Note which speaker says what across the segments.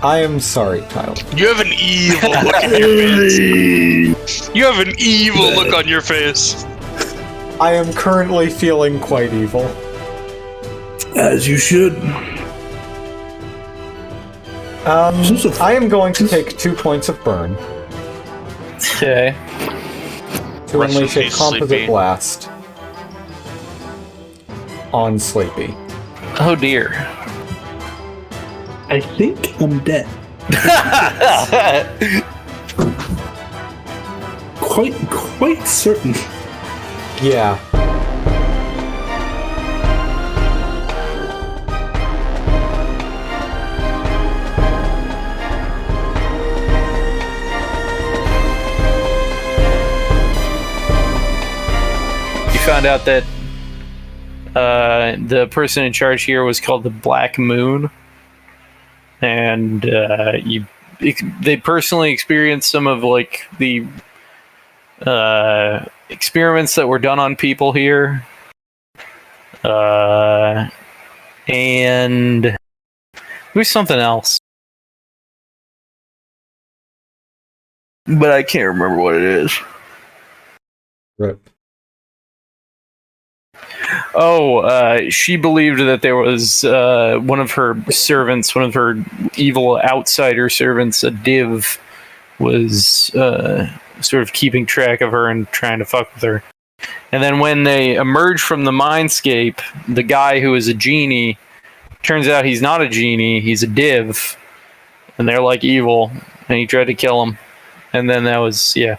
Speaker 1: I am sorry, Tyler.
Speaker 2: You have an evil look on your face. You have an evil look on your face.
Speaker 1: I am currently feeling quite evil.
Speaker 3: As you should.
Speaker 1: I am going to take 2 points of burn.
Speaker 4: Okay.
Speaker 1: To unleash a composite
Speaker 2: Sleepy.
Speaker 1: blast on Sleepy.
Speaker 4: Oh dear.
Speaker 3: I think I'm dead. Quite certain.
Speaker 1: Yeah.
Speaker 4: You found out that the person in charge here was called the Black Moon, and they personally experienced some of like the experiments that were done on people here, and there's something else, but I can't remember what it is.
Speaker 1: Rip.
Speaker 4: She believed that there was one of her servants, one of her evil outsider servants, a div, was sort of keeping track of her and trying to fuck with her. And then when they emerge from the mindscape, the guy who is a genie, turns out he's not a genie, he's a div. And they're like evil, and he tried to kill him. And then that was, yeah.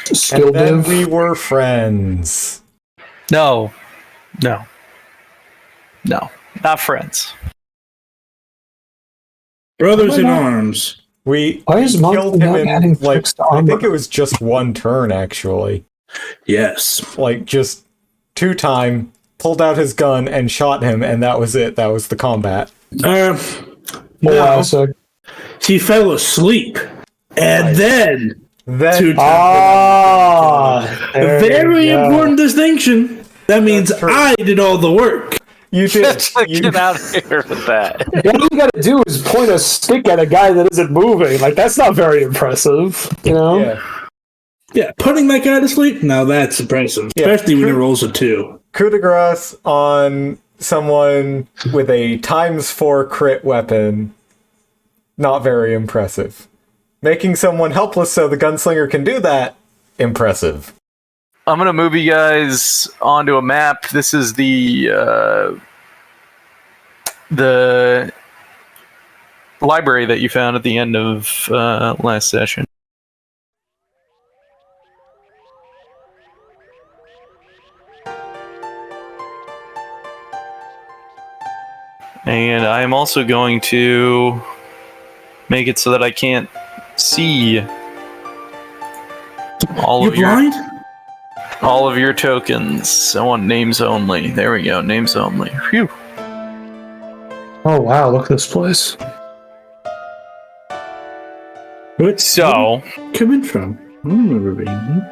Speaker 1: Still and then we were friends.
Speaker 4: No, not friends.
Speaker 3: Brothers in arms.
Speaker 1: We
Speaker 5: Why is
Speaker 1: killed him in, like,
Speaker 5: fixed
Speaker 1: I
Speaker 5: armor?
Speaker 1: think it was just one turn, actually.
Speaker 3: Yes.
Speaker 1: Like, just 2 times, pulled out his gun and shot him, and that was it. That was the combat.
Speaker 3: No, he fell asleep. And then 2 times. Very important distinction. That means I did all the work.
Speaker 1: You did.
Speaker 4: Get out of here with that.
Speaker 5: All you gotta do is point a stick at a guy that isn't moving. Like, that's not very impressive, you know?
Speaker 3: Yeah, putting that guy to sleep? Now that's impressive. Especially when he rolls a 2.
Speaker 1: Coup de grace on someone with a ×4 crit weapon. Not very impressive. Making someone helpless so the gunslinger can do that. Impressive.
Speaker 4: I'm going to move you guys onto a map. This is the library that you found at the end of last session. And I am also going to make it so that I can't see all of your tokens. I want names only. There we go, names only. Phew.
Speaker 5: Oh wow, look at this place.
Speaker 4: So,
Speaker 3: coming from? I don't remember being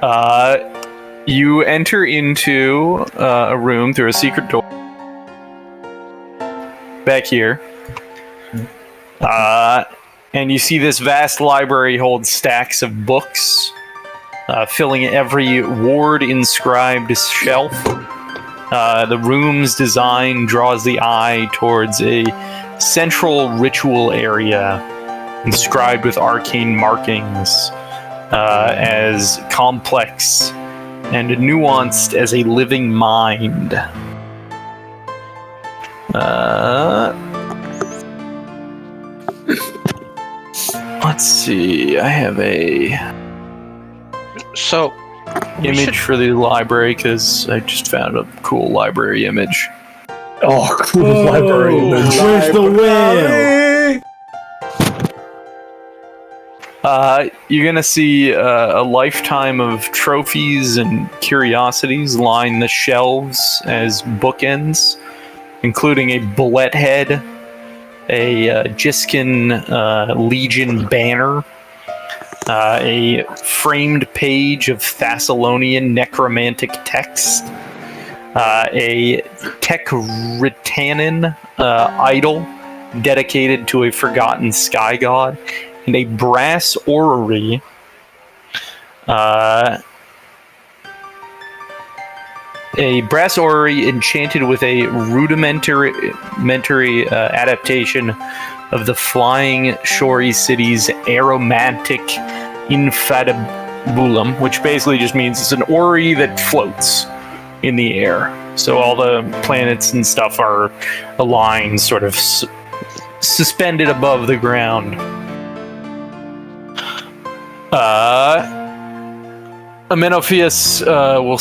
Speaker 3: here.
Speaker 4: You enter into a room through a secret door. Back here. And you see this vast library hold stacks of books, filling every ward-inscribed shelf. The room's design draws the eye towards a central ritual area inscribed with arcane markings, as complex and nuanced as a living mind. Let's see, I have a image for the library because I just found a cool library image.
Speaker 5: Oh, cool library image.
Speaker 3: Where's the whale?
Speaker 4: You're gonna see a lifetime of trophies and curiosities line the shelves as bookends, including a bullet head, a Jiskin Legion banner, a framed page of Thessalonian necromantic text, a Tekritanen idol dedicated to a forgotten sky god, and a brass orrery enchanted with a rudimentary adaptation of the flying shory city's aromantic infabulum, which basically just means it's an orrery that floats in the air. So all the planets and stuff are aligned, sort of suspended above the ground. Amenopheus will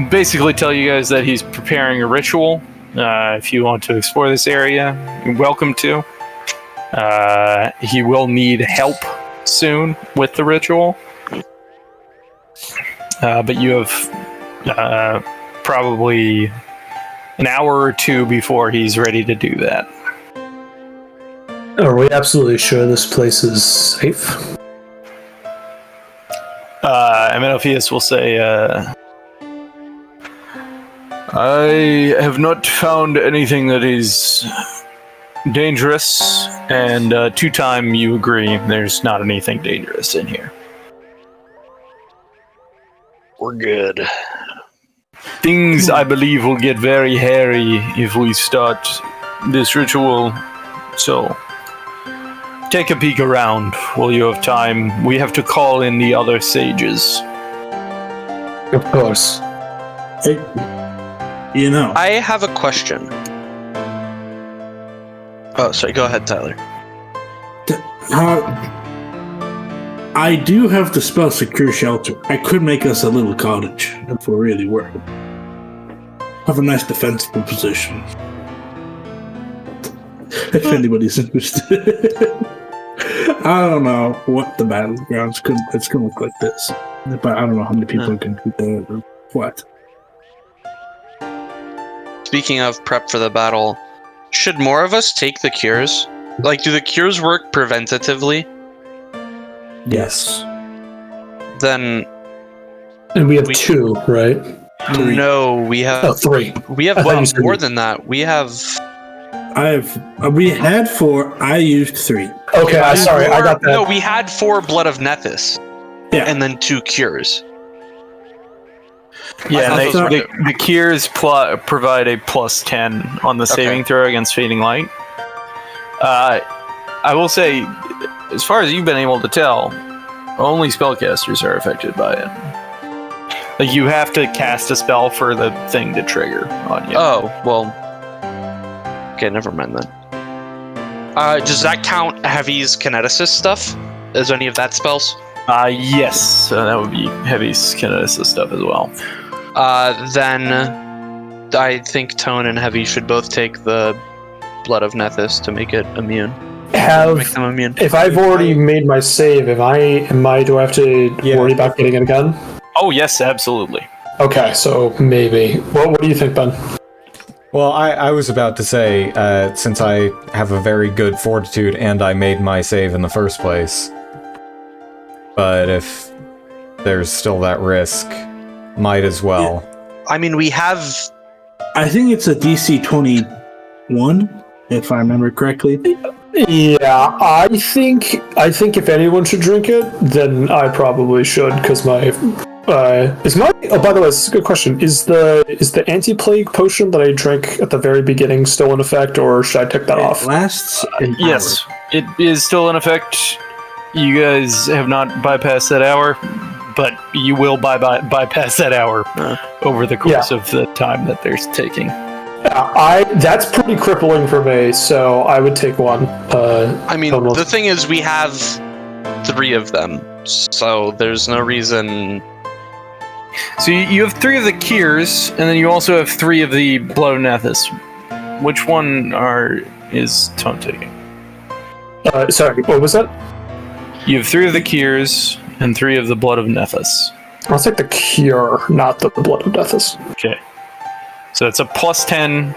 Speaker 4: basically tell you guys that he's preparing a ritual. If you want to explore this area, you're welcome to. He will need help soon with the ritual. But you have probably an hour or two before he's ready to do that.
Speaker 5: Are we absolutely sure this place is safe?
Speaker 4: Amenopheus will say, I have not found anything that is dangerous, and two-time you agree there's not anything dangerous in here.
Speaker 2: We're good.
Speaker 4: Things, I believe, will get very hairy if we start this ritual, so take a peek around while you have time. We have to call in the other sages.
Speaker 5: Of course.
Speaker 3: Hey, you know,
Speaker 2: I have a question. Oh, sorry. Go ahead, Tyler.
Speaker 3: I do have the spell Secure Shelter. I could make us a little cottage if we really were. Have a nice defensible position. If anybody's interested. I don't know what the battlegrounds could. It's gonna look like this, but I don't know how many people can do that or what.
Speaker 2: Speaking of prep for the battle, should more of us take the cures? Like, do the cures work preventatively?
Speaker 3: Yes.
Speaker 2: Then
Speaker 5: And we have two, right?
Speaker 2: no, we have
Speaker 5: three.
Speaker 2: We have
Speaker 5: I thought you said
Speaker 2: more
Speaker 5: we-
Speaker 2: than that. We have.
Speaker 3: We had 4. I used 3.
Speaker 5: Okay, sorry, I got that.
Speaker 2: No, we had 4 Blood of Nethys.
Speaker 3: Yeah.
Speaker 2: And then 2 cures.
Speaker 4: Yeah,
Speaker 2: I thought those were
Speaker 4: the cures provide a plus 10 on the saving throw against Fading Light. I will say, as far as you've been able to tell, only spellcasters are affected by it. Like, you have to cast a spell for the thing to trigger on you.
Speaker 2: Oh, well. Okay, never mind then. Does that count Heavy's Kineticist stuff? Is any of that spells?
Speaker 4: Yes, that would be Heavy's Kineticist stuff as well.
Speaker 2: Then I think Tone and Heavy should both take the Blood of Nethys to make it immune. Make them immune.
Speaker 5: If I've already made my save, do I have to worry about getting it again?
Speaker 4: Oh, yes, absolutely.
Speaker 5: Okay, so maybe. What do you think, Ben?
Speaker 1: Well, I was about to say, since I have a very good fortitude and I made my save in the first place, but if there's still that risk, might as well.
Speaker 2: I mean, we have...
Speaker 3: I think it's a DC 21, if I remember correctly.
Speaker 5: Yeah, I think if anyone should drink it, then I probably should, because my oh, by the way, this is a good question. Is the anti-plague potion that I drank at the very beginning still in effect, or should I take that off?
Speaker 3: It lasts an
Speaker 4: Yes,
Speaker 3: hour.
Speaker 4: it is still in effect. You guys have not bypassed that hour, but you will bypass that hour over the course of the time that they're taking.
Speaker 5: That's pretty crippling for me, so I would take one.
Speaker 2: I mean, the thing is, we have 3 of them, so there's no reason...
Speaker 4: So you have 3 of the cures, and then you also have 3 of the Blood of Nethys. Which one is Tone taking?
Speaker 5: Sorry, what was that?
Speaker 4: You have 3 of the cures and 3 of the Blood of Nethys.
Speaker 5: I'll take the cure, not the Blood of Nethys.
Speaker 4: Okay. So it's a plus 10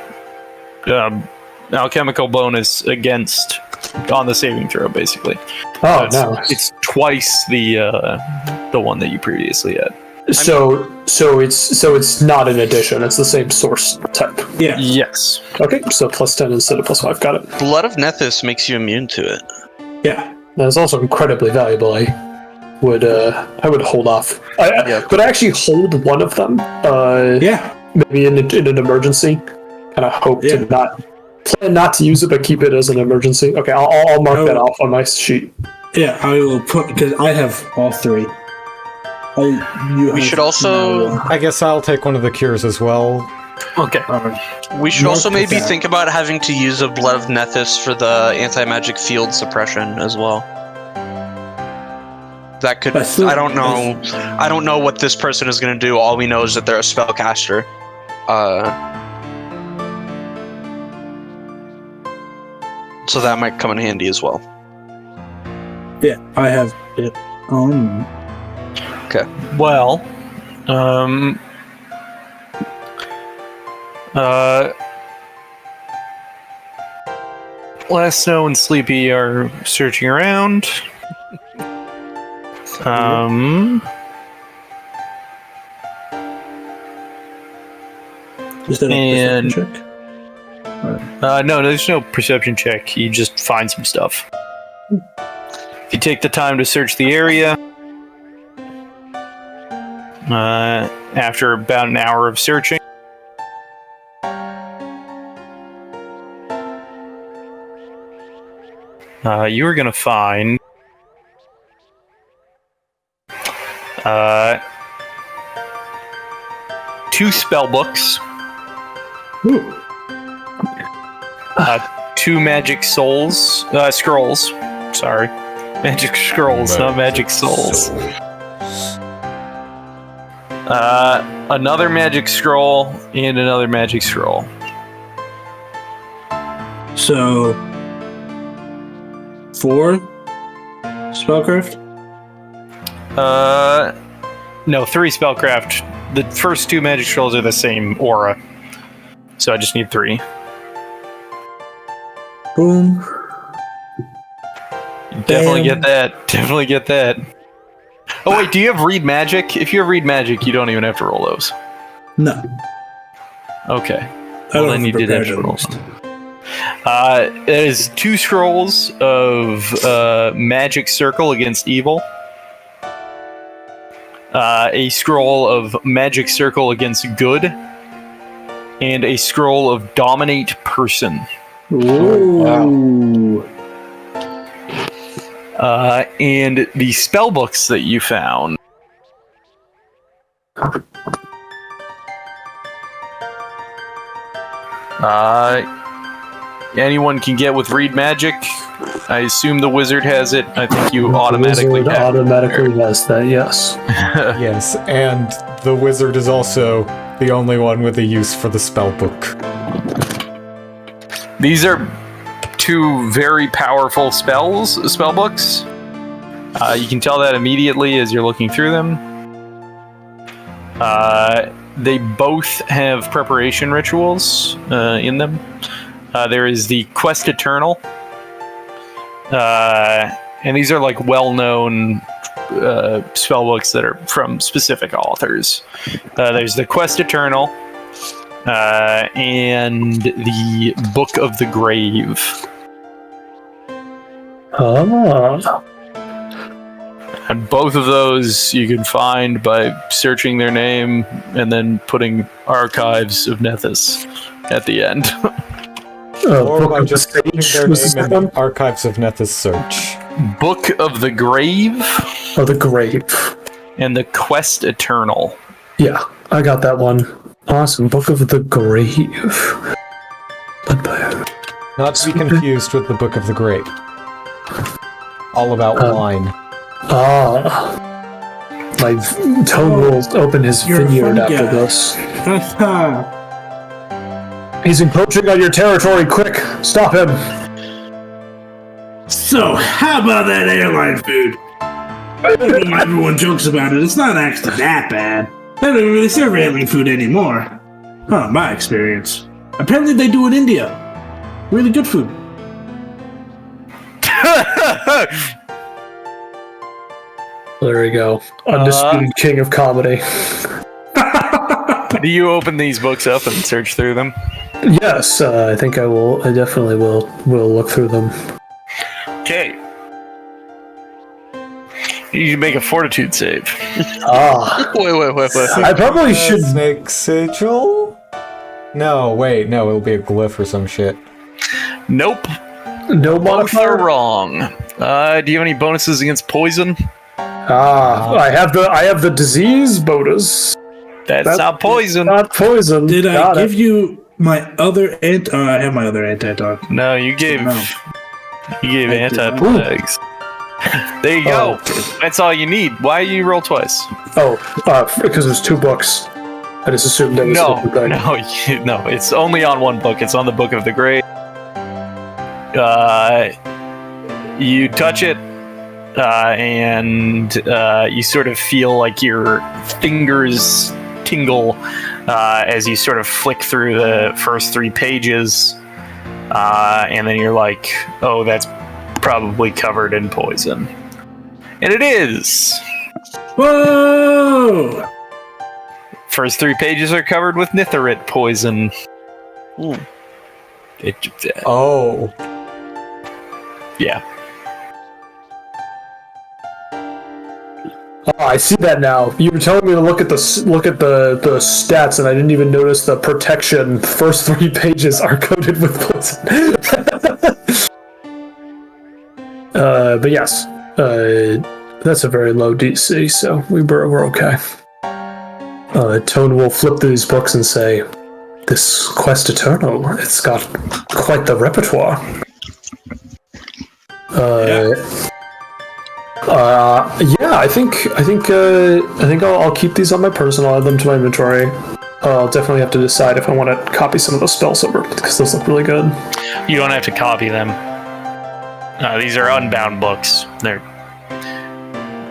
Speaker 4: alchemical bonus against on the saving throw, basically.
Speaker 5: Oh,
Speaker 4: So
Speaker 5: no.
Speaker 4: it's twice the one that you previously had.
Speaker 5: So it's not an addition. It's the same source type.
Speaker 3: Yeah.
Speaker 4: Yes.
Speaker 5: Okay, so +10 instead of +5. Got it.
Speaker 2: Blood of Nethys makes you immune to it.
Speaker 3: Yeah.
Speaker 5: That's also incredibly valuable. I would hold off. Could I actually hold one of them?
Speaker 3: Yeah.
Speaker 5: Maybe in an emergency. Kind of hope to plan not to use it, but keep it as an emergency. Okay, I'll mark that off on my sheet.
Speaker 3: Yeah, I will put, because I have all three.
Speaker 2: We should also...
Speaker 1: I guess I'll take one of the cures as well.
Speaker 4: Okay.
Speaker 2: We should also maybe
Speaker 3: that.
Speaker 2: think about having to use a Blood of Nethys for the anti-magic field suppression as well. That could... I don't know. I don't know what this person is going to do. All we know is that they're a spellcaster. So that might come in handy as well.
Speaker 3: Yeah, I have it.
Speaker 2: Okay.
Speaker 4: Well, Last Snow and Sleepy are searching around.
Speaker 3: Just a
Speaker 4: And-
Speaker 3: perception check.
Speaker 4: No, there's no perception check. You just find some stuff. If you take the time to search the area, after about an hour of searching, you are going to find 2 spell books,
Speaker 3: Ooh.
Speaker 4: 2 magic scrolls. Sorry, magic scrolls, not magic souls. Another magic scroll and another magic scroll.
Speaker 3: So, 4 spellcraft?
Speaker 4: No, 3 spellcraft. The first 2 magic scrolls are the same aura, so I just need 3.
Speaker 3: Boom.
Speaker 4: Definitely
Speaker 3: Bam.
Speaker 4: get that. Definitely get that. Oh wait, do you have read magic? If you have read magic, you don't even have to roll those.
Speaker 3: No.
Speaker 4: Okay.
Speaker 3: I
Speaker 4: Well,
Speaker 3: don't
Speaker 4: then
Speaker 3: have
Speaker 4: you did have
Speaker 3: prepared
Speaker 4: to roll
Speaker 3: at least.
Speaker 4: them. It is 2 scrolls of magic circle against evil. A scroll of magic circle against good. And a scroll of dominate person.
Speaker 3: Ooh.
Speaker 4: And the spell books that you found. Anyone can get with read magic. I assume the wizard has it. I think you automatically
Speaker 5: Wizard
Speaker 4: have it.
Speaker 5: automatically has that. Yes.
Speaker 1: Yes, and the wizard is also the only one with a use for the spell book.
Speaker 4: These are 2 very powerful spell books. You can tell that immediately as you're looking through them. They both have preparation rituals in them. There is the Quest Eternal, and these are like well-known spell books that are from specific authors. There's the Quest Eternal, and the Book of the Grave.
Speaker 5: Ah.
Speaker 4: And both of those you can find by searching their name and then putting Archives of Nethys at the end.
Speaker 1: Or
Speaker 5: Book
Speaker 1: by
Speaker 5: of the
Speaker 1: just putting
Speaker 5: Sage
Speaker 1: their
Speaker 5: was the
Speaker 1: name
Speaker 5: second
Speaker 1: in
Speaker 5: one?
Speaker 1: Archives of Nethys search.
Speaker 4: Book of the Grave
Speaker 5: Oh, the Grave.
Speaker 4: and the Quest Eternal.
Speaker 5: Yeah, I got that one. Awesome. Book of the Grave. Led by
Speaker 1: Not to be confused with the Book of the Great. All about wine.
Speaker 5: My Tone will open his
Speaker 3: You're a
Speaker 5: vineyard
Speaker 3: fun
Speaker 5: after
Speaker 3: guy.
Speaker 5: this.
Speaker 3: Haha.
Speaker 5: He's encroaching on your territory. Quick, stop him.
Speaker 3: So, how about that airline food? I don't know, everyone jokes about it. It's not actually that bad. They don't even really serve airline food anymore. Huh, my experience. Apparently they do in India. Really good food.
Speaker 5: There we go. Undisputed king of comedy.
Speaker 4: Do you open these books up and search through them?
Speaker 5: Yes, I think I will. I definitely will look through them.
Speaker 4: Okay. You should make a fortitude save.
Speaker 2: Wait.
Speaker 5: I probably should.
Speaker 1: Snake sigil? No, wait, no, it'll be a glyph or some shit.
Speaker 4: Nope.
Speaker 5: No
Speaker 4: Both are
Speaker 5: modifier.
Speaker 4: wrong. Do you have any bonuses against poison?
Speaker 5: I have the disease bonus.
Speaker 4: That's not poison.
Speaker 5: Not poison.
Speaker 3: Did I
Speaker 5: Got
Speaker 3: give
Speaker 5: it.
Speaker 3: you my other I have my other anti-dog.
Speaker 4: No, you gave
Speaker 3: No.
Speaker 4: anti-plagues. There you go. That's all you need. Why you roll twice?
Speaker 5: Because there's 2 books. I just assumed that was
Speaker 4: No,
Speaker 5: the thing.
Speaker 4: no, it's only on one book. It's on the Book of the Grave. You touch it, and you sort of feel like your fingers tingle as you sort of flick through the first 3 pages, and then you're like, oh, that's probably covered in poison. And it is!
Speaker 3: Whoa!
Speaker 4: First 3 pages are covered with Nitherite poison.
Speaker 1: Oh.
Speaker 4: Yeah.
Speaker 5: Oh, I see that now. You were telling me to look at the stats, and I didn't even notice the protection. First 3 pages are coated with poison. But yes, that's a very low DC, so we're okay. Tone will flip through these books and say, "This Quest Eternal, it's got quite the repertoire." I think I'll keep these on my person. I'll add them to my inventory. I'll definitely have to decide if I want to copy some of those spells over, because those look really good.
Speaker 4: You don't have to copy them. These are unbound books. They're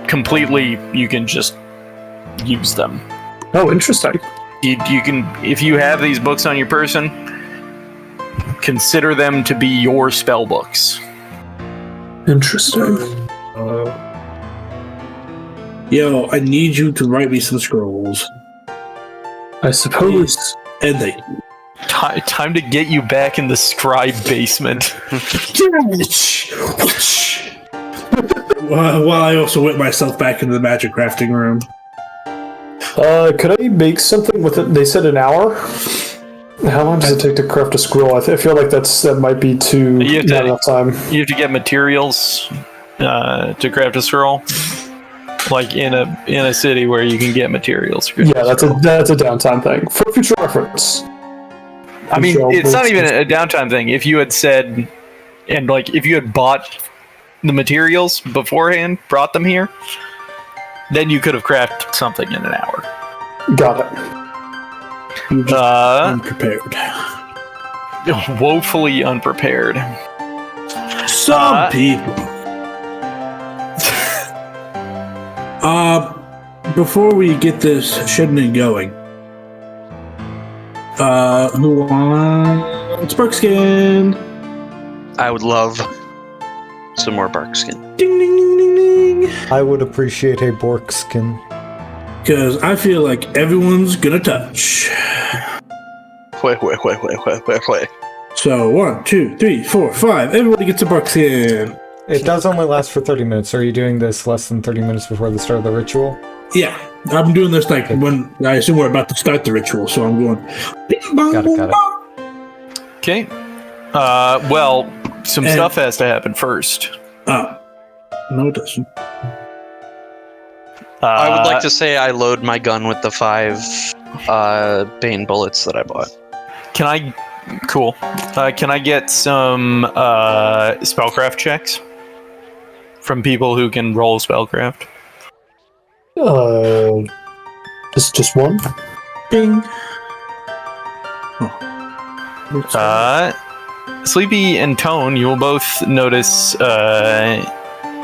Speaker 4: completely, you can just use them.
Speaker 5: Oh, interesting.
Speaker 4: You can, if you have these books on your person, consider them to be your spell books.
Speaker 5: Interesting.
Speaker 3: Yo, I need you to write me some scrolls.
Speaker 5: I suppose.
Speaker 3: And they.
Speaker 4: Time to get you back in the scribe basement.
Speaker 3: While I also whip myself back into the magic crafting room.
Speaker 5: Could I make something with it? They said an hour. How long does it take to craft a scroll? I feel like that might be not enough time.
Speaker 4: You have to get materials to craft a scroll. Like in a city where you can get materials.
Speaker 5: Yeah, that's a downtime thing for future reference.
Speaker 4: I mean, it's not even a downtime thing. If you had said, and like if you had bought the materials beforehand, brought them here, then you could have crafted something in an hour.
Speaker 5: Got it.
Speaker 3: Unprepared.
Speaker 4: Woefully unprepared.
Speaker 3: Some people. Before we get this shitting going, who wants Barkskin?
Speaker 2: I would love some more barkskin.
Speaker 3: Ding, ding, ding, ding, ding.
Speaker 1: I would appreciate a Bork skin.
Speaker 3: Because I feel like everyone's gonna touch.
Speaker 2: Wait.
Speaker 3: So 1, 2, 3, 4, 5. Everybody gets a Barkskin.
Speaker 1: It does only last for 30 minutes. Are you doing this less than 30 minutes before the start of the ritual?
Speaker 3: Yeah, I'm doing this like when I assume we're about to start the ritual, so I'm going.
Speaker 1: Got it.
Speaker 4: Okay. Well, some stuff has to happen first.
Speaker 3: Oh, no, it doesn't.
Speaker 2: I would like to say I load my gun with the 5 Bane bullets that I bought.
Speaker 4: Can I? Cool. Can I get some spellcraft checks from people who can roll spellcraft?
Speaker 5: Just one.
Speaker 3: Ding.
Speaker 4: Sleepy and Tone, you will both notice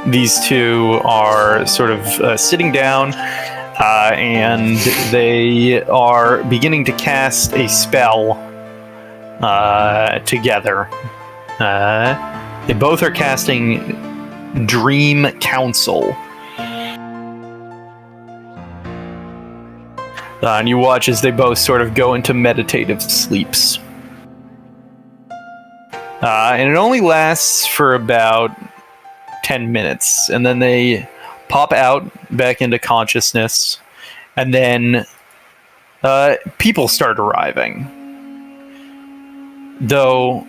Speaker 4: these two are sort of sitting down, and they are beginning to cast a spell together. They both are casting Dream Council. And you watch as they both sort of go into meditative sleeps. And it only lasts for about 10 minutes, and then they pop out back into consciousness, and then people start arriving. Though,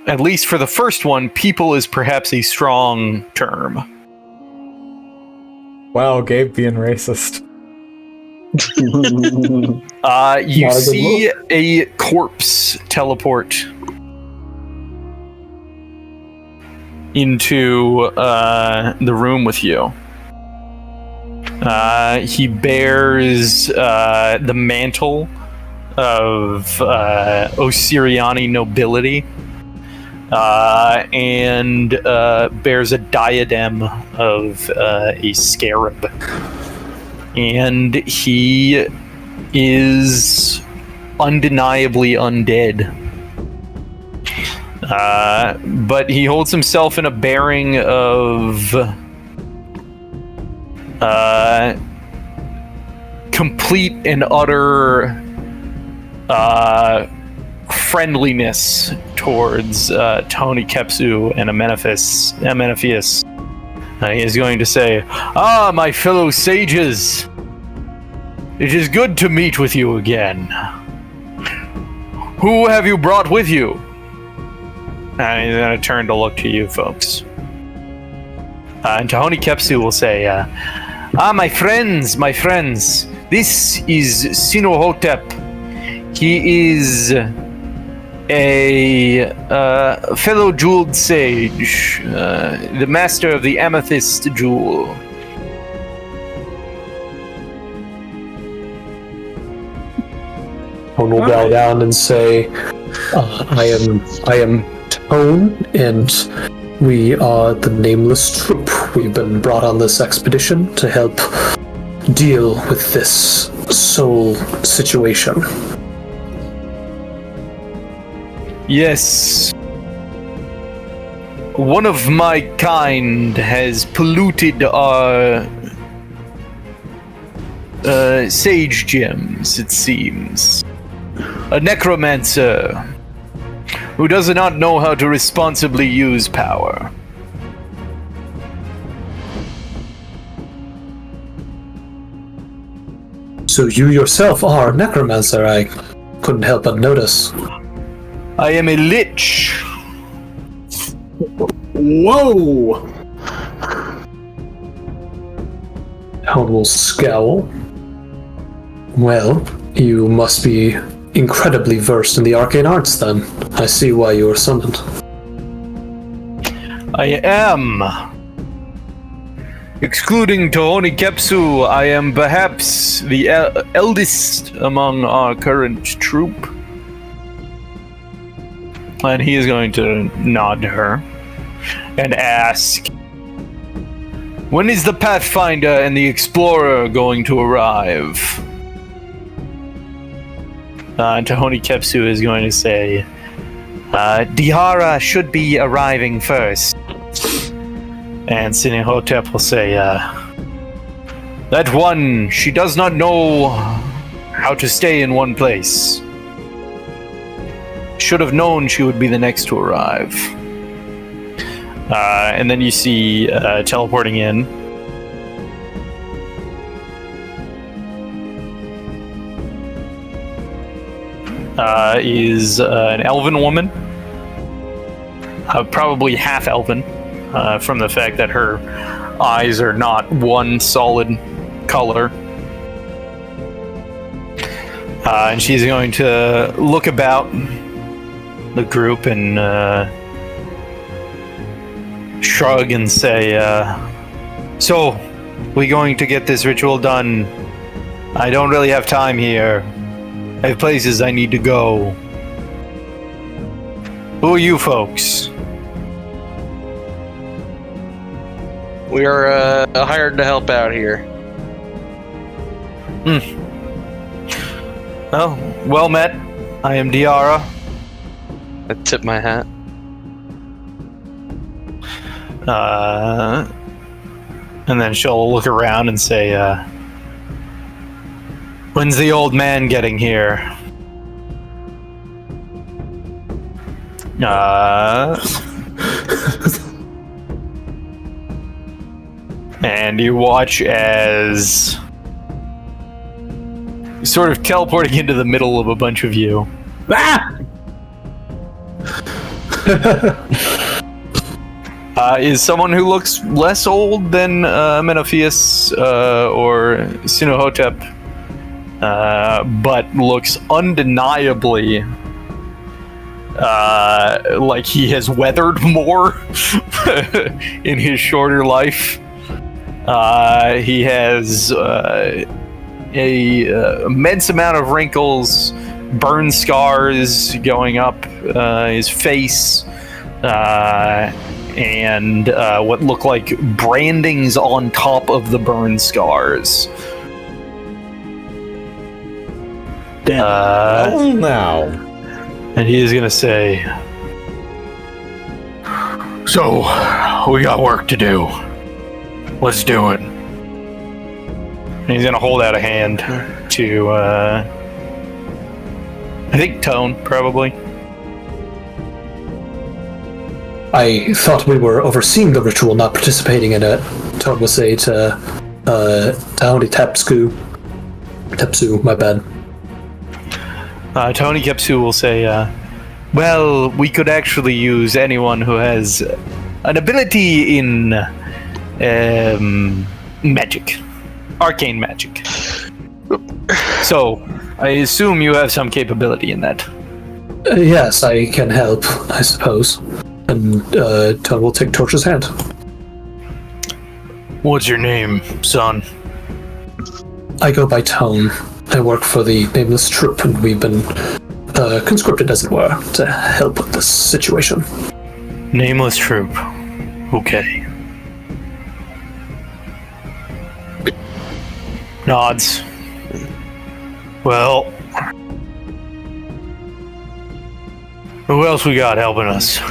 Speaker 4: at least for the first one, people is perhaps a strong term.
Speaker 1: Wow, Gabe being racist.
Speaker 4: You see a corpse teleport into the room with you. He bears the mantle of Osiriani nobility, and bears a diadem of a scarab. And he is undeniably undead. But he holds himself in a bearing of complete and utter friendliness towards Tony Kepsu and Amenopheus. He is going to say, "Ah, my fellow sages, it is good to meet with you again. Who have you brought with you?" And he's going to turn to look to you folks. And Tahoni Kepsu will say, my friends, this is Sinuhotep. He is a fellow jeweled sage, the master of the amethyst jewel.
Speaker 5: Tone will bow down and say, I am Tone, and we are the Nameless Troop. We've been brought on this expedition to help deal with this soul situation.
Speaker 4: Yes. One of my kind has polluted our sage gems, it seems. A necromancer who does not know how to responsibly use power.
Speaker 5: So you yourself are a necromancer, I couldn't help but notice.
Speaker 4: I am a lich.
Speaker 3: Whoa!
Speaker 5: Tone will scowl. Well, you must be incredibly versed in the arcane arts then. I see why you were summoned.
Speaker 4: I am. Excluding Tahoni Kepsu, I am perhaps the eldest among our current troop. And he is going to nod to her and ask, when is the Pathfinder and the Explorer going to arrive? And Tahoni Kepsu is going to say, Dihara should be arriving first. And Sinihotep will say, that one, she does not know how to stay in one place. Should have known she would be the next to arrive. And then you see teleporting in. Is an elven woman. Probably half elven, from the fact that her eyes are not one solid color. And she's going to look about the group and shrug and say, so, we're going to get this ritual done. I don't really have time here. I have places I need to go. Who are you folks?
Speaker 2: We are hired to help out here.
Speaker 4: Oh, well met. I am Diara.
Speaker 2: I tip my hat.
Speaker 4: And then she'll look around and say, When's the old man getting here? And you watch as sort of teleporting into the middle of a bunch of you.
Speaker 3: Ah!
Speaker 4: Is someone who looks less old than Menopheus or Sinuhotep, but looks undeniably like he has weathered more in his shorter life. He has a immense amount of wrinkles, burn scars going up his face, and what look like brandings on top of the burn scars.
Speaker 1: Oh, now.
Speaker 4: And he is gonna say, "So, we got work to do. Let's do it." And he's gonna hold out a hand to, I think Tone, probably.
Speaker 5: I thought we were overseeing the ritual, not participating in it. Tone will say to Tony Tepsu, my bad.
Speaker 4: Tony Kepsu will say, well, we could actually use anyone who has an ability in magic. Arcane magic. So, I assume you have some capability in that.
Speaker 5: Yes, I can help, I suppose. And Tone will take Torch's hand.
Speaker 4: What's your name, son?
Speaker 5: I go by Tone. I work for the Nameless Troop, and we've been conscripted, as it were, to help with this situation.
Speaker 4: Nameless Troop. Okay. Nods. Well, who else we got helping us?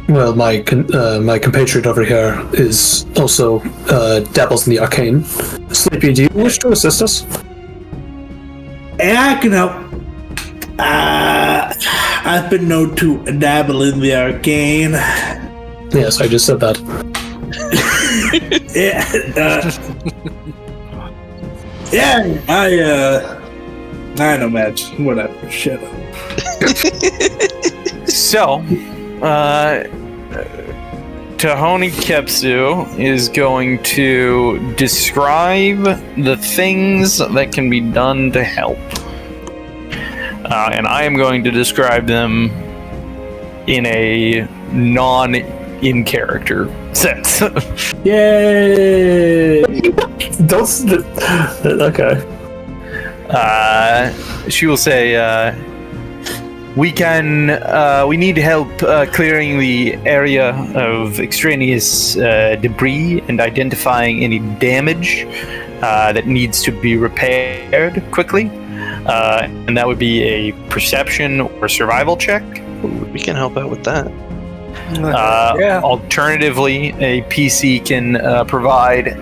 Speaker 5: Well, my compatriot over here is also dabbles in the arcane. Sleepy, do you wish to assist us?
Speaker 3: Yeah, I can help. I've been known to dabble in the arcane.
Speaker 5: Yes, I just said that.
Speaker 3: I know, match. Whatever, shut up.
Speaker 4: So, Tahoni Kepsu is going to describe the things that can be done to help. And I am going to describe them in a non-in-character sense.
Speaker 5: Yay! Okay.
Speaker 4: She will say, we need help clearing the area of extraneous debris and identifying any damage that needs to be repaired quickly. And that would be a perception or survival check.
Speaker 2: We can help out with that.
Speaker 4: Alternatively, a PC can provide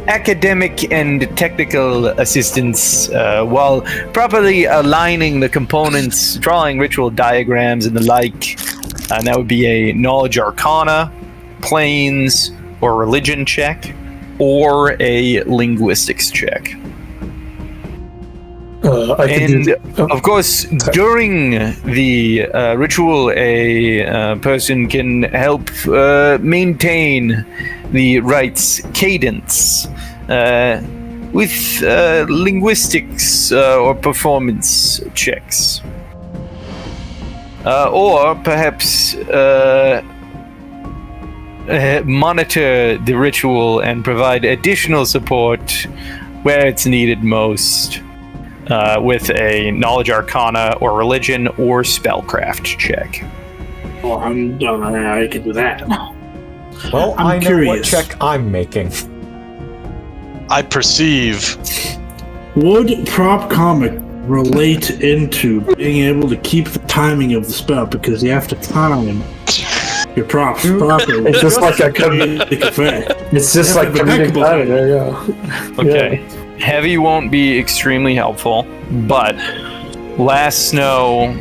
Speaker 4: academic and technical assistance while properly aligning the components, drawing ritual diagrams and the like. And that would be a knowledge arcana, planes, or religion check, or a linguistics check. Of course, during the ritual, a person can help maintain the rite's cadence with linguistics or performance checks. Or perhaps monitor the ritual and provide additional support where it's needed most. With a knowledge arcana or religion or spellcraft check.
Speaker 3: Oh, I can do that.
Speaker 1: Well,
Speaker 3: I'm
Speaker 1: I know
Speaker 3: curious.
Speaker 1: what check I'm making.
Speaker 2: I perceive.
Speaker 3: Would prop comic relate into being able to keep the timing of the spell, because you have to time Your props properly.
Speaker 5: It's just like a
Speaker 3: comedic effect.
Speaker 5: It's just like comedic timing. There you go.
Speaker 4: Okay. Heavy won't be extremely helpful, but last snow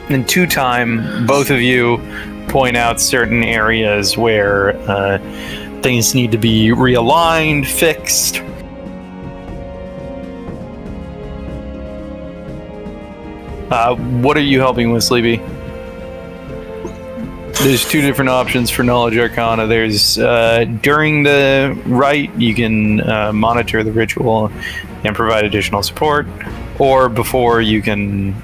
Speaker 4: and 2-time, both of you point out certain areas where things need to be realigned, fixed. What are you helping with, Sleepy? There's 2 different options for Knowledge Arcana. There's during the rite, you can monitor the ritual and provide additional support, or before, you can...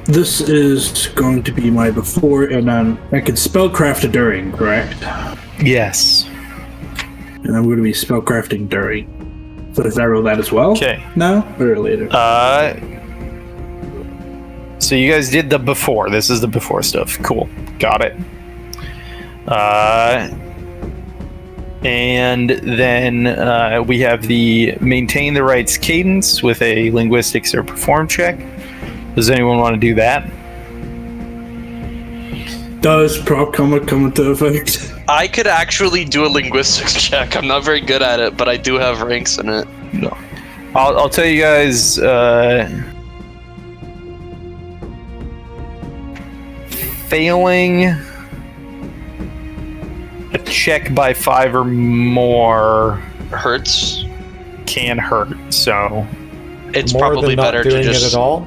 Speaker 3: This is going to be my before, and I can spellcraft it during, correct?
Speaker 4: Yes.
Speaker 3: And I'm going to be spellcrafting during. So does I roll that as well?
Speaker 4: Okay.
Speaker 3: Now or later?
Speaker 4: So you guys did the before. This is the before stuff. Cool. Got it. And then we have the maintain the right's cadence with a linguistics or perform check. Does anyone want to do that?
Speaker 3: Does prop come into effect?
Speaker 2: I could actually do a linguistics check. I'm not very good at it, but I do have ranks in it.
Speaker 4: No. I'll tell you guys. Failing a check by 5 or more
Speaker 2: Hurts.
Speaker 4: can hurt. So
Speaker 2: It's
Speaker 1: More
Speaker 2: probably
Speaker 1: than not
Speaker 2: better to
Speaker 1: doing
Speaker 2: just.
Speaker 1: it at all.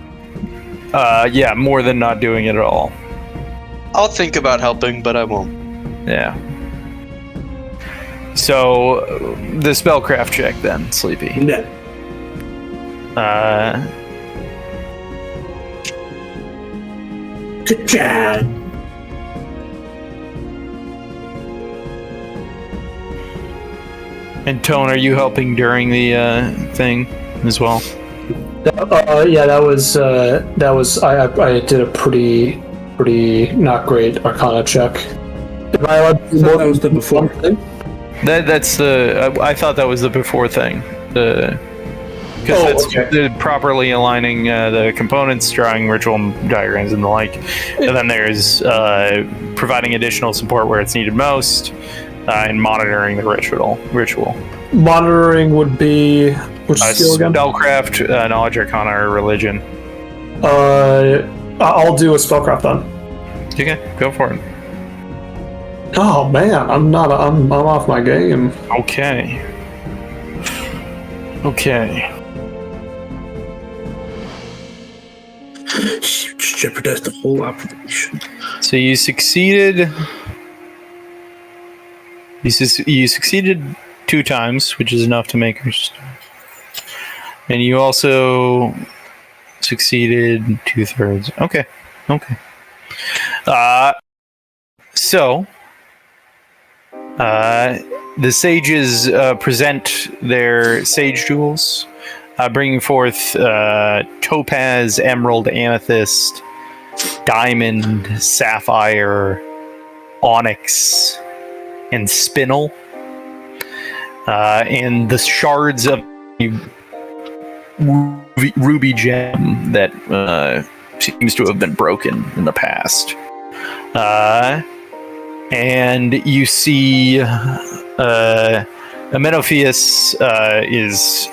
Speaker 4: yeah, more than not doing it at all.
Speaker 2: I'll think about helping, but I won't.
Speaker 4: Yeah. So the spellcraft check then, Sleepy.
Speaker 3: No. Good job.
Speaker 4: And Tone, are you helping during the thing as well?
Speaker 5: Yeah, that was. I did a pretty not great Arcana check. Am I allowed to do more
Speaker 3: That was the before.
Speaker 5: thing?
Speaker 4: That's the. I thought that was the before thing. Because that's the properly aligning the components, drawing ritual diagrams and the like. And then there's providing additional support where it's needed most, and monitoring the ritual.
Speaker 5: Monitoring would be which skill again?
Speaker 4: Spellcraft, knowledge arcana, or religion.
Speaker 5: I'll do a spellcraft then.
Speaker 4: Okay, go for it.
Speaker 5: Oh man, I'm off my game.
Speaker 4: Okay.
Speaker 3: Just jeopardize the whole operation.
Speaker 4: So you succeeded. You succeeded 2 times, which is enough to make her. And you also succeeded 2/3. Okay. So the sages present their sage jewels, bringing forth topaz, emerald, amethyst, diamond, sapphire, onyx, and spinel, and the shards of ruby gem that seems to have been broken in the past. And you see Amenopheus is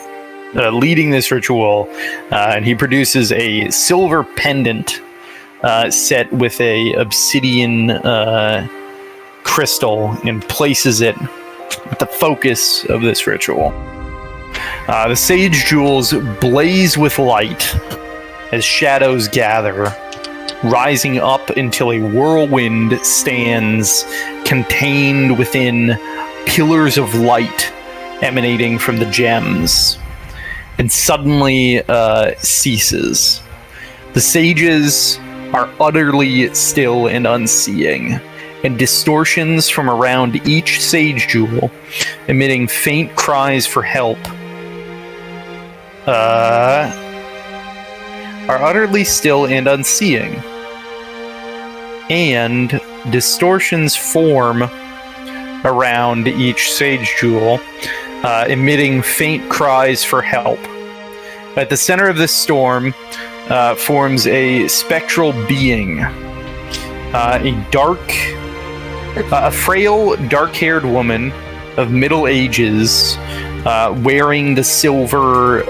Speaker 4: leading this ritual, and he produces a silver pendant set with a obsidian crystal and places it at the focus of this ritual. The sage jewels blaze with light as shadows gather, rising up until a whirlwind stands contained within pillars of light emanating from the gems, and suddenly ceases. The sages are utterly still and unseeing, and distortions from around each sage jewel, emitting faint cries for help, are utterly still and unseeing. And distortions form around each sage jewel, emitting faint cries for help. At the center of this storm forms a spectral being, A frail, dark-haired woman of middle ages, wearing the silver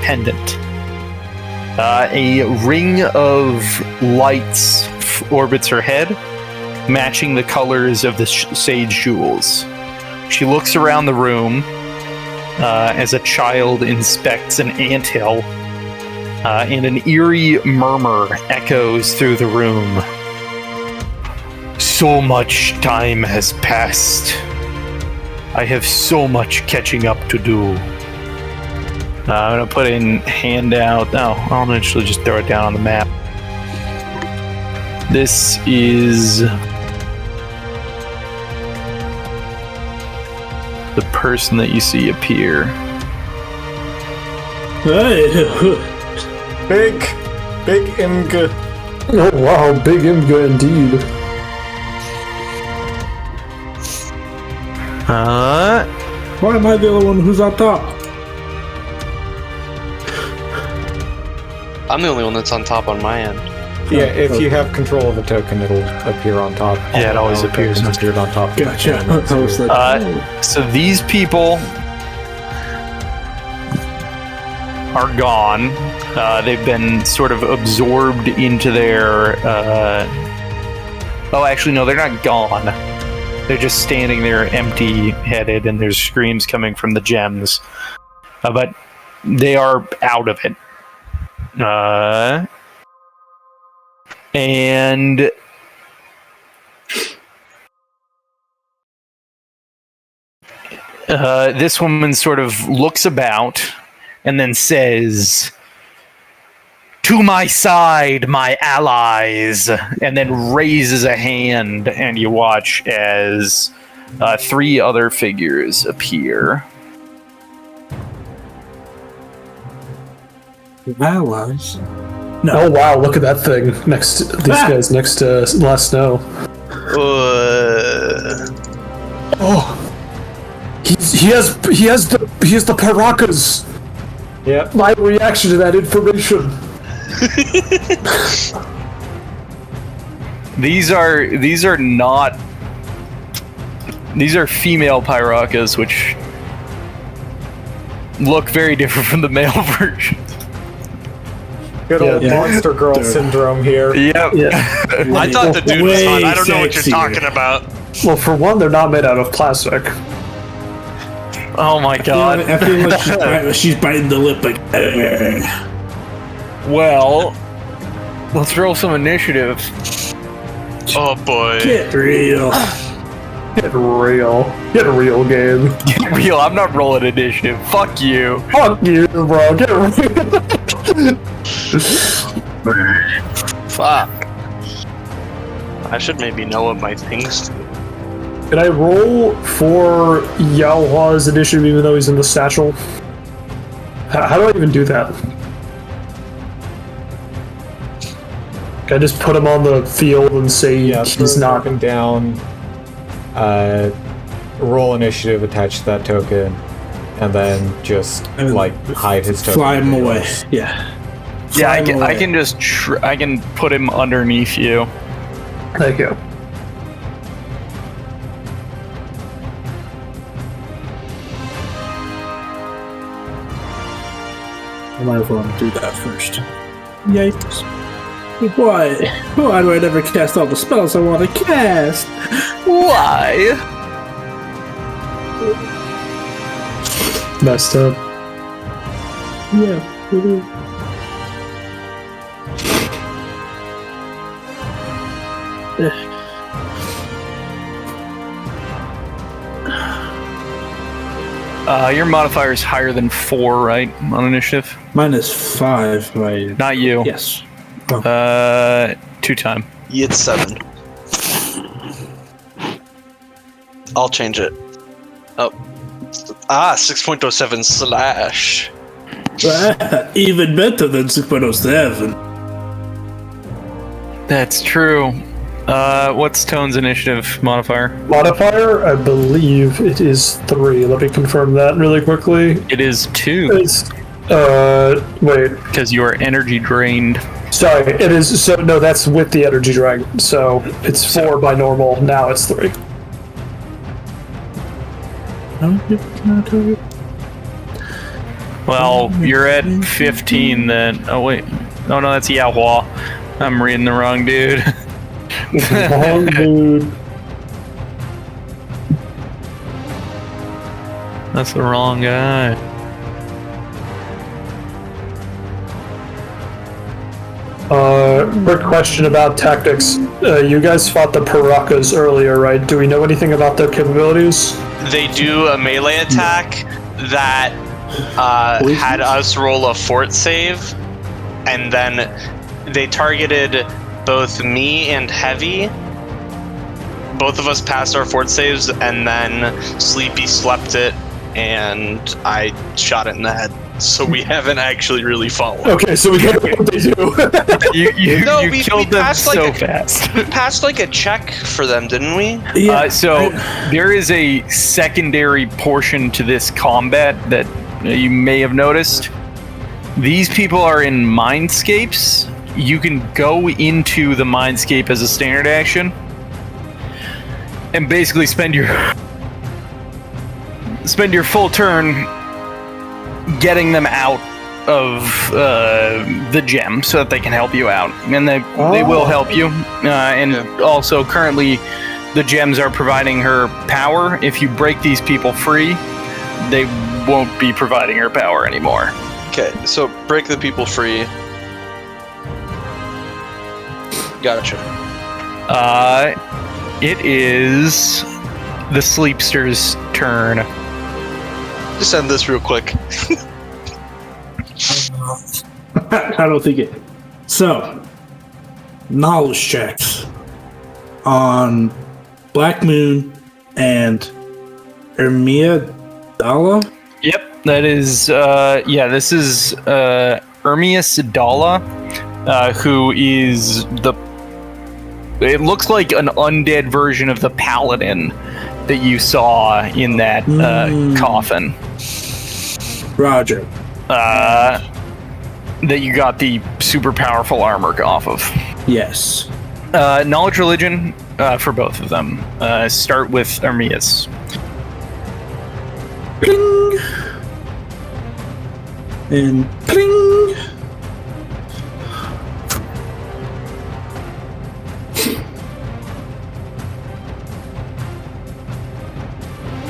Speaker 4: pendant. A ring of lights orbits her head, matching the colors of the sage jewels. She looks around the room as a child inspects an anthill, and an eerie murmur echoes through the room. So much time has passed. I have so much catching up to do. I'm gonna put in handout. No, I'll actually just throw it down on the map. This is the person that you see appear.
Speaker 1: Big Imga.
Speaker 5: Oh wow, big Imga indeed.
Speaker 3: Why am I the only one who's on top?
Speaker 2: I'm the only one that's on top on my end.
Speaker 1: Yeah, if you have control of a token, it'll appear on top.
Speaker 4: Yeah, it always appears.
Speaker 1: Appeared on top.
Speaker 3: Gotcha. I was like,
Speaker 4: So these people are gone. They've been sort of absorbed into their... Oh, actually, no, they're not gone. They're just standing there empty-headed, and there's screams coming from the gems. But they are out of it. And... this woman sort of looks about and then says, "To my side, my allies," and then raises a hand, and you watch as 3 other figures appear.
Speaker 3: allies.
Speaker 5: No. Oh wow, look at that thing next to these guys next to Last Snow. Oh, he has the paracas.
Speaker 1: Yeah.
Speaker 5: My reaction to that information.
Speaker 4: These are female pyracas, which look very different from the male version.
Speaker 1: Good old monster girl syndrome here.
Speaker 4: Yep.
Speaker 5: Yeah.
Speaker 2: I thought the dude was hot. I don't know what you're
Speaker 3: sexier.
Speaker 2: talking about.
Speaker 5: Well, for one, they're not made out of plastic.
Speaker 4: Oh my god.
Speaker 3: I feel like she's biting the lip like.
Speaker 4: Well, let's roll some initiative.
Speaker 2: Oh boy.
Speaker 3: Get real.
Speaker 5: Get real. Get real, Gabe.
Speaker 4: Get real, I'm not rolling initiative. Fuck you.
Speaker 5: Fuck you, bro. Get real.
Speaker 2: Fuck. I should maybe know what my things do.
Speaker 5: Can I roll for Yaohua's initiative even though he's in the satchel? How do I even do that? Can I just put him on the field and say he's not...
Speaker 1: Him down, roll initiative attached to that token, and then just, hide his token.
Speaker 3: Fly him away. Yeah.
Speaker 4: Yeah, I can just I can put him underneath you.
Speaker 5: Thank you.
Speaker 3: I might as well do that first. Yikes. Why do I never cast all the spells I want to cast?
Speaker 4: Why?
Speaker 5: Messed up.
Speaker 3: Yeah.
Speaker 4: Your modifier is higher than 4, right, on initiative?
Speaker 3: Mine is 5. Right?
Speaker 4: Not you.
Speaker 3: Yes.
Speaker 4: 2-time.
Speaker 2: It's 7. I'll change it. Oh. 6.07 slash.
Speaker 3: Even better than 6.07.
Speaker 4: That's true. What's Tone's initiative modifier?
Speaker 5: Modifier, I believe it is 3. Let me confirm that really quickly.
Speaker 4: It is 2.
Speaker 5: It's... Wait.
Speaker 4: because you are energy drained.
Speaker 5: Sorry, it is. So, no, that's with the energy dragon. So, it's 4 by normal. Now it's 3.
Speaker 4: Well, you're at 15 then. Oh, wait. Oh, no, that's Yahua. I'm reading the wrong dude.
Speaker 5: Wrong dude.
Speaker 4: That's the wrong guy.
Speaker 5: Quick question about tactics. You guys fought the Parakas earlier, right? Do we know anything about their capabilities?
Speaker 6: They do a melee attack that had us roll a fort save, and then they targeted both me and Heavy. Both of us passed our fort saves, and then Sleepy slept it, and I shot it in the head. So we haven't actually really fought one.
Speaker 5: Okay, so we know what they do.
Speaker 4: You
Speaker 6: we
Speaker 4: killed them
Speaker 6: passed
Speaker 4: so
Speaker 6: like
Speaker 4: fast.
Speaker 6: We passed like a check for them, didn't we?
Speaker 3: Yeah.
Speaker 4: So there is a secondary portion to this combat that you may have noticed. These people are in mindscapes. You can go into the mindscape as a standard action and basically spend your full turn getting them out of the gem so that they can help you out, and they will help you. Also, currently, the gems are providing her power. If you break these people free, they won't be providing her power anymore.
Speaker 6: Okay, so break the people free. Gotcha.
Speaker 4: It is the Sleepster's turn.
Speaker 6: Just end this real quick.
Speaker 3: I don't think it. So, knowledge checks on Black Moon and Ermia Dala.
Speaker 4: Yep, that is, this is Ermias Dala, who is it looks like an undead version of the paladin that you saw in that coffin.
Speaker 3: Roger.
Speaker 4: That you got the super powerful armor off of.
Speaker 3: Yes.
Speaker 4: Knowledge religion for both of them. Start with Ermias.
Speaker 3: Pling. And pling.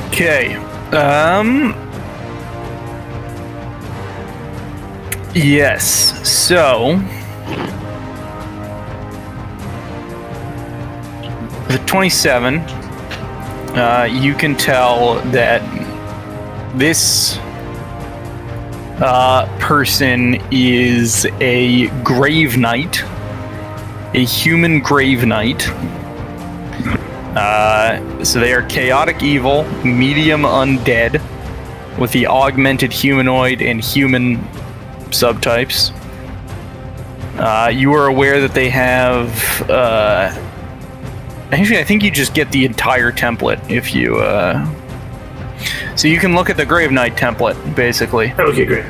Speaker 4: Okay. Yes. So the 27. You can tell that this person is a grave knight, a human grave knight. So they are chaotic evil, medium undead, with the augmented humanoid and human subtypes. You are aware that they have... actually, I think you just get the entire template if you... So you can look at the Grave Knight template, basically.
Speaker 3: Okay, great.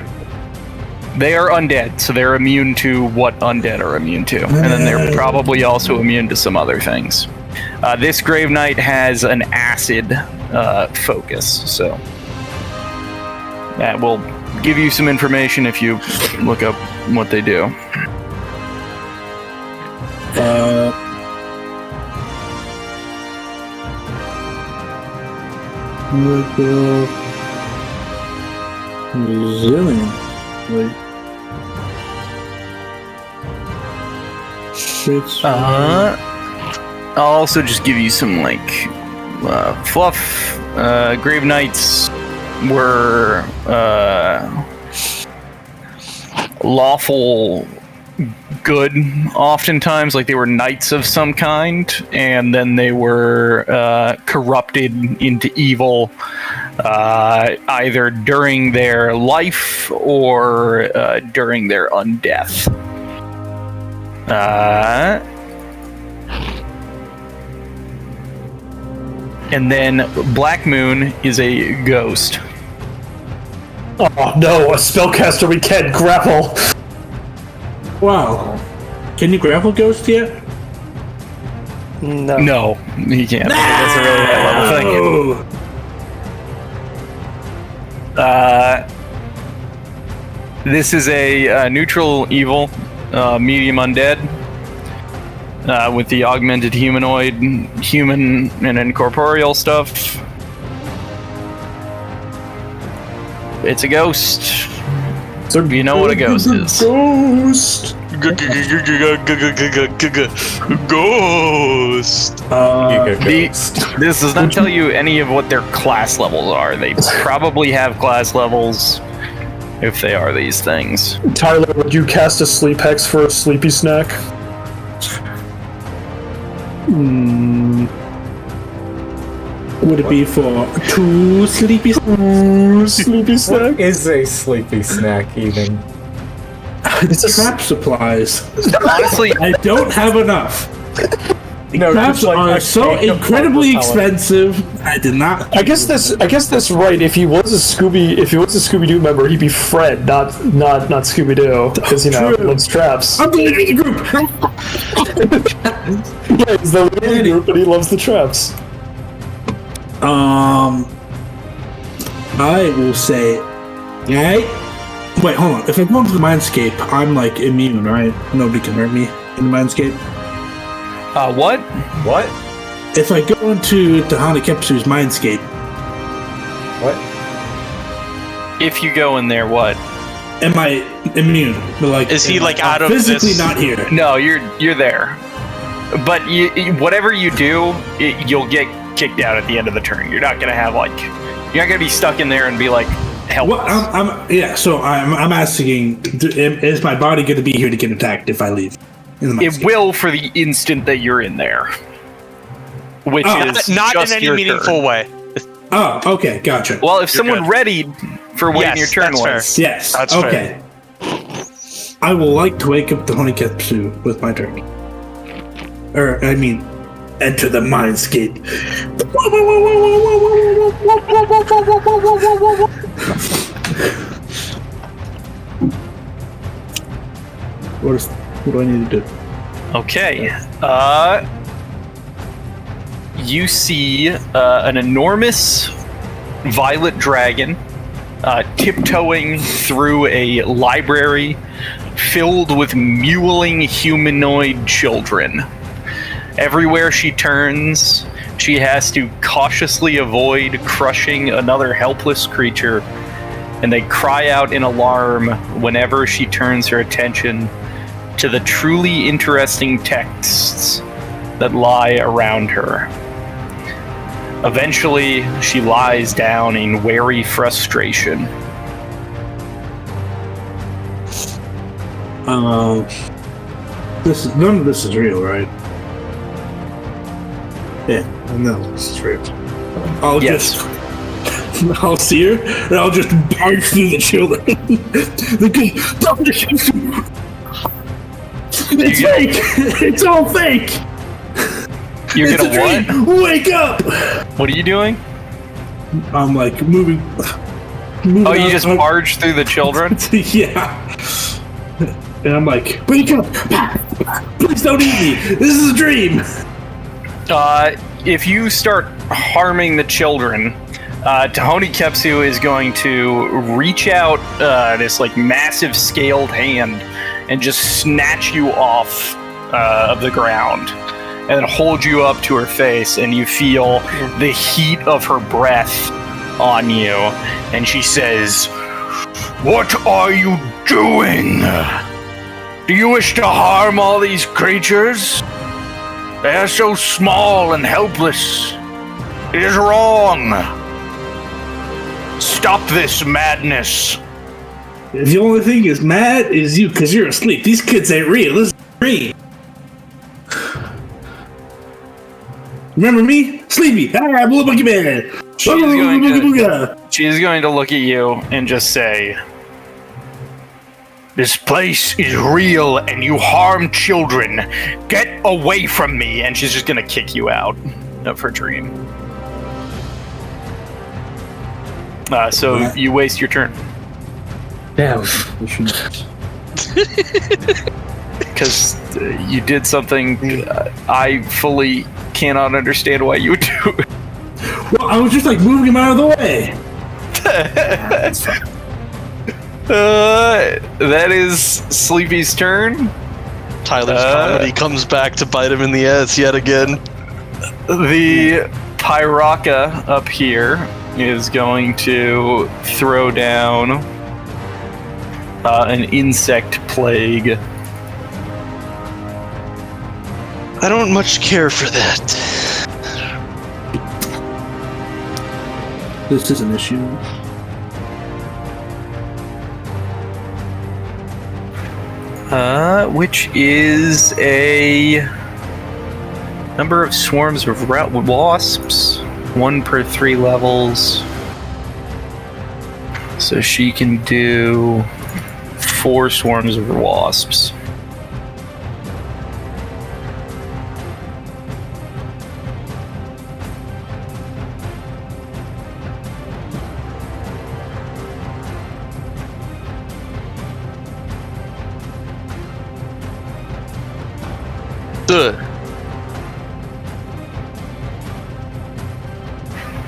Speaker 4: They are undead, so they're immune to what undead are immune to. And then they're probably also immune to some other things. This Grave Knight has an acid focus, so that will give you some information if you look up what they do.
Speaker 3: Zillion. Wait. Shit's
Speaker 4: I'll also just give you some fluff. Grave Knights were lawful good, oftentimes, like they were knights of some kind, and then they were corrupted into evil either during their life or during their undeath. And then Black Moon is a ghost.
Speaker 5: Oh no, a spellcaster we can't grapple.
Speaker 3: Wow. Can you grapple Ghost yet?
Speaker 5: No.
Speaker 4: No, he can't. That's a really high level thing. This is a neutral evil, medium undead, with the augmented humanoid, human, and incorporeal stuff. It's a ghost. You know what a ghost is.
Speaker 5: Ghost.
Speaker 6: Ghost.
Speaker 4: This does not tell you any of what their class levels are. They probably have class levels if they are these things.
Speaker 5: Tyler, would you cast a sleep hex for a sleepy snack?
Speaker 3: Would it be for 2 sleepy
Speaker 5: Sleepy snack?
Speaker 1: What is a sleepy snack even?
Speaker 3: It's trap supplies.
Speaker 4: Honestly,
Speaker 3: I don't have enough.
Speaker 1: No,
Speaker 3: Traps
Speaker 1: just like
Speaker 3: are
Speaker 1: a
Speaker 3: so
Speaker 1: cake of
Speaker 3: incredibly
Speaker 1: repellent.
Speaker 3: expensive. I did not.
Speaker 5: I guess that's right. If he was a Scooby-Doo member, he'd be Fred, not Scooby-Doo, because
Speaker 3: True.
Speaker 5: likes traps.
Speaker 3: I'm the leader of the group.
Speaker 5: Yeah, he's the leader of the group, but he loves the traps.
Speaker 3: I will say, wait, hold on. If I go into the Mindscape, I'm like immune, right? Nobody can hurt me in the Mindscape.
Speaker 4: what?
Speaker 1: What?
Speaker 3: If I go into Tahani Kepsu's Mindscape,
Speaker 1: What?
Speaker 4: If you go in there, what?
Speaker 3: am I immune? But like,
Speaker 6: Is he,
Speaker 3: am
Speaker 6: like,
Speaker 3: I
Speaker 6: out of
Speaker 3: physically
Speaker 6: this-
Speaker 3: not here?
Speaker 4: No, you're there. But whatever you do, you'll get kicked out at the end of the turn. You're not gonna have you're not gonna be stuck in there and be like helpless.
Speaker 3: Well, so I'm asking, is my body going to be here to get attacked if I leave? In the
Speaker 4: It
Speaker 3: Mindscape?
Speaker 4: will for the instant that you're in there, which is
Speaker 6: Not in
Speaker 4: just
Speaker 6: any
Speaker 4: your
Speaker 6: meaningful
Speaker 4: turn.
Speaker 6: way.
Speaker 3: Oh, okay, gotcha.
Speaker 4: Well, if someone
Speaker 6: good.
Speaker 4: readied for when
Speaker 6: Yes,
Speaker 4: your turn
Speaker 6: that's fair.
Speaker 4: was,
Speaker 3: Yes,
Speaker 6: That's
Speaker 3: okay. I will like to wake up the Honiketsu with my turn. Or, I mean, enter the Mindscape. What do I need to do?
Speaker 4: okay. You see an enormous violet dragon tiptoeing through a library filled with mewling humanoid children. Everywhere she turns, she has to cautiously avoid crushing another helpless creature, and they cry out in alarm whenever she turns her attention to the truly interesting texts that lie around her. Eventually, she lies down in wary frustration.
Speaker 3: None of this is real, right? Yeah, none of this is real. I'll see her, and I'll just barge through the children. It's fake! It's all fake!
Speaker 4: You're
Speaker 3: It's
Speaker 4: gonna
Speaker 3: a
Speaker 4: what?
Speaker 3: dream! Wake up!
Speaker 4: What are you doing?
Speaker 3: I'm like moving
Speaker 4: Oh, you
Speaker 3: out-
Speaker 4: just barge through the children?
Speaker 3: Yeah. And I'm like, wake up! Please don't eat me! This is a dream!
Speaker 4: If you start harming the children, Tahoni Kepsu is going to reach out this massive scaled hand and just snatch you off of the ground and then hold you up to her face, and you feel the heat of her breath on you, and she says, "What are you doing? Do you wish to harm all these creatures? They are so small and helpless. It is wrong. Stop this madness."
Speaker 3: The only thing is mad is you, because you're asleep. These kids ain't real. This is a dream. Remember me? Sleepy. Ah, Blue Monkey Man.
Speaker 4: She's going to look at you and just say, "This place is real and you harm children. Get away from me." And she's just going to kick you out of her dream. So you waste your turn.
Speaker 5: Damn.
Speaker 4: Because you did something I fully cannot understand why you would do it.
Speaker 3: Well, I was just like moving him out of the way.
Speaker 4: That is Sleepy's turn.
Speaker 2: Tyler's comedy comes back to bite him in the ass yet again.
Speaker 4: The Pyraka up here is going to throw down an insect plague.
Speaker 2: I don't much care for that.
Speaker 3: This is an issue.
Speaker 4: Which is a number of swarms of wasps, 1 per 3 levels. So she can do 4 swarms of wasps.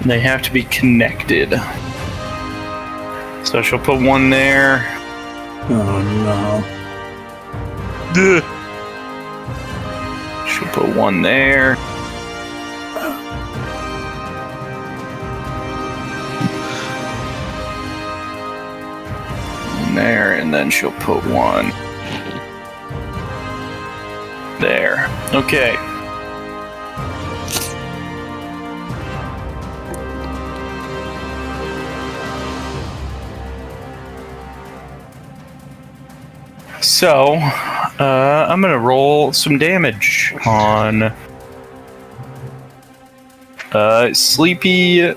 Speaker 4: They have to be connected. So she'll put 1 there.
Speaker 3: Oh no.
Speaker 4: She'll put 1 there. And there, and then she'll put 1 there. Okay. So, I'm gonna roll some damage on Sleepy,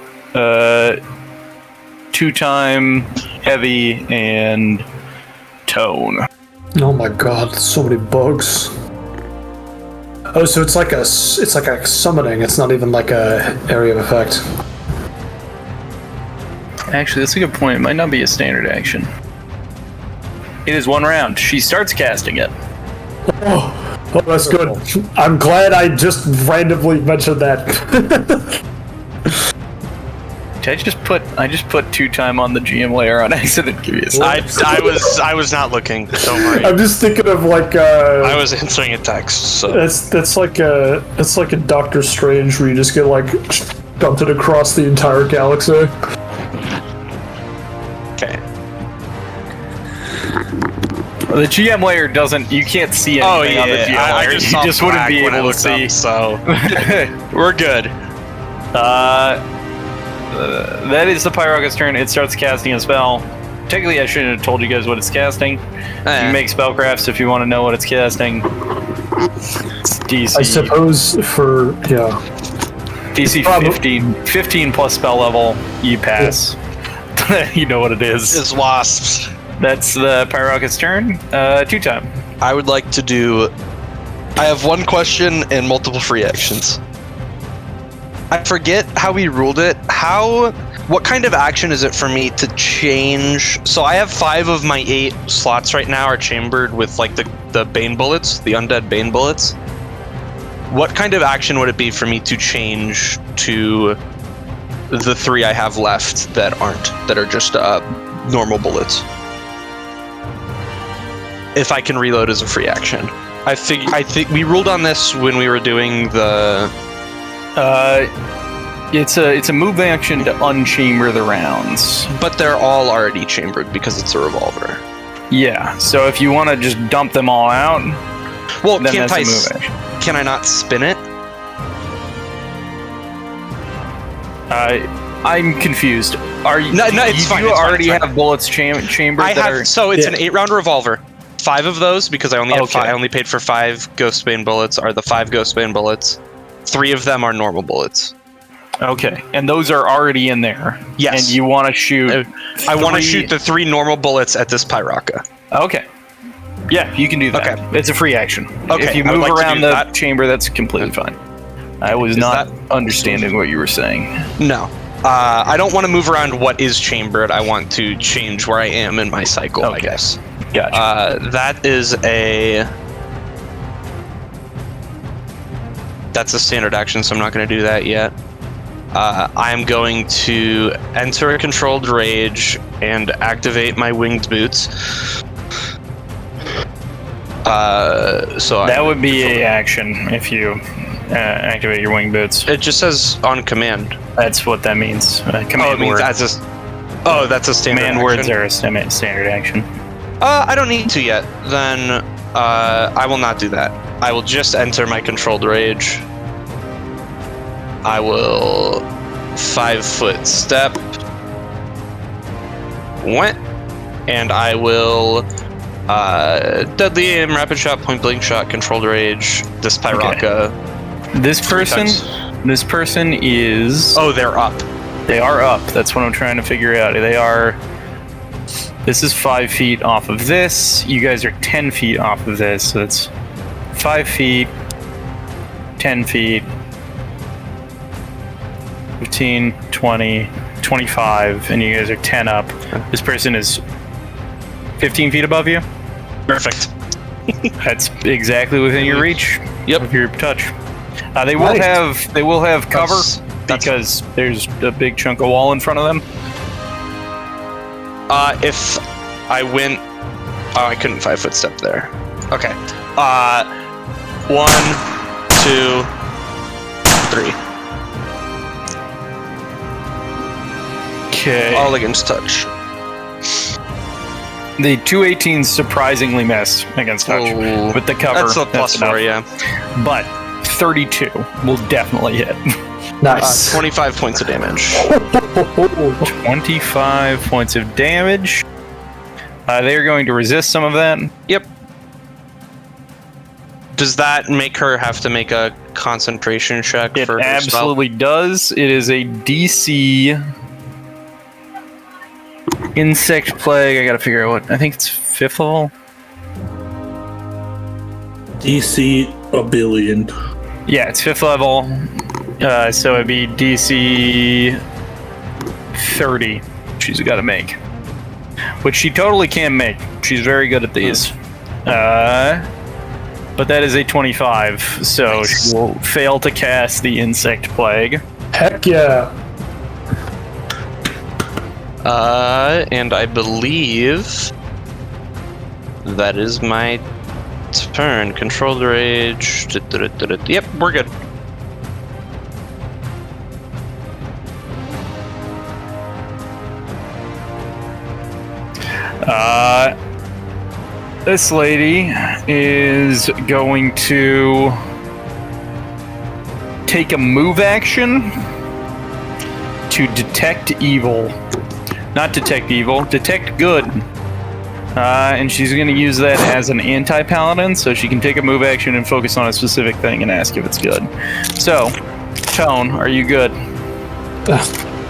Speaker 4: 2-time, Heavy, and Tone.
Speaker 5: Oh my god, so many bugs. Oh, so it's like a summoning. It's not even like a area of effect.
Speaker 4: Actually, that's a good point. It might not be a standard action. It is 1 round. She starts casting it.
Speaker 5: Oh, that's good. I'm glad I just randomly mentioned that.
Speaker 4: I just put 2-time on the GM layer on accident. Give you a second.
Speaker 6: I was not looking. Don't worry.
Speaker 5: I'm just thinking of like
Speaker 6: I was answering a text. So
Speaker 5: that's like a Doctor Strange where you just get like dumped it across the entire galaxy.
Speaker 6: okay.
Speaker 4: The GM layer doesn't. You can't see anything on the GM layer.
Speaker 6: I
Speaker 4: You just wouldn't be able to see.
Speaker 6: So we're good.
Speaker 4: That is the Pyraka's turn. It starts casting a spell. Technically, I shouldn't have told you guys what it's casting. You make spellcrafts if you want to know what it's casting. It's DC.
Speaker 5: I suppose for
Speaker 4: DC 15 plus spell level. You pass. You know what it is.
Speaker 6: It's wasps.
Speaker 4: That's the Pyraka's turn. 2-time.
Speaker 2: I would like to do... I have 1 question and multiple free actions. I forget how we ruled it. What kind of action is it for me to change? So I have 5 of my 8 slots right now are chambered with like the Bane bullets, the undead Bane bullets. What kind of action would it be for me to change to the 3 I have left that are just normal bullets? If I can reload as a free action. I think we ruled on this when we were doing the...
Speaker 4: It's a move action to unchamber the rounds.
Speaker 2: But they're all already chambered because it's a revolver.
Speaker 4: Yeah, so if you want to just dump them all out,
Speaker 2: well,
Speaker 4: then that's a move action.
Speaker 2: Can I not spin it?
Speaker 4: I'm confused. Are you?
Speaker 6: No, it's fine.
Speaker 4: You
Speaker 6: it's
Speaker 4: already
Speaker 6: fine,
Speaker 4: have bullets chambered.
Speaker 6: So it's an 8-round revolver. 5 of those, because I only had 5. I only paid for 5 Ghostbane bullets. Are the 5 Ghostbane bullets? 3 of them are normal bullets.
Speaker 4: Okay, and those are already in there.
Speaker 6: Yes.
Speaker 4: And you want to shoot?
Speaker 6: I want to shoot the 3 normal bullets at this Pyraka.
Speaker 4: Okay. Yeah, you can do that.
Speaker 6: Okay.
Speaker 4: It's a free action.
Speaker 6: Okay,
Speaker 4: If you move around the chamber, that's completely fine. I was not understanding what you were saying.
Speaker 6: No.
Speaker 2: I don't want to move around what is chambered. I want to change where I am in my cycle, I guess.
Speaker 4: Gotcha.
Speaker 2: That is that's a standard action, so I'm not going to do that yet. I'm going to enter a controlled rage and activate my winged boots. So
Speaker 4: that would be a action if you activate your wing boots.
Speaker 2: It just says on command.
Speaker 4: That's what that means. Command
Speaker 2: it means
Speaker 4: word.
Speaker 2: that's a standard
Speaker 4: Command
Speaker 2: action.
Speaker 4: words are a standard action.
Speaker 2: I don't need to yet. Then I will not do that. I will just enter my controlled rage. I will 5-foot step. Went. And I will deadly aim, rapid shot, point blank shot, controlled rage, this Pyraka.
Speaker 4: Okay. This person is...
Speaker 2: Oh, they're up.
Speaker 4: They are up. That's what I'm trying to figure out. They are... This is 5 feet off of this. You guys are 10 feet off of this. So it's 5 feet, 10 feet, 15, 20, 25, and you guys are 10 up. This person is 15 feet above you.
Speaker 2: Perfect.
Speaker 4: That's exactly within your reach.
Speaker 2: Yep.
Speaker 4: Of your touch. They will have cover because there's a big chunk of wall in front of them.
Speaker 2: If I went, I couldn't 5-foot step there. Okay. 1, 2, 3.
Speaker 4: Okay.
Speaker 2: All against touch.
Speaker 4: The 218s surprisingly miss against touch with the cover.
Speaker 2: That's a plus 4, yeah.
Speaker 4: But 32 will definitely hit.
Speaker 5: Nice.
Speaker 2: 25 points of damage.
Speaker 4: 25 points of damage. They are going to resist some of that.
Speaker 2: Yep. Does that make her have to make a concentration check
Speaker 4: It
Speaker 2: for her
Speaker 4: absolutely does. It is a DC insect plague. I gotta figure out what. I think it's 5th level.
Speaker 3: DC a billion.
Speaker 4: Yeah, it's 5th level. So it'd be DC 30. She's got to make, which she totally can make. She's very good at these. But that is a 25, so
Speaker 2: Nice.
Speaker 4: she will fail to cast the insect plague.
Speaker 5: Heck yeah.
Speaker 2: And I believe that is my turn. Controlled rage. Yep, we're good.
Speaker 4: This lady is going to take a move action to detect evil. Not detect evil, detect good. And she's going to use that as an anti-paladin, so she can take a move action and focus on a specific thing and ask if it's good. So, Tone, are you good?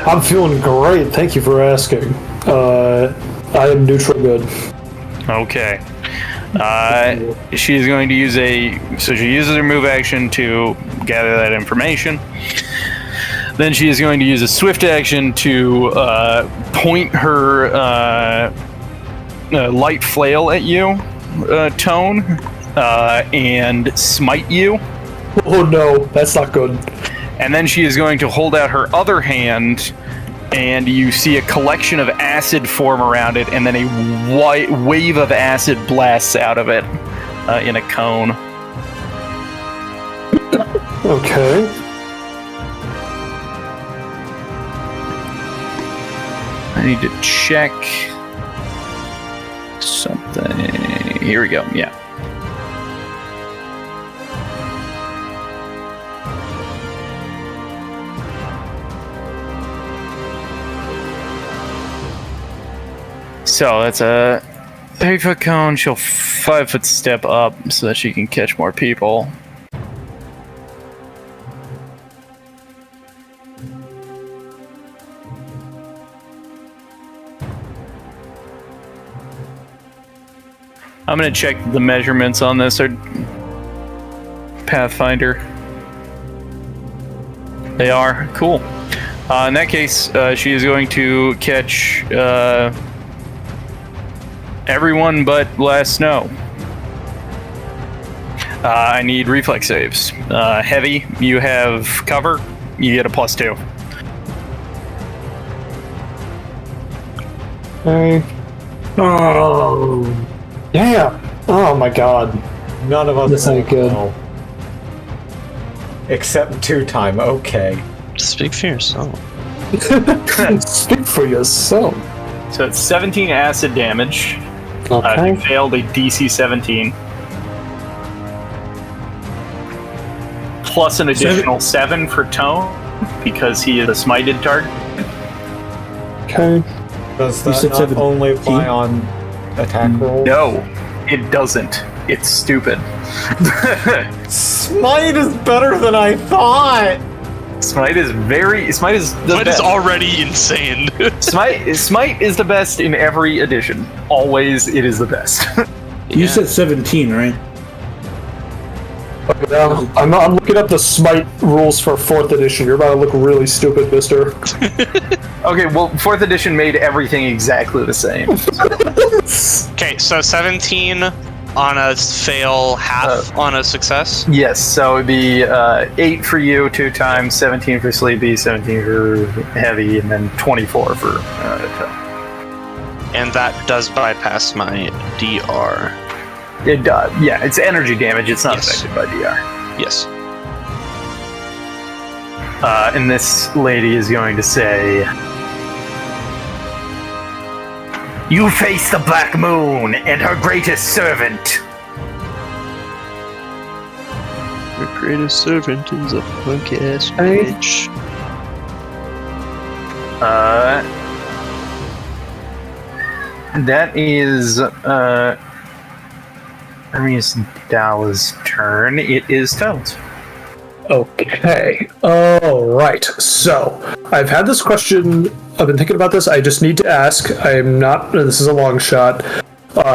Speaker 5: I'm feeling great. Thank you for asking. I am neutral good.
Speaker 4: Okay. She's going to use so she uses her move action to gather that information. Then she is going to use a swift action to point her light flail at you, Tone, and smite you.
Speaker 5: Oh no, that's not good.
Speaker 4: And then she is going to hold out her other hand, and you see a collection of acid form around it, and then a wave of acid blasts out of it in a cone.
Speaker 5: Okay.
Speaker 4: I need to check something. Here we go. Yeah. So that's a 3-foot cone. She'll 5-foot step up so that she can catch more people. I'm gonna check the measurements on this, or Pathfinder. They are cool. In that case, she is going to catch everyone but Last Snow. I need reflex saves. Heavy, you have cover. You get a +2.
Speaker 5: Okay. Oh. Yeah. Oh my god.
Speaker 1: None of us
Speaker 5: This ain't good.
Speaker 1: know. Except 2-time, okay.
Speaker 2: Speak for yourself.
Speaker 5: Speak for yourself.
Speaker 4: So it's 17 acid damage.
Speaker 5: Okay.
Speaker 4: You failed a DC 17. Plus an additional 7 for Tone, because he is a smited target.
Speaker 5: Okay.
Speaker 1: Does
Speaker 5: You
Speaker 1: that
Speaker 5: said
Speaker 1: not
Speaker 5: 17?
Speaker 1: only apply on attack rolls?
Speaker 4: No, it doesn't. It's stupid.
Speaker 1: Smite is better than I thought!
Speaker 4: Smite is the
Speaker 2: Smite
Speaker 4: best.
Speaker 2: is already insane.
Speaker 4: Smite is the best in every edition. Always, it is the best.
Speaker 3: You said 17, right?
Speaker 5: Yeah, I'm looking up the Smite rules for 4th edition. You're about to look really stupid, mister.
Speaker 4: Okay, well, 4th edition made everything exactly the same.
Speaker 6: Okay, so 17 on a fail, half on a success.
Speaker 4: Yes, so it'd be 8 for you 2 times, 17 for Sleepy, 17 for Heavy, and then 24 for
Speaker 6: And that does bypass my DR.
Speaker 4: It does. Yeah, it's energy damage. It's not
Speaker 6: Yes.
Speaker 4: affected by DR.
Speaker 6: Yes.
Speaker 4: And this lady is going to say, "You face the Black Moon and her greatest servant."
Speaker 2: Your greatest servant is a punk-ass bitch.
Speaker 4: That is Dalla's turn. It is Toad's.
Speaker 5: Okay. Alright. So, I've had this question. I've been thinking about this. I just need to ask. I'm not. This is a long shot.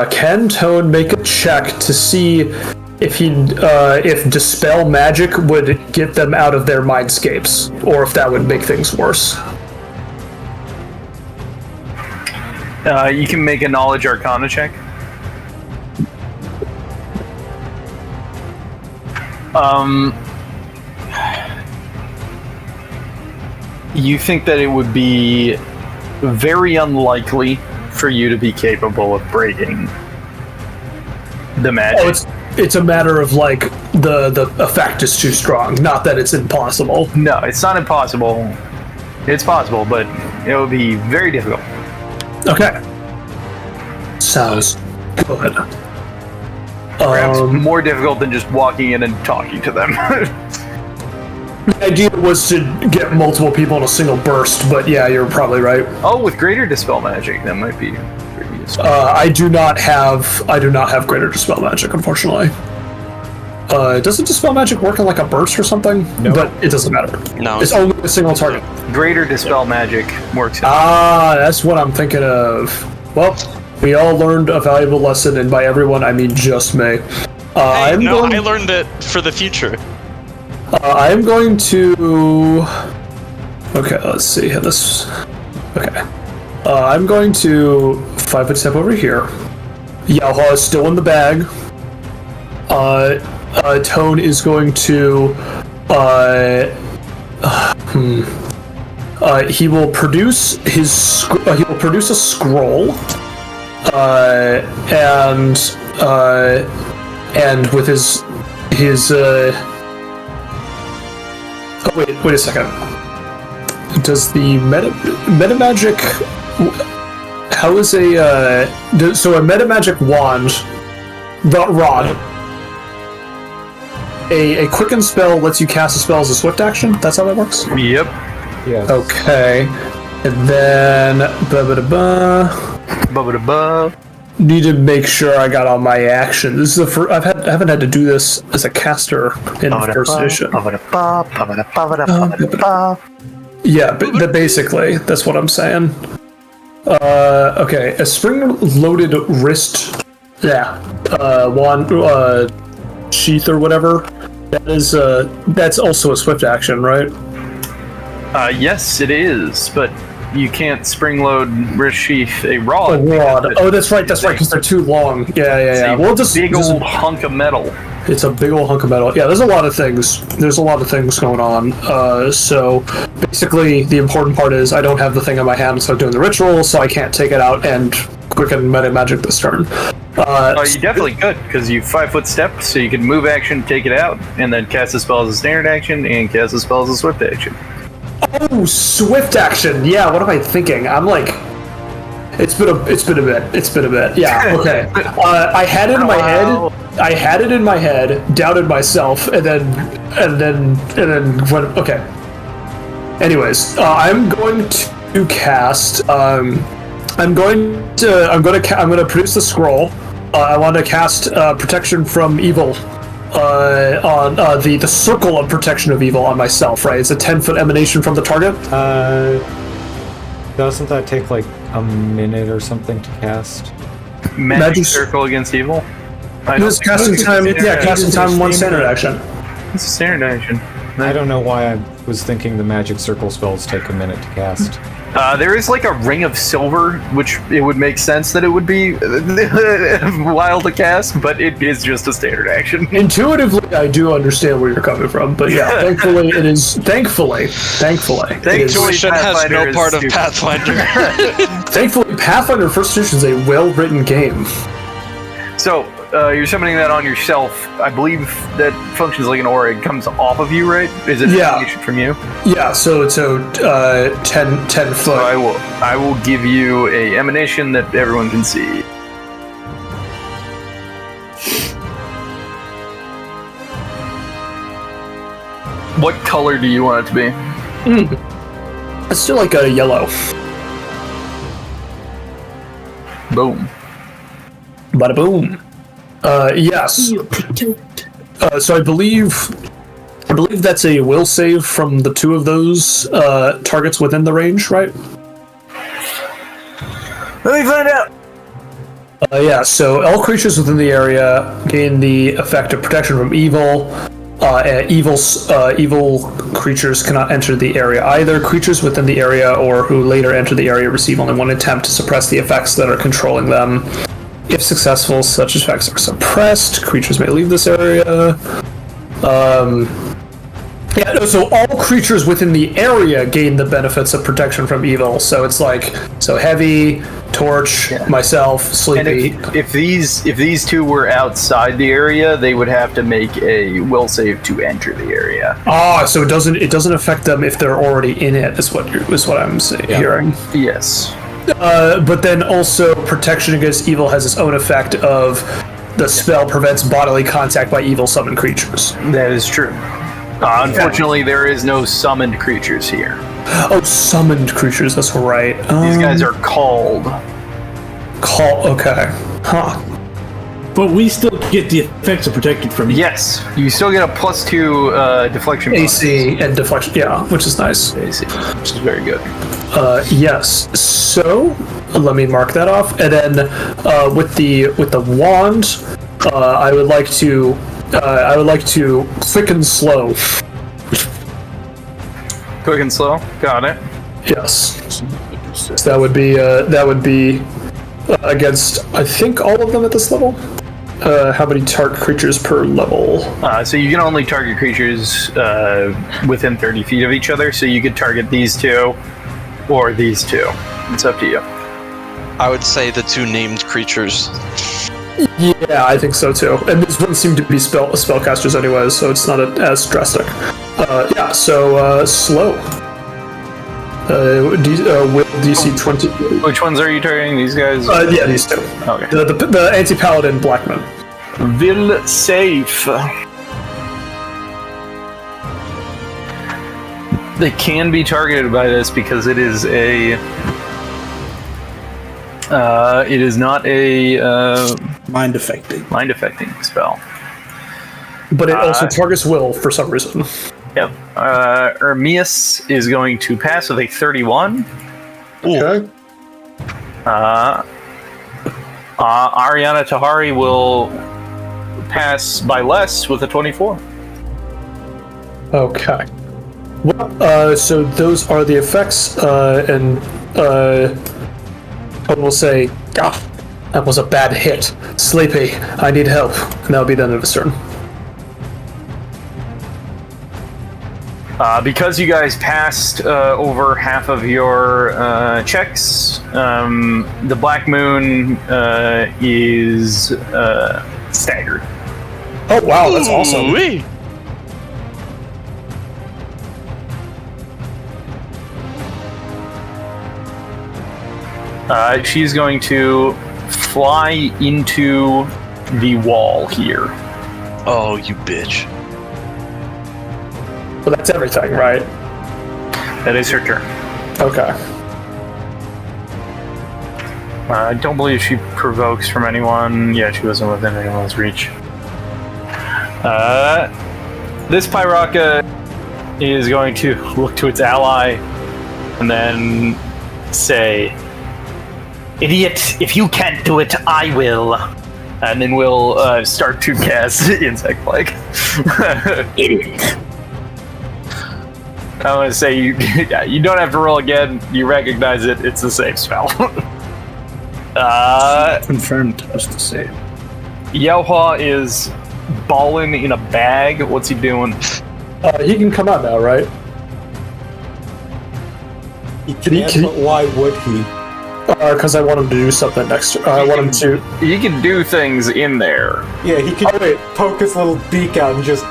Speaker 5: Can Tone make a check to see if Dispel Magic would get them out of their mindscapes, or if that would make things worse?
Speaker 4: You can make a Knowledge Arcana check. You think that it would be very unlikely for you to be capable of breaking the magic.
Speaker 5: Oh, it's a matter of like the effect is too strong, not that it's impossible.
Speaker 4: No, it's not impossible. It's possible, but it would be very difficult.
Speaker 5: Okay. Sounds good.
Speaker 4: Perhaps more difficult than just walking in and talking to them.
Speaker 5: The idea was to get multiple people in a single burst, but yeah, you're probably right.
Speaker 4: Oh, with greater dispel magic, that might be pretty useful.
Speaker 5: I do not have greater dispel magic, unfortunately. Doesn't dispel magic work in like a burst or something?
Speaker 1: No.
Speaker 5: But it doesn't matter.
Speaker 6: No.
Speaker 5: It's only a single target.
Speaker 4: Greater dispel magic works.
Speaker 5: That's what I'm thinking of. Well, we all learned a valuable lesson, and by everyone I mean just me.
Speaker 6: Hey, no, I learned it for the future.
Speaker 5: I'm going to. Okay, let's see how this. Okay. I'm going to 5-foot step over here. Yaohua is still in the bag. Tone is going to. He will produce his. He will produce a scroll. And with his. Oh, wait a second. Does the meta magic? How is so a meta magic wand, the rod? A quicken spell lets you cast a spell as a swift action. That's how that works.
Speaker 4: Yep.
Speaker 1: Yeah.
Speaker 5: Okay, and then need to make sure I got all my actions. This is the first I haven't had to do this as a caster in first edition. Yeah, but basically, that's what I'm saying. Okay, a spring-loaded wrist, wand, sheath or whatever. That is, that's also a swift action, right?
Speaker 4: Yes, it is, but you can't spring load wrist sheath a rod.
Speaker 5: A rod. Oh, that's right, because they're too long. Yeah.
Speaker 4: We'll just big old hunk of metal.
Speaker 5: It's a big old hunk of metal. Yeah, there's a lot of things. There's a lot of things going on. So basically, the important part is I don't have the thing in my hand, so I'm doing the ritual, so I can't take it out and quicken meta magic this turn.
Speaker 4: You definitely could, because you 5-foot step, so you can move action, take it out, and then cast a spell as a standard action, and cast a spell as a swift action.
Speaker 5: Oh, swift action. Yeah, what am I thinking? I'm like, it's been a bit. Yeah. Okay. I had it in my head. I had it in my head, doubted myself, and then went. Okay. Anyways, I'm going to cast. I'm going to produce the scroll. I want to cast protection from evil. On the circle of protection of evil on myself, right? It's a 10-foot emanation from the target.
Speaker 1: Doesn't that take like a minute or something to cast?
Speaker 4: Magic circle against evil?
Speaker 5: This casting time, casting time, one standard action.
Speaker 4: It's a standard action.
Speaker 1: I don't know why I was thinking the magic circle spells take a minute to cast.
Speaker 4: There is like a ring of silver, which it would make sense that it would be wild to cast, but it is just a standard action.
Speaker 5: Intuitively, I do understand where you're coming from, but yeah, thankfully it is. Thankfully,
Speaker 2: Intuition has no part of Pathfinder.
Speaker 5: Thankfully, Pathfinder First Edition is a well-written game.
Speaker 4: So, you're summoning that on yourself. I believe that functions like an aura. It comes off of you, right? Is it an emanation from you?
Speaker 5: Yeah, so it's a 10 foot.
Speaker 4: So I will give you a emanation that everyone can see. What color do you want it to be?
Speaker 5: It's still like a yellow.
Speaker 4: Boom.
Speaker 5: Bada boom. Yes. So I believe that's a will save from the two of those targets within the range, right?
Speaker 4: Let me find out.
Speaker 5: Yeah. So all creatures within the area gain the effect of protection from evil. Evil creatures cannot enter the area either. Creatures within the area or who later enter the area receive only one attempt to suppress the effects that are controlling them. If successful, such effects are suppressed. Creatures may leave this area. So all creatures within the area gain the benefits of protection from evil. So it's like heavy, torch, myself, sleepy.
Speaker 4: And if these two were outside the area, they would have to make a will save to enter the area.
Speaker 5: So it doesn't affect them if they're already in it. Is what I'm hearing.
Speaker 4: Yes.
Speaker 5: But then also protection against evil has its own effect of the spell prevents bodily contact by evil summoned creatures.
Speaker 4: That is true. Unfortunately, there is no summoned creatures here.
Speaker 5: Oh, summoned creatures, that's right.
Speaker 4: These guys are called.
Speaker 5: Okay. Huh.
Speaker 3: But we still get the effects of protected from
Speaker 4: Yes, you still get a +2 deflection bonus.
Speaker 5: AC and deflection, yeah, which is nice.
Speaker 4: AC, which is very good.
Speaker 5: Yes. So let me mark that off, and then with the wand, I would like to quick and slow.
Speaker 4: Quick and slow. Got it.
Speaker 5: Yes. So that would be against I think all of them at this level. How many target creatures per level?
Speaker 4: So you can only target creatures within 30 feet of each other. So you could target these two or these two. It's up to you.
Speaker 2: I would say the two named creatures.
Speaker 5: Yeah, I think so too. And these wouldn't seem to be spellcasters anyways, so it's not as drastic. So slow. Will DC 20.
Speaker 4: Which ones are you targeting? These guys?
Speaker 5: Yeah, these two.
Speaker 4: Okay.
Speaker 5: The anti-paladin Blackman.
Speaker 4: Will safe. They can be targeted by this because it is a. It is not a
Speaker 3: mind affecting
Speaker 4: spell.
Speaker 5: But it also targets Will for some reason.
Speaker 4: Yep. Ermias is going to pass with a 31.
Speaker 5: Okay.
Speaker 4: Ariana Tahari will pass by less with a 24.
Speaker 5: Okay. Well, so those are the effects, and I will say, that was a bad hit. Sleepy, I need help. And that'll be the end of his turn.
Speaker 4: Because you guys passed over half of your checks, the Black Moon is staggered.
Speaker 5: Oh wow, that's awesome.
Speaker 2: Ooh-wee.
Speaker 4: She's going to fly into the wall here.
Speaker 2: Oh, you bitch.
Speaker 5: Well, that's everything, right?
Speaker 4: That is her turn.
Speaker 5: Okay.
Speaker 4: I don't believe she provokes from anyone. Yeah, she wasn't within anyone's reach. This Pyraka is going to look to its ally and then say, "Idiot, if you can't do it, I will." And then we'll start to cast Insect Plague.
Speaker 3: Idiot.
Speaker 4: I'm going to say you don't have to roll again. You recognize it. It's the same spell.
Speaker 3: Confirmed was the same.
Speaker 4: Yauha is balling in a bag. What's he doing?
Speaker 5: He can come out now, right?
Speaker 1: He can't, but why would he?
Speaker 5: Because I want him to do something next. I want him to.
Speaker 4: He can do things in there.
Speaker 1: Yeah, he can poke his little beak out and just...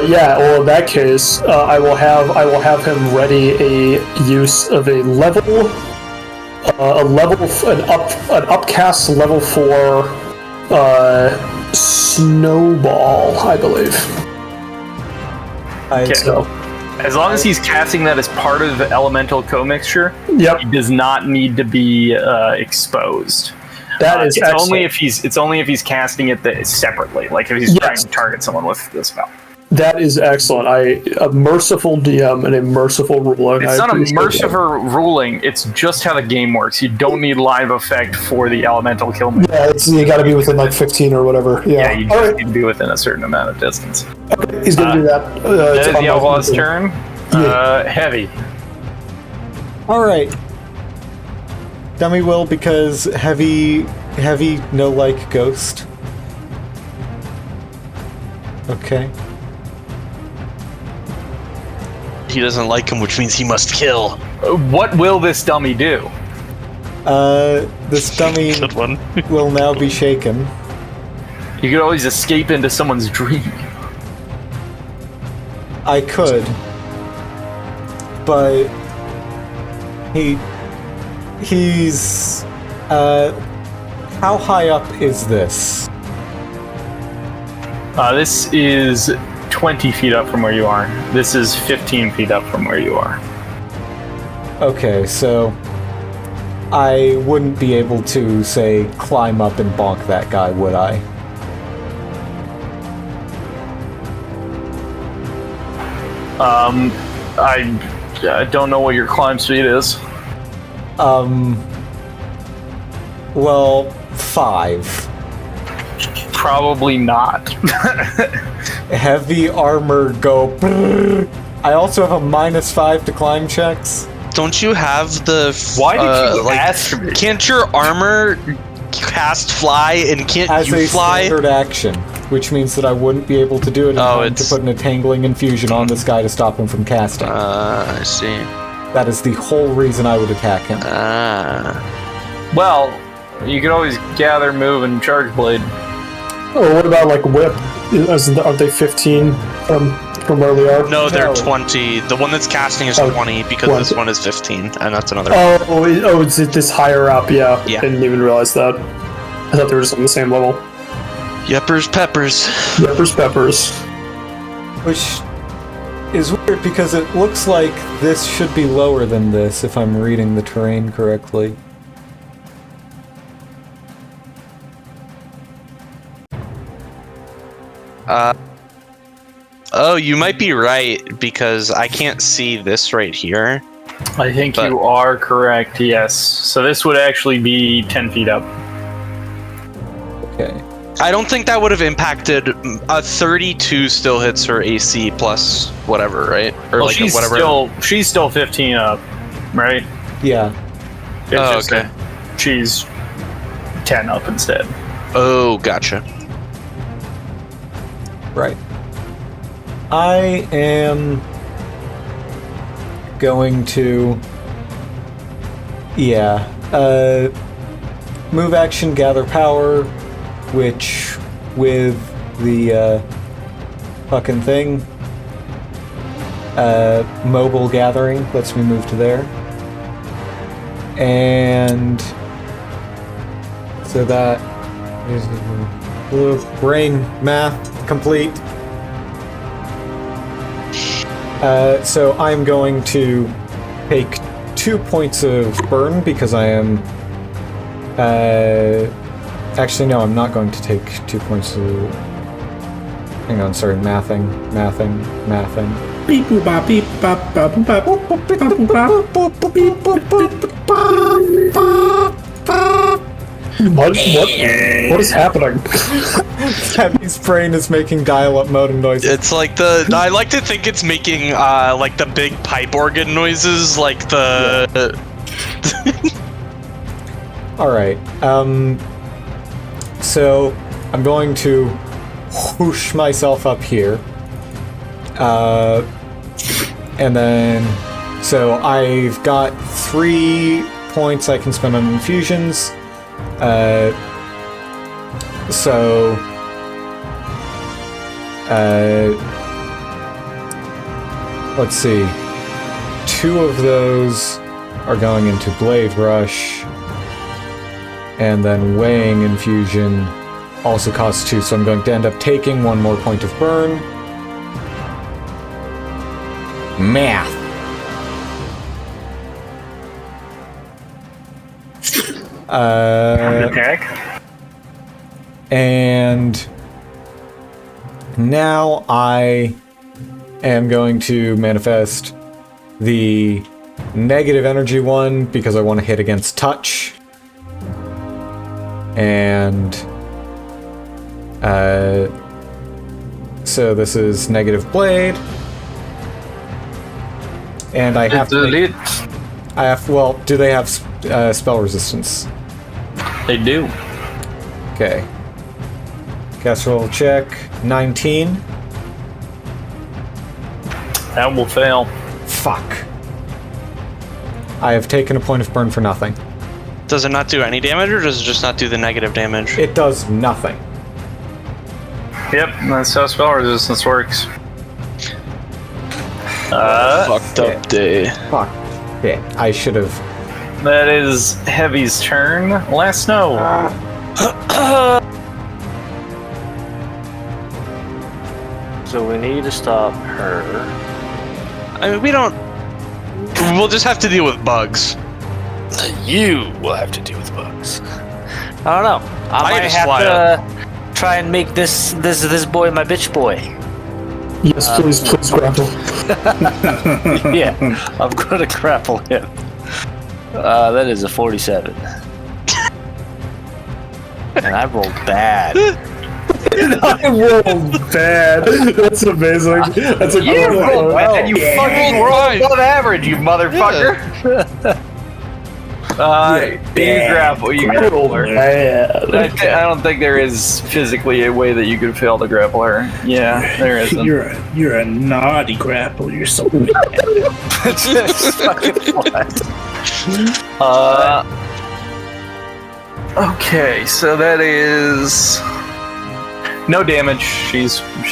Speaker 5: Yeah. Well, in that case, I will have him ready a use of an upcast level 4 snowball, I believe.
Speaker 4: Okay.
Speaker 5: So,
Speaker 4: As long as he's casting that as part of the elemental commixture,
Speaker 5: yep.
Speaker 4: he does not need to be exposed.
Speaker 5: That is
Speaker 4: it's
Speaker 5: excellent.
Speaker 4: only if he's casting it separately, like if he's trying to target someone with the spell.
Speaker 5: That is excellent. A merciful DM and a merciful ruling.
Speaker 4: It's not a merciful ruling. It's just how the game works. You don't need live effect for the elemental kill.
Speaker 5: Yeah, you got to be within like 15 or whatever. Yeah,
Speaker 4: you just need to be within a certain amount of distance.
Speaker 5: Okay, he's gonna do that.
Speaker 4: That is Yauha's turn. Heavy.
Speaker 1: Alright. Dummy will, because heavy no like ghost. Okay.
Speaker 2: He doesn't like him, which means he must kill.
Speaker 4: What will this dummy do?
Speaker 1: This dummy
Speaker 2: Good one.
Speaker 1: will now be shaken.
Speaker 4: You could always escape into someone's dream.
Speaker 1: I could. But... He's... How high up is this?
Speaker 4: This is 20 feet up from where you are. This is 15 feet up from where you are.
Speaker 1: Okay, so... I wouldn't be able to, say, climb up and bonk that guy, would I?
Speaker 4: I don't know what your climb speed is.
Speaker 1: Well, 5.
Speaker 4: Probably not.
Speaker 1: Heavy armor go brrr. I also have a -5 to climb checks.
Speaker 2: Don't you have the...
Speaker 4: Why did you ask me?
Speaker 2: Can't your armor cast fly, and can't
Speaker 1: As
Speaker 2: you
Speaker 1: a
Speaker 2: fly?
Speaker 1: standard action, which means that I wouldn't be able to do it in time to put an entangling infusion on this guy to stop him from casting.
Speaker 2: I see.
Speaker 1: That is the whole reason I would attack him.
Speaker 4: Well, you could always gather, move, and charge blade.
Speaker 5: Oh, what about like whip? Aren't they 15 from where we are?
Speaker 2: No, they're 20. The one that's casting is 20 because
Speaker 5: 20.
Speaker 2: this one is 15, and that's another.
Speaker 5: It's this higher up. Yeah.
Speaker 2: Yeah.
Speaker 5: Didn't even realize that. I thought they were just on the same level.
Speaker 2: Yeppers peppers.
Speaker 5: Yeppers peppers.
Speaker 1: Which is weird because it looks like this should be lower than this if I'm reading the terrain correctly.
Speaker 2: Oh, you might be right, because I can't see this right here.
Speaker 4: I think you are correct, yes. So this would actually be 10 feet up.
Speaker 1: Okay.
Speaker 2: I don't think that would have impacted. A 32 still hits her AC plus whatever, right? Or
Speaker 4: Well,
Speaker 2: like
Speaker 4: she's
Speaker 2: whatever.
Speaker 4: she's still 15 up, right?
Speaker 1: Yeah.
Speaker 4: It's
Speaker 2: Oh,
Speaker 4: just
Speaker 2: okay.
Speaker 4: that she's 10 up instead.
Speaker 2: Oh, gotcha.
Speaker 1: Right. I am going to... Yeah. Move action, gather power, which with the fucking thing, mobile gathering lets me move to there. And so that is brain math complete. So I'm going to take 2 points of burn because I am... actually, no, I'm not going to take 2 points of... Hang on, sorry, mathing.
Speaker 3: Beep boop bop beep bop bop boop bop boop boop bop.
Speaker 5: What is happening?
Speaker 1: Sammy's brain is making dial-up modem noises.
Speaker 2: It's like the. I like to think it's making like the big pipe organ noises, like the.
Speaker 1: Alright, so I'm going to whoosh myself up here. And then, so I've got 3 points I can spend on infusions. Let's see. 2 of those are going into Blade Rush. And then weighing infusion also costs 2, so I'm going to end up taking 1 more point of burn. Math.
Speaker 4: Attack.
Speaker 1: And now I am going to manifest the negative energy one because I want to hit against touch. And so this is negative blade. And I have to make, well, do they have spell resistance?
Speaker 4: They do.
Speaker 1: Okay. Cast roll check. 19.
Speaker 4: That will fail.
Speaker 1: Fuck. I have taken a point of burn for nothing.
Speaker 2: Does it not do any damage, or does it just not do the negative damage?
Speaker 1: It does nothing.
Speaker 4: Yep, that's how spell resistance works.
Speaker 2: Fucked up
Speaker 1: shit.
Speaker 2: day.
Speaker 1: Fuck. Yeah, I should have.
Speaker 4: That is Heavy's turn. Last snow.
Speaker 7: So we need to stop her.
Speaker 2: I mean, we don't. We'll just have to deal with bugs.
Speaker 7: You will have to deal with bugs. I don't know. I might
Speaker 2: just
Speaker 7: have
Speaker 2: fly
Speaker 7: to try and make this boy my bitch boy.
Speaker 5: Yes, please grapple.
Speaker 7: Yeah, I'm gonna grapple him. That is a 47. And I rolled bad.
Speaker 5: I rolled bad. That's amazing. That's a
Speaker 4: You
Speaker 5: good
Speaker 4: rolled
Speaker 5: one.
Speaker 4: bad. You fucking rolled above average, you motherfucker. You grapple. You grapple her. I don't think there is physically a way that you could fail to grapple her. Yeah, there isn't.
Speaker 3: You're a naughty grapple. You're so bad.
Speaker 4: Okay, so that is no damage. She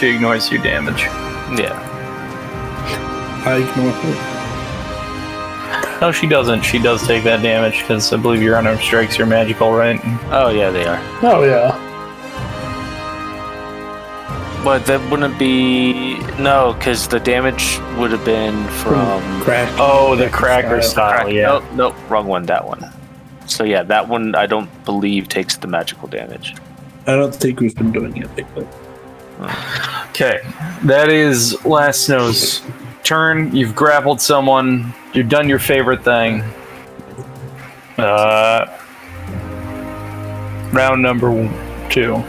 Speaker 4: ignores you damage.
Speaker 7: Yeah.
Speaker 3: I ignore her.
Speaker 4: No, she doesn't. She does take that damage because I believe your unarmed strikes are magical, right?
Speaker 7: Oh yeah, they are.
Speaker 5: Oh yeah.
Speaker 7: But that wouldn't be because the damage would have been from
Speaker 3: Crack.
Speaker 4: Oh, the cracker style. Yeah.
Speaker 7: Nope, wrong one. That one. So yeah, that one I don't believe takes the magical damage.
Speaker 3: I don't think we've been doing it lately.
Speaker 4: Okay, that is Last Snow's turn. You've grappled someone. You've done your favorite thing. Round number 2.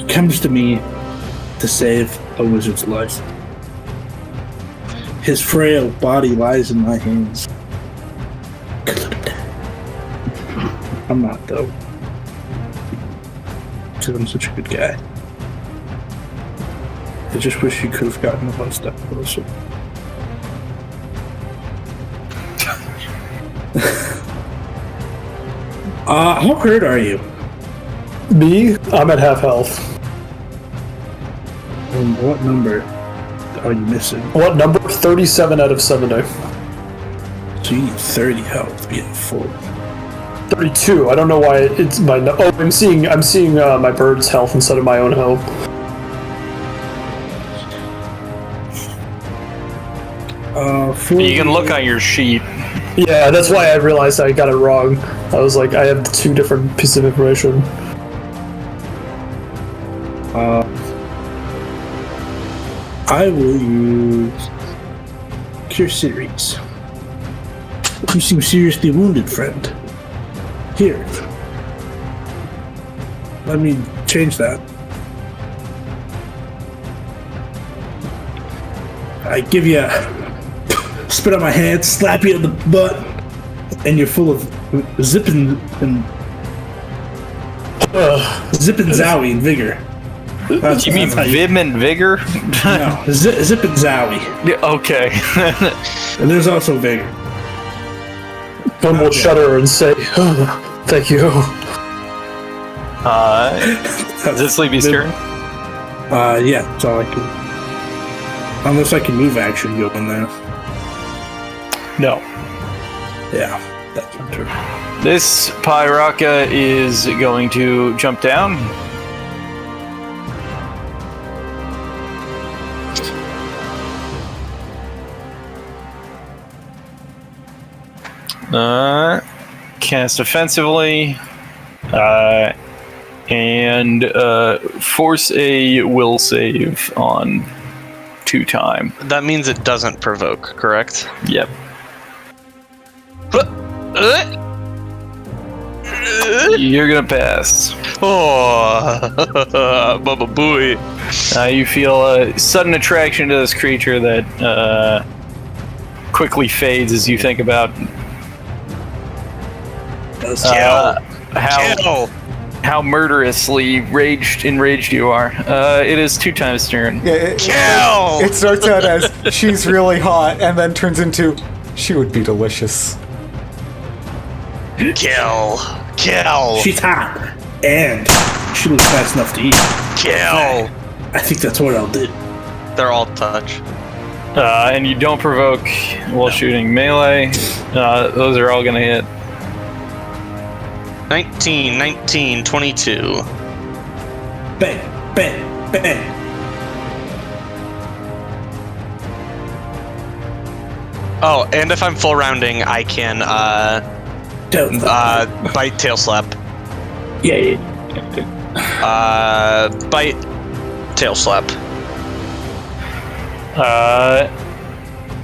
Speaker 3: comes to me to save a wizard's life. His frail body lies in my hands. I'm not, though. Because I'm such a good guy. I just wish you could have gotten one step closer. How hurt are you?
Speaker 5: Me? I'm at half health.
Speaker 3: And what number are you missing?
Speaker 5: What number? 37 out of 70.
Speaker 3: So you need 30 health to be at full.
Speaker 5: 32. I don't know why it's my. Oh, I'm seeing my bird's health instead of my own health.
Speaker 4: You can look on your sheet.
Speaker 5: Yeah, that's why I realized I got it wrong. I was like, I have two different pieces of information.
Speaker 3: I will use Cure Series. You seem seriously wounded, friend. Here. Let me change that. I give you a spit on my hand, slap you in the butt, and you're full of zippin' zowie and vigor.
Speaker 4: You mean Vim and Vigor?
Speaker 3: No, zip and zowie.
Speaker 4: Yeah, okay.
Speaker 3: And there's also vigor.
Speaker 5: One will shudder and say, oh, thank you.
Speaker 4: Is it Sleepy's turn?
Speaker 3: Yeah, that's all I can. Unless I can move action, go in there.
Speaker 4: No.
Speaker 3: Yeah, that's my turn.
Speaker 4: This Pyraka is going to jump down. Cast offensively, and force a will save on 2 time.
Speaker 6: That means it doesn't provoke, correct?
Speaker 4: Yep. You're gonna pass.
Speaker 6: Oh, Bubba Booey.
Speaker 4: You feel a sudden attraction to this creature that quickly fades as you think about how murderously enraged you are. It is 2 times turn.
Speaker 1: Yeah, it starts out as she's really hot and then turns into she would be delicious.
Speaker 6: Kill.
Speaker 3: She's hot, and she looks fast enough to eat.
Speaker 6: Kill.
Speaker 3: I think that's what I'll do.
Speaker 6: They're all touch.
Speaker 4: And you don't provoke while shooting melee. Those are all gonna hit.
Speaker 6: 19, 22.
Speaker 3: Bang, bang, bang.
Speaker 6: Oh, and if I'm full rounding, I can bite, tail slap.
Speaker 3: Yeah.
Speaker 6: Bite, tail slap.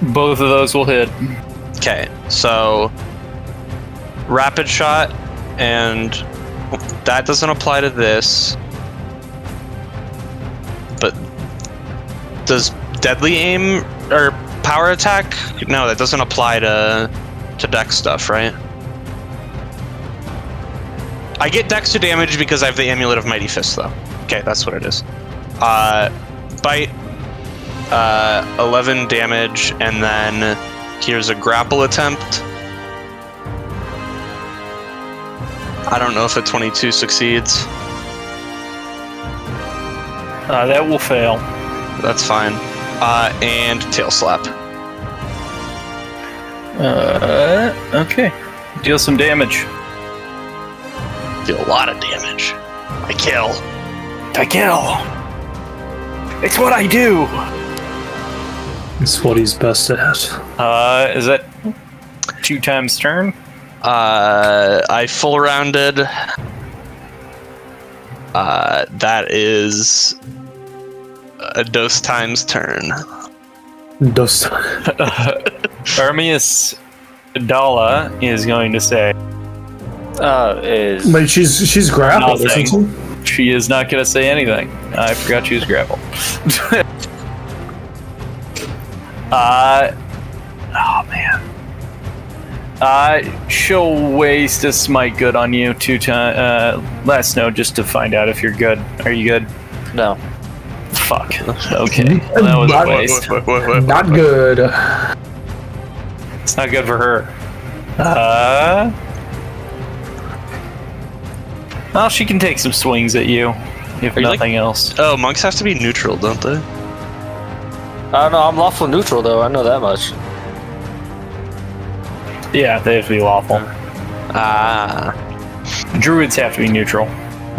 Speaker 4: Both of those will hit.
Speaker 6: Okay, so rapid shot, and that doesn't apply to this. But does deadly aim or power attack? No, that doesn't apply to dex stuff, right? I get dex to damage because I have the Amulet of Mighty Fist, though. Okay, that's what it is. Bite, 11 damage, and then here's a grapple attempt. I don't know if a 22 succeeds.
Speaker 4: That will fail.
Speaker 6: That's fine. And tail slap.
Speaker 4: Okay. Deal some damage.
Speaker 6: Deal a lot of damage. I kill.
Speaker 4: It's what I do.
Speaker 5: It's what he's best at.
Speaker 4: Is that 2 times turn?
Speaker 6: I full rounded. That is a dose times turn.
Speaker 5: Dose.
Speaker 4: Armius Dala is going to say,
Speaker 5: Wait, she's grappled, isn't she?
Speaker 4: She is not going to say anything. I forgot she was grappled. Oh man. She'll waste a smite good on you 2 times. Last note just to find out if you're good. Are you good?
Speaker 7: No.
Speaker 4: Fuck. Okay. Well, that was a waste.
Speaker 5: Not good.
Speaker 4: It's not good for her. Well, she can take some swings at you, if nothing else.
Speaker 2: Oh, monks have to be neutral, don't they?
Speaker 7: I don't know, I'm lawful neutral though, I know that much.
Speaker 4: Yeah, they have to be lawful. Druids have to be neutral.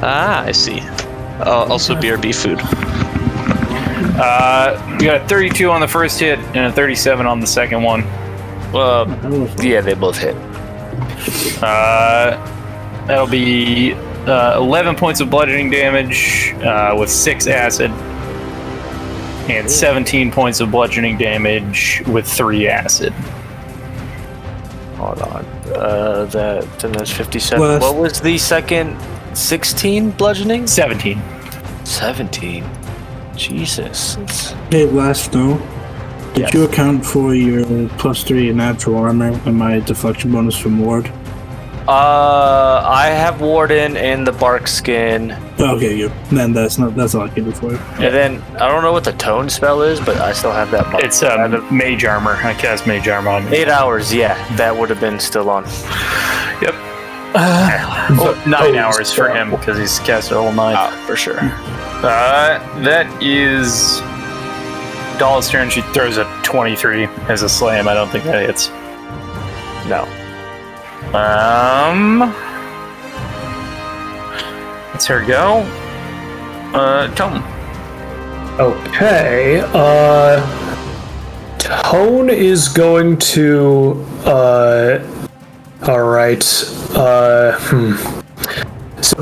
Speaker 2: I see. Also BRB food.
Speaker 4: We got a 32 on the first hit and a 37 on the second one.
Speaker 7: Yeah, they both hit.
Speaker 4: That'll be 11 points of bludgeoning damage with 6 acid, and 17 points of bludgeoning damage with 3 acid.
Speaker 7: Hold on. Then that's 57.
Speaker 3: Plus-
Speaker 7: What was the second? 16 bludgeoning?
Speaker 4: 17.
Speaker 7: 17. Jesus.
Speaker 3: Hey, last though. Did you account for your +3 in natural armor and my deflection bonus from ward?
Speaker 7: I have Warden and the bark skin.
Speaker 3: Okay, good. Then that's all I can do for you.
Speaker 7: And then I don't know what the tone spell is, but I still have that.
Speaker 4: It's mage armor. I cast mage armor on you.
Speaker 7: 8 hours, yeah, that would have been still on.
Speaker 4: Yep. 9 hours for him because he's cast level 9.
Speaker 7: For sure.
Speaker 4: That is Doll's turn. She throws a 23 as a slam. I don't think that hits.
Speaker 7: No.
Speaker 4: Let's her go. Tone.
Speaker 5: Okay. Tone is going to. All right. So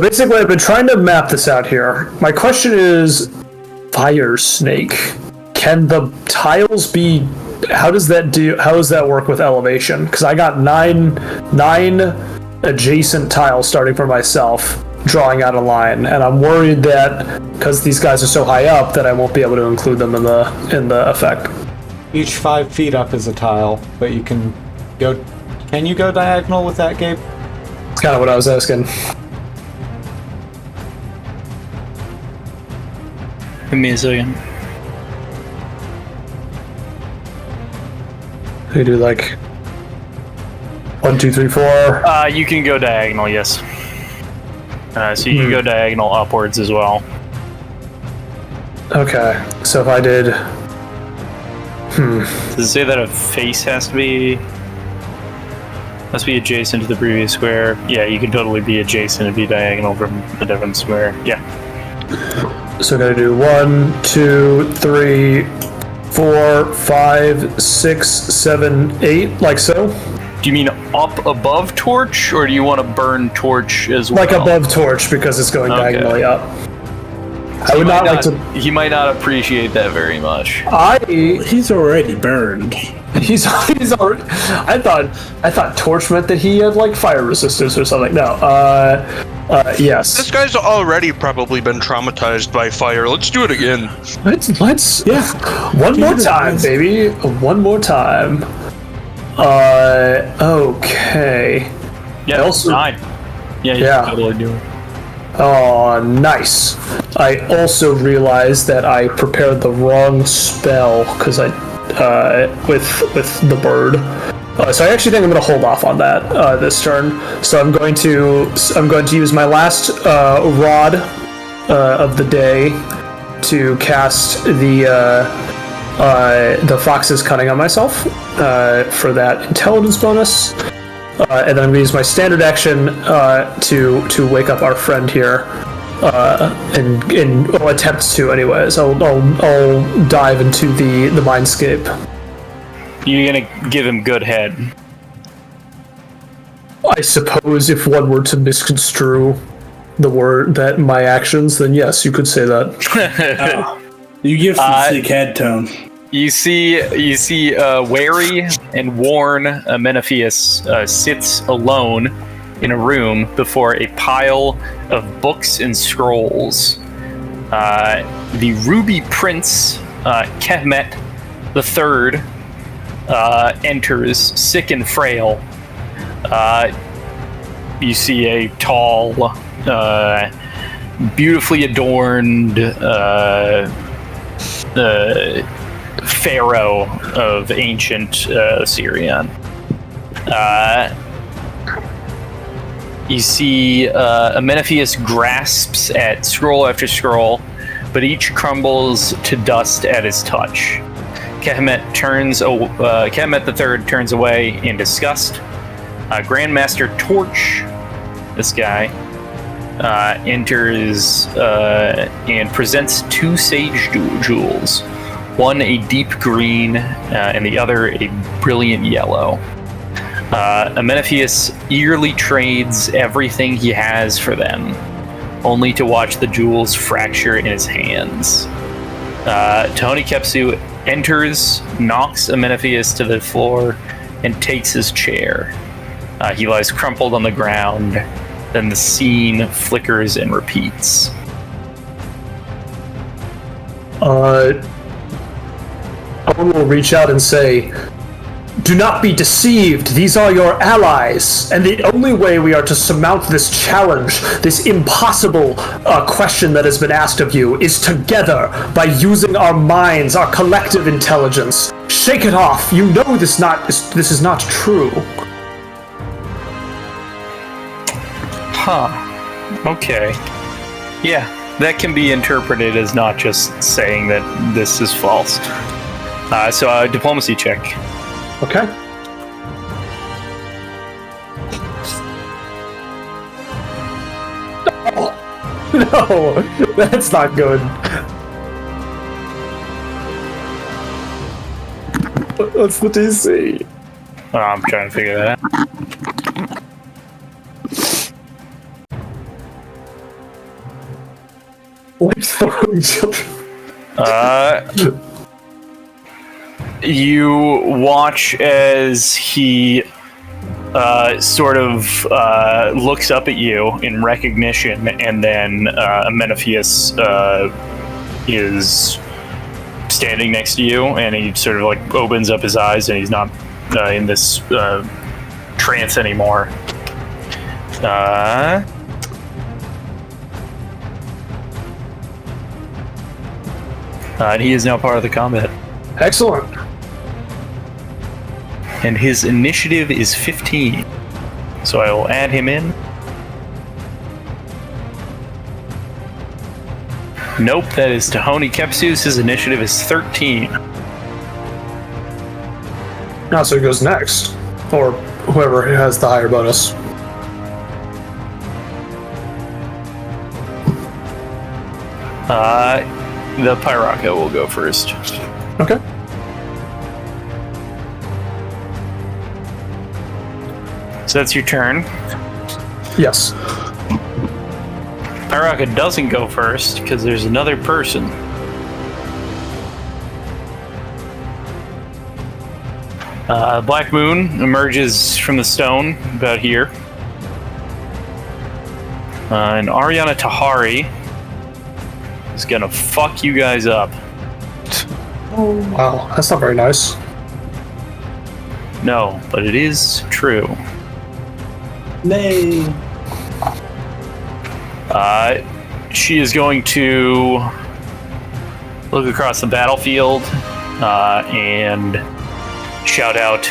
Speaker 5: basically, I've been trying to map this out here. My question is, fire snake. Can the tiles be? How does that work with elevation? Because I got nine adjacent tiles starting for myself, drawing out a line, and I'm worried that because these guys are so high up that I won't be able to include them in the effect.
Speaker 1: Each 5 feet up is a tile, but you can go. Can you go diagonal with that, Gabe?
Speaker 5: That's kind of what I was asking.
Speaker 4: Give me a second.
Speaker 5: We do like 1, 2, 3, 4.
Speaker 4: You can go diagonal, yes. So you can go diagonal upwards as well.
Speaker 5: Okay, so if I did,
Speaker 4: Does it say that a face has to be adjacent to the previous square? Yeah, you can totally be adjacent and be diagonal from a different square. Yeah.
Speaker 5: So I'm gonna do 1, 2, 3, 4, 5, 6, 7, 8, like so.
Speaker 4: Do you mean up above torch, or do you want to burn torch as well?
Speaker 5: Like above torch because it's going diagonally up. I would not like to.
Speaker 4: He might not appreciate that very much.
Speaker 3: He's already burned.
Speaker 5: He's already. I thought torch meant that he had like fire resistance or something. No. Yes.
Speaker 2: This guy's already probably been traumatized by fire. Let's do it again.
Speaker 5: Let's. Yeah. One more time, baby. One more time. Okay.
Speaker 4: Yeah.
Speaker 5: Also,
Speaker 4: 9. Yeah. You can totally do it.
Speaker 5: Oh, nice. I also realized that I prepared the wrong spell because with the bird. So I actually think I'm going to hold off on that this turn. So I'm going to use my last rod of the day to cast the fox's cunning on myself for that intelligence bonus. And then I'm going to use my standard action to wake up our friend here, and attempts to anyways. I'll dive into the mindscape.
Speaker 4: You're gonna give him good head.
Speaker 5: I suppose if one were to misconstrue the word that my actions, then yes, you could say that.
Speaker 3: You give some sick head tone.
Speaker 4: You see, wary and worn Menepheus sits alone in a room before a pile of books and scrolls. The Ruby Prince, Kemet III, enters, sick and frail. You see a tall, beautifully adorned pharaoh of ancient Syrian. You see Amenopheus grasps at scroll after scroll, but each crumbles to dust at his touch. Kemet III turns away in disgust. Grandmaster Torch, this guy, enters and presents two sage jewels. One a deep green, and the other a brilliant yellow. Amenopheus eagerly trades everything he has for them, only to watch the jewels fracture in his hands. Tahoni Kepsu enters, knocks Amenopheus to the floor, and takes his chair. He lies crumpled on the ground. Then the scene flickers and repeats.
Speaker 5: Owen will reach out and say, "Do not be deceived. These are your allies. And the only way we are to surmount this challenge, this impossible question that has been asked of you, is together, by using our minds, our collective intelligence. Shake it off. You know this is not true."
Speaker 4: Huh. Okay. Yeah, that can be interpreted as not just saying that this is false. So a diplomacy check.
Speaker 5: Okay. No, that's not good. What's the DC?
Speaker 4: Oh, I'm trying to figure that out.
Speaker 5: Like throwing children.
Speaker 4: You watch as he sort of looks up at you in recognition, and then Amenopheus is standing next to you, and he sort of like opens up his eyes, and he's not in this trance anymore. And he is now part of the combat.
Speaker 5: Excellent.
Speaker 4: And his initiative is 15. So I will add him in. Nope, that is Tahoni Kepsus. His initiative is 13.
Speaker 5: Now, so he goes next. Or whoever has the higher bonus.
Speaker 4: The Pyraka will go first.
Speaker 5: Okay.
Speaker 4: So that's your turn.
Speaker 5: Yes.
Speaker 4: Pyraka doesn't go first because there's another person. Black Moon emerges from the stone about here. And Ariana Tahari is gonna fuck you guys up.
Speaker 5: Oh, wow. That's not very nice.
Speaker 4: No, but it is true.
Speaker 3: Nay.
Speaker 4: She is going to look across the battlefield and shout out,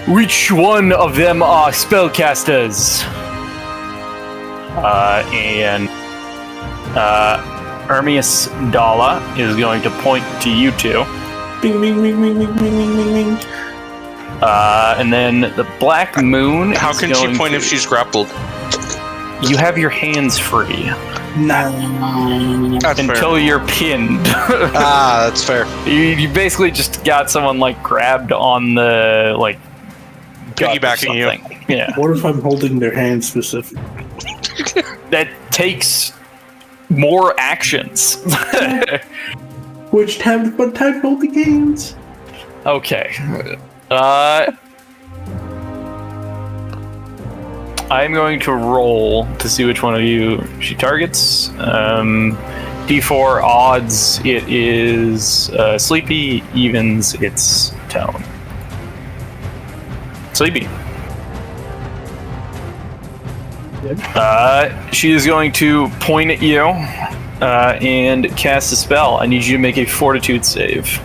Speaker 4: "Which one of them are spellcasters?" And Ermias Dala is going to point to you two.
Speaker 3: Bing, bing, bing, bing, bing, bing, bing, bing, bing.
Speaker 4: And then the Black Moon.
Speaker 6: How
Speaker 4: is
Speaker 6: can she
Speaker 4: going
Speaker 6: point
Speaker 4: to-
Speaker 6: if she's grappled?
Speaker 4: You have your hands free
Speaker 3: Nah.
Speaker 6: That's
Speaker 4: until you're pinned.
Speaker 6: Ah, that's fair.
Speaker 4: You basically just got someone like grabbed on the like gut or
Speaker 6: Piggybacking you.
Speaker 4: something. Yeah,
Speaker 3: What if I'm holding their hand specifically?
Speaker 4: that takes more actions.
Speaker 3: What type holding hands?
Speaker 4: I'm going to roll to see which one of you she targets. D4 odds, it is Sleepy. Evens, it's Tone. Sleepy. She is going to point at you and cast a spell. I need you to make a Fortitude save.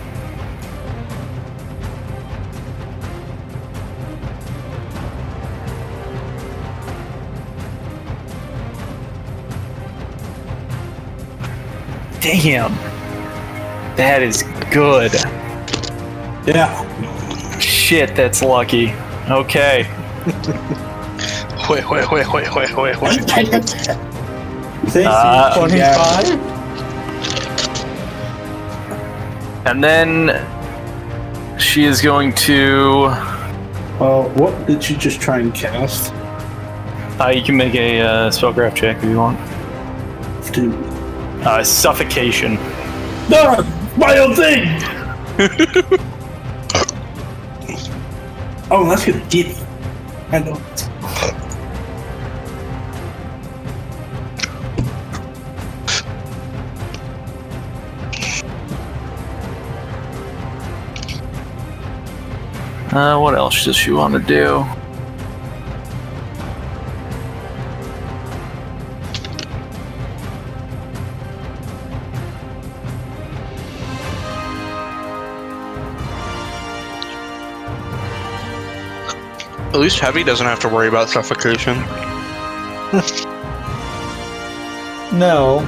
Speaker 4: Damn. That is good.
Speaker 3: Yeah.
Speaker 4: Shit, that's lucky. Okay.
Speaker 2: Wait.
Speaker 3: Thanks.
Speaker 1: 25?
Speaker 4: And then she is going to...
Speaker 3: What did you just try and cast?
Speaker 4: you can make a spellcraft check if you want.
Speaker 3: Dude.
Speaker 4: Suffocation.
Speaker 3: No! My own thing! Oh, that's gonna get me. I know.
Speaker 4: What else does she want to do?
Speaker 2: At least Heavy doesn't have to worry about suffocation.
Speaker 1: No.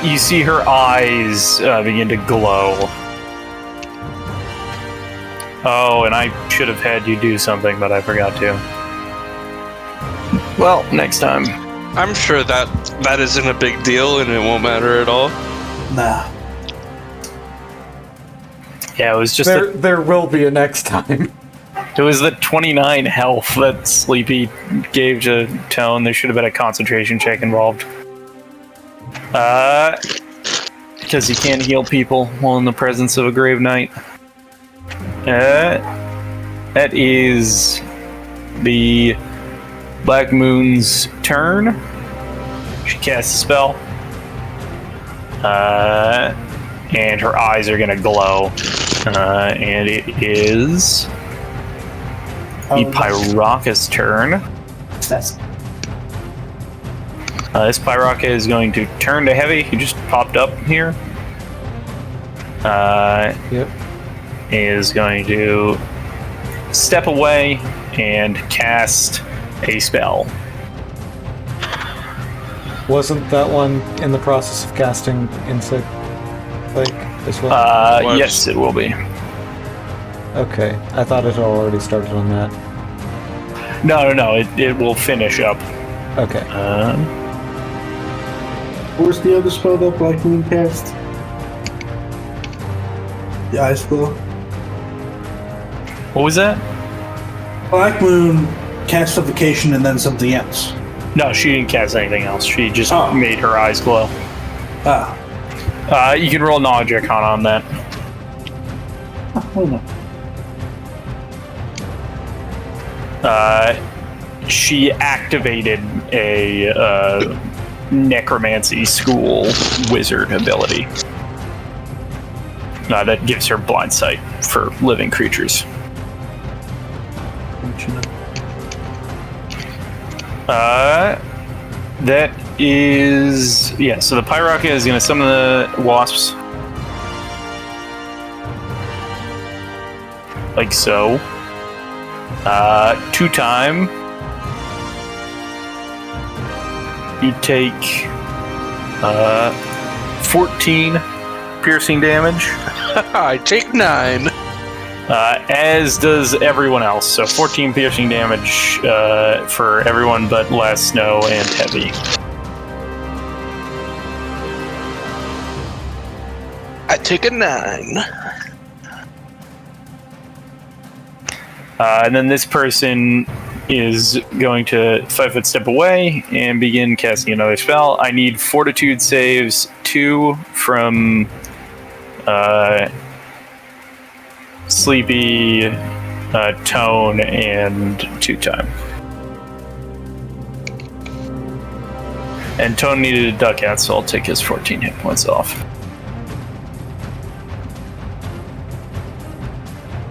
Speaker 4: You see her eyes begin to glow. Oh, and I should have had you do something, but I forgot to. Well, next time.
Speaker 2: I'm sure that isn't a big deal and it won't matter at all.
Speaker 3: Nah.
Speaker 4: Yeah, it was just
Speaker 1: There will be a next time.
Speaker 4: it was the 29 health that Sleepy gave to Tone. There should have been a concentration check involved. Because you can't heal people while in the presence of a Grave Knight. That is the Black Moon's turn. She casts a spell. And her eyes are gonna glow. And it is the Pyroca's turn.
Speaker 3: That's
Speaker 4: This Pyroca is going to turn to Heavy, who just popped up here.
Speaker 1: Yep.
Speaker 4: Is going to step away and cast a spell.
Speaker 1: Wasn't that one in the process of casting Insect Lake as well?
Speaker 4: Yes, it will be.
Speaker 1: Okay, I thought it had already started on that.
Speaker 4: No, it will finish up.
Speaker 1: Okay.
Speaker 3: Where's the other spell that Black Moon cast? The ice spell?
Speaker 4: What was that?
Speaker 3: Black Moon cast suffocation and then something else.
Speaker 4: No, she didn't cast anything else. She just
Speaker 3: Oh.
Speaker 4: made her eyes glow.
Speaker 3: Ah.
Speaker 4: You can roll Knowledge Arcana on that.
Speaker 3: Hold on.
Speaker 4: She activated a necromancy school wizard ability that gives her blind sight for living creatures. That is... Yeah, so the Pyroca is going to summon the wasps. Like so. 2-time. You take 14 piercing damage.
Speaker 2: I take 9.
Speaker 4: As does everyone else. So 14 piercing damage for everyone but Les, Snow, and Heavy.
Speaker 2: I take a 9.
Speaker 4: And then this person is going to 5-foot step away and begin casting another spell. I need Fortitude saves 2 from Sleepy, Tone, and 2-time. And Tone needed a duck out, so I'll take his 14 hit points off.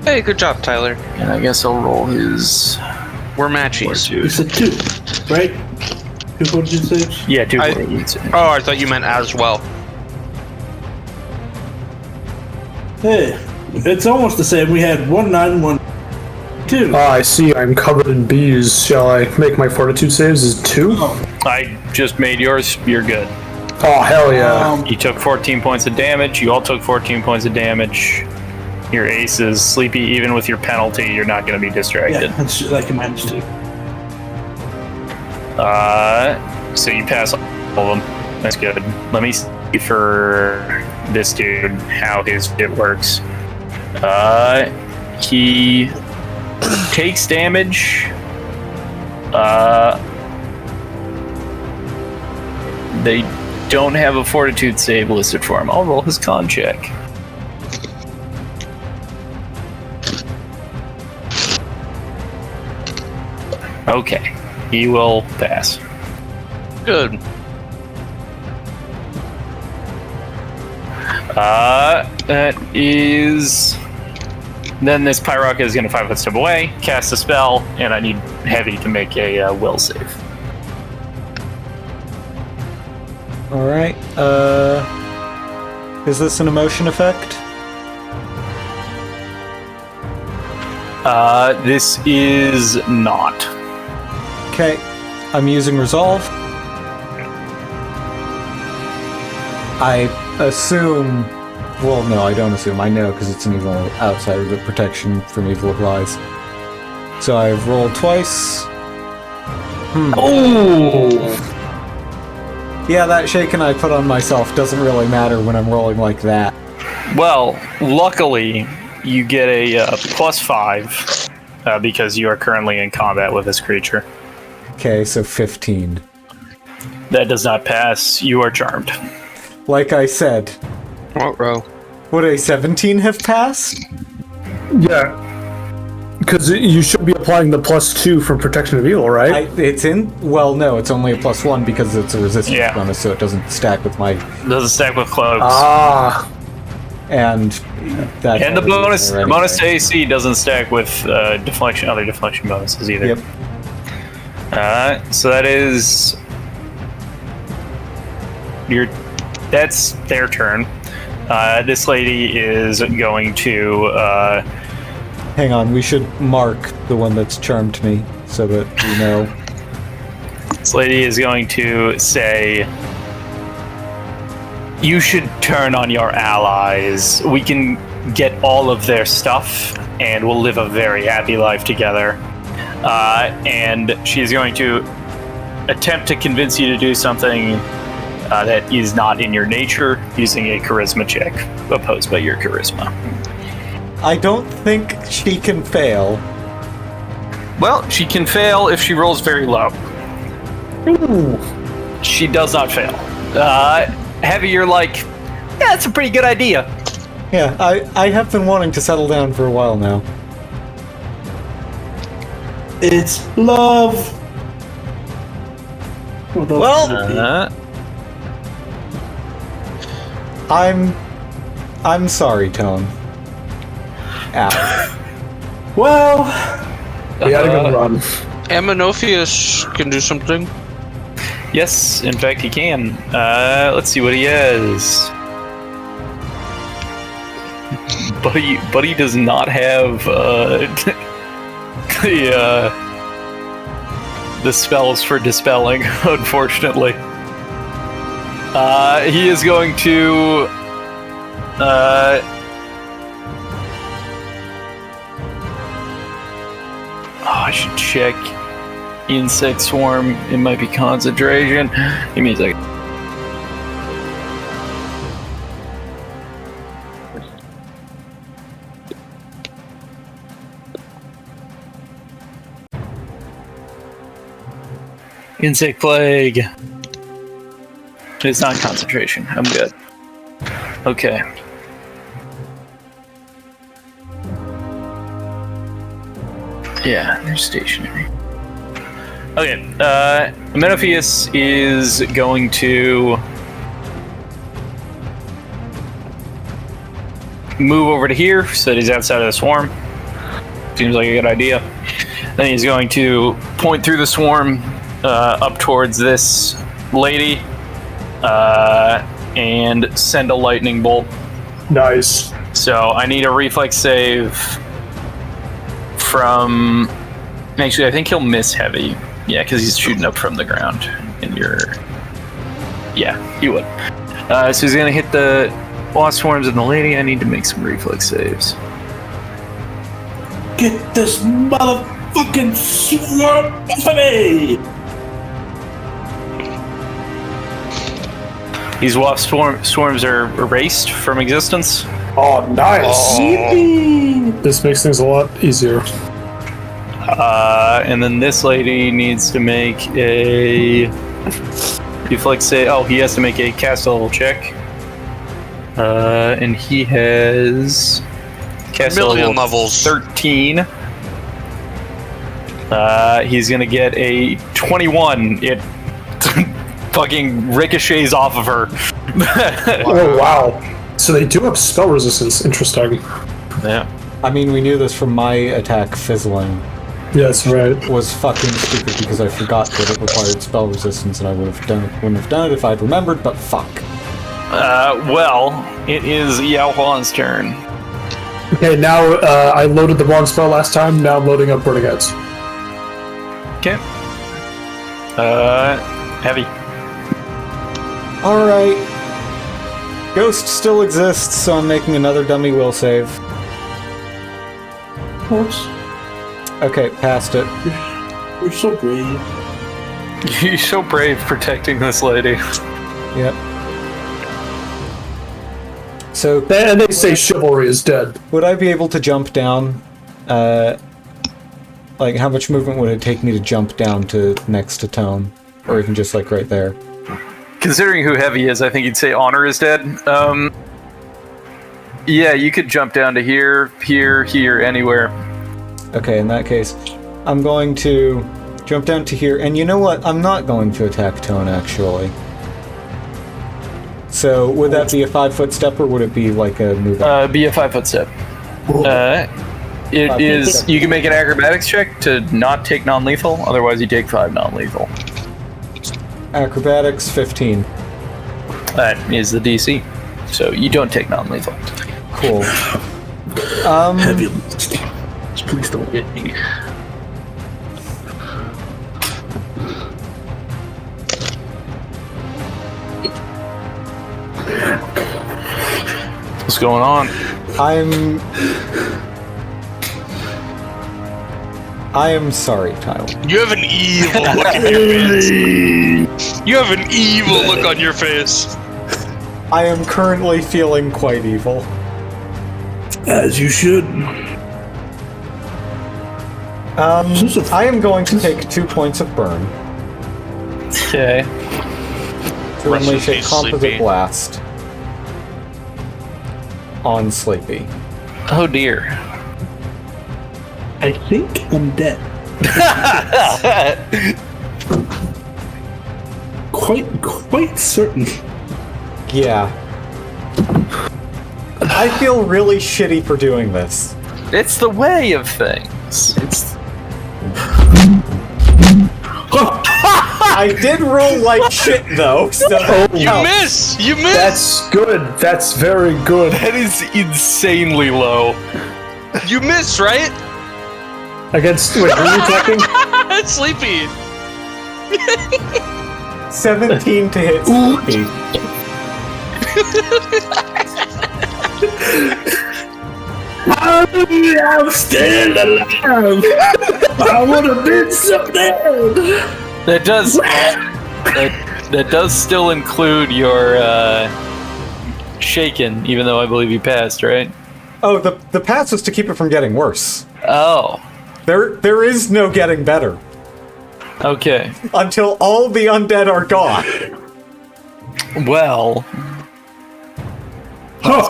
Speaker 2: Hey, good job, Tyler.
Speaker 4: And I guess I'll roll his...
Speaker 2: We're matchies.
Speaker 3: It's a 2, right? 2 fortitude saves?
Speaker 4: Yeah, 2 fortitude saves.
Speaker 2: Oh, I thought you meant as well.
Speaker 3: Hey, it's almost the same. We had 1 9 and 1 2.
Speaker 5: I see. I'm covered in bees. Shall I make my fortitude saves as 2?
Speaker 4: I just made yours. You're good.
Speaker 5: Oh, hell yeah.
Speaker 4: You took 14 points of damage. You all took 14 points of damage. Your ace is sleepy. Even with your penalty, you're not going to be distracted.
Speaker 3: Yeah, that's like a manage to.
Speaker 4: So you pass all of them. That's good. Let me see for this dude how his shit works. He takes damage. They don't have a fortitude save listed for him. I'll roll his con check. Okay, he will pass.
Speaker 2: Good.
Speaker 4: That is... Then this Pyrock is going to 5-foot step away, cast a spell, and I need Heavy to make a will save.
Speaker 1: Alright, is this an emotion effect?
Speaker 4: This is not.
Speaker 1: Okay, I'm using Resolve. I assume... Well, no, I don't assume. I know, because it's an evil outsider that protection from evil applies. So I've rolled twice.
Speaker 5: Oh!
Speaker 1: Yeah, that shaken I put on myself doesn't really matter when I'm rolling like that.
Speaker 4: Well, luckily, you get a +5 because you are currently in combat with this creature.
Speaker 1: Okay, so 15.
Speaker 4: That does not pass. You are charmed.
Speaker 1: Like I said,
Speaker 2: What row?
Speaker 1: would a 17 have passed?
Speaker 5: Yeah. Because you should be applying the +2 from protection of evil, right?
Speaker 1: It's in... Well, no, it's only a +1 because it's a resistance bonus, so it doesn't stack with my...
Speaker 4: Doesn't stack with cloaks.
Speaker 5: Ah.
Speaker 1: And that...
Speaker 4: And the bonus to AC doesn't stack with deflection, other deflection bonuses either.
Speaker 1: Yep.
Speaker 4: So that is... That's their turn. This lady is going to...
Speaker 1: Hang on, we should mark the one that's charmed me, so that we know.
Speaker 4: This lady is going to say... You should turn on your allies. We can get all of their stuff, and we'll live a very happy life together. And she's going to attempt to convince you to do something that is not in your nature, using a charisma check opposed by your charisma.
Speaker 1: I don't think she can fail.
Speaker 4: Well, she can fail if she rolls very low.
Speaker 5: Ooh.
Speaker 4: She does not fail. Heavy, you're like, yeah, that's a pretty good idea.
Speaker 1: Yeah, I have been wanting to settle down for a while now.
Speaker 3: It's love.
Speaker 4: Well,
Speaker 1: I'm sorry, Tone. Ow.
Speaker 3: Well,
Speaker 5: We gotta go run.
Speaker 2: Ammonophius can do something.
Speaker 4: yes, in fact, he can. Let's see what he has. Buddy does not have the spells for dispelling, unfortunately. He is going to I should check insect swarm. It might be concentration. Give me a second. Insect plague. It's not concentration. I'm good. Okay. Yeah, they're stationary. Okay, Menopheus is going to move over to here so that he's outside of the swarm. Seems like a good idea. Then he's going to point through the swarm up towards this lady and send a lightning bolt.
Speaker 5: Nice.
Speaker 4: So I need a reflex save from... Actually, I think he'll miss heavy. Yeah, because he's shooting up from the ground. And you're... Yeah, he would. So he's going to hit the wasp swarms and the lady. I need to make some reflex saves.
Speaker 3: Get this motherfucking swarm off of me!
Speaker 4: These wasp swarms are erased from existence.
Speaker 5: Oh, nice.
Speaker 3: Yippee!
Speaker 5: This makes things a lot easier.
Speaker 4: And then this lady needs to make a reflex save. Oh, he has to make a cast level check. And he has cast
Speaker 6: Million
Speaker 4: level
Speaker 6: levels.
Speaker 4: 13. He's gonna get a 21. It fucking ricochets off of her.
Speaker 5: Oh, wow. So they do have spell resistance. Interesting.
Speaker 4: Yeah.
Speaker 1: I mean, we knew this from my attack fizzling.
Speaker 5: Yes, right.
Speaker 1: Was fucking stupid because I forgot that it required spell resistance, and I wouldn't have done it if I'd remembered. But fuck.
Speaker 4: Well, it is Yao Huan's turn.
Speaker 5: Okay, now I loaded the wrong spell last time. Now I'm loading up Burning Heads.
Speaker 4: Okay. Heavy.
Speaker 1: Alright. Ghost still exists, so I'm making another dummy will save.
Speaker 3: Oops.
Speaker 1: Okay, passed it.
Speaker 3: You're so brave.
Speaker 4: You're so brave protecting this lady.
Speaker 1: Yep. So,
Speaker 5: And they say chivalry is dead.
Speaker 1: would I be able to jump down? Like, how much movement would it take me to jump down to next to Tone? Or even just, like, right there?
Speaker 4: Considering who Heavy is, I think you'd say Honor is dead. Yeah, you could jump down to here, anywhere.
Speaker 1: Okay, in that case, I'm going to jump down to here, and you know what? I'm not going to attack Tone, actually. So, would that be a 5-foot step, or would it be like a move?
Speaker 4: Be a 5-foot step. It is. You can make an acrobatics check to not take non-lethal. Otherwise, you take 5 non-lethal.
Speaker 1: Acrobatics, 15.
Speaker 4: That is the DC. So you don't take non-lethal.
Speaker 1: Cool.
Speaker 3: Heavy. Please don't hit me.
Speaker 4: What's going on?
Speaker 1: I am sorry, Tyler.
Speaker 6: You have an evil look on your face. You have an evil look on your face.
Speaker 1: I am currently feeling quite evil.
Speaker 3: As you should.
Speaker 1: I am going to take 2 points of burn
Speaker 4: Okay.
Speaker 1: to
Speaker 6: Rest
Speaker 1: unleash
Speaker 6: in
Speaker 1: a
Speaker 6: peace,
Speaker 1: composite
Speaker 6: Sleepy.
Speaker 1: blast on Sleepy.
Speaker 4: Oh dear.
Speaker 3: I think I'm dead. Quite certain.
Speaker 1: Yeah. I feel really shitty for doing this.
Speaker 4: It's the way of things. It's.
Speaker 1: I did roll like shit though, so
Speaker 6: You miss! You miss!
Speaker 5: That's good. That's very good.
Speaker 4: That is insanely low.
Speaker 6: You miss, right?
Speaker 5: Against, wait, who are you attacking?
Speaker 6: It's Sleepy.
Speaker 1: 17 to hit Sleepy.
Speaker 3: I'm still alive. I would have been so dead.
Speaker 4: That does. That does still include your shaken, even though I believe you passed, right?
Speaker 1: Oh, the pass was to keep it from getting worse.
Speaker 4: Oh.
Speaker 1: There is no getting better
Speaker 4: Okay.
Speaker 1: until all the undead are gone.
Speaker 4: Well.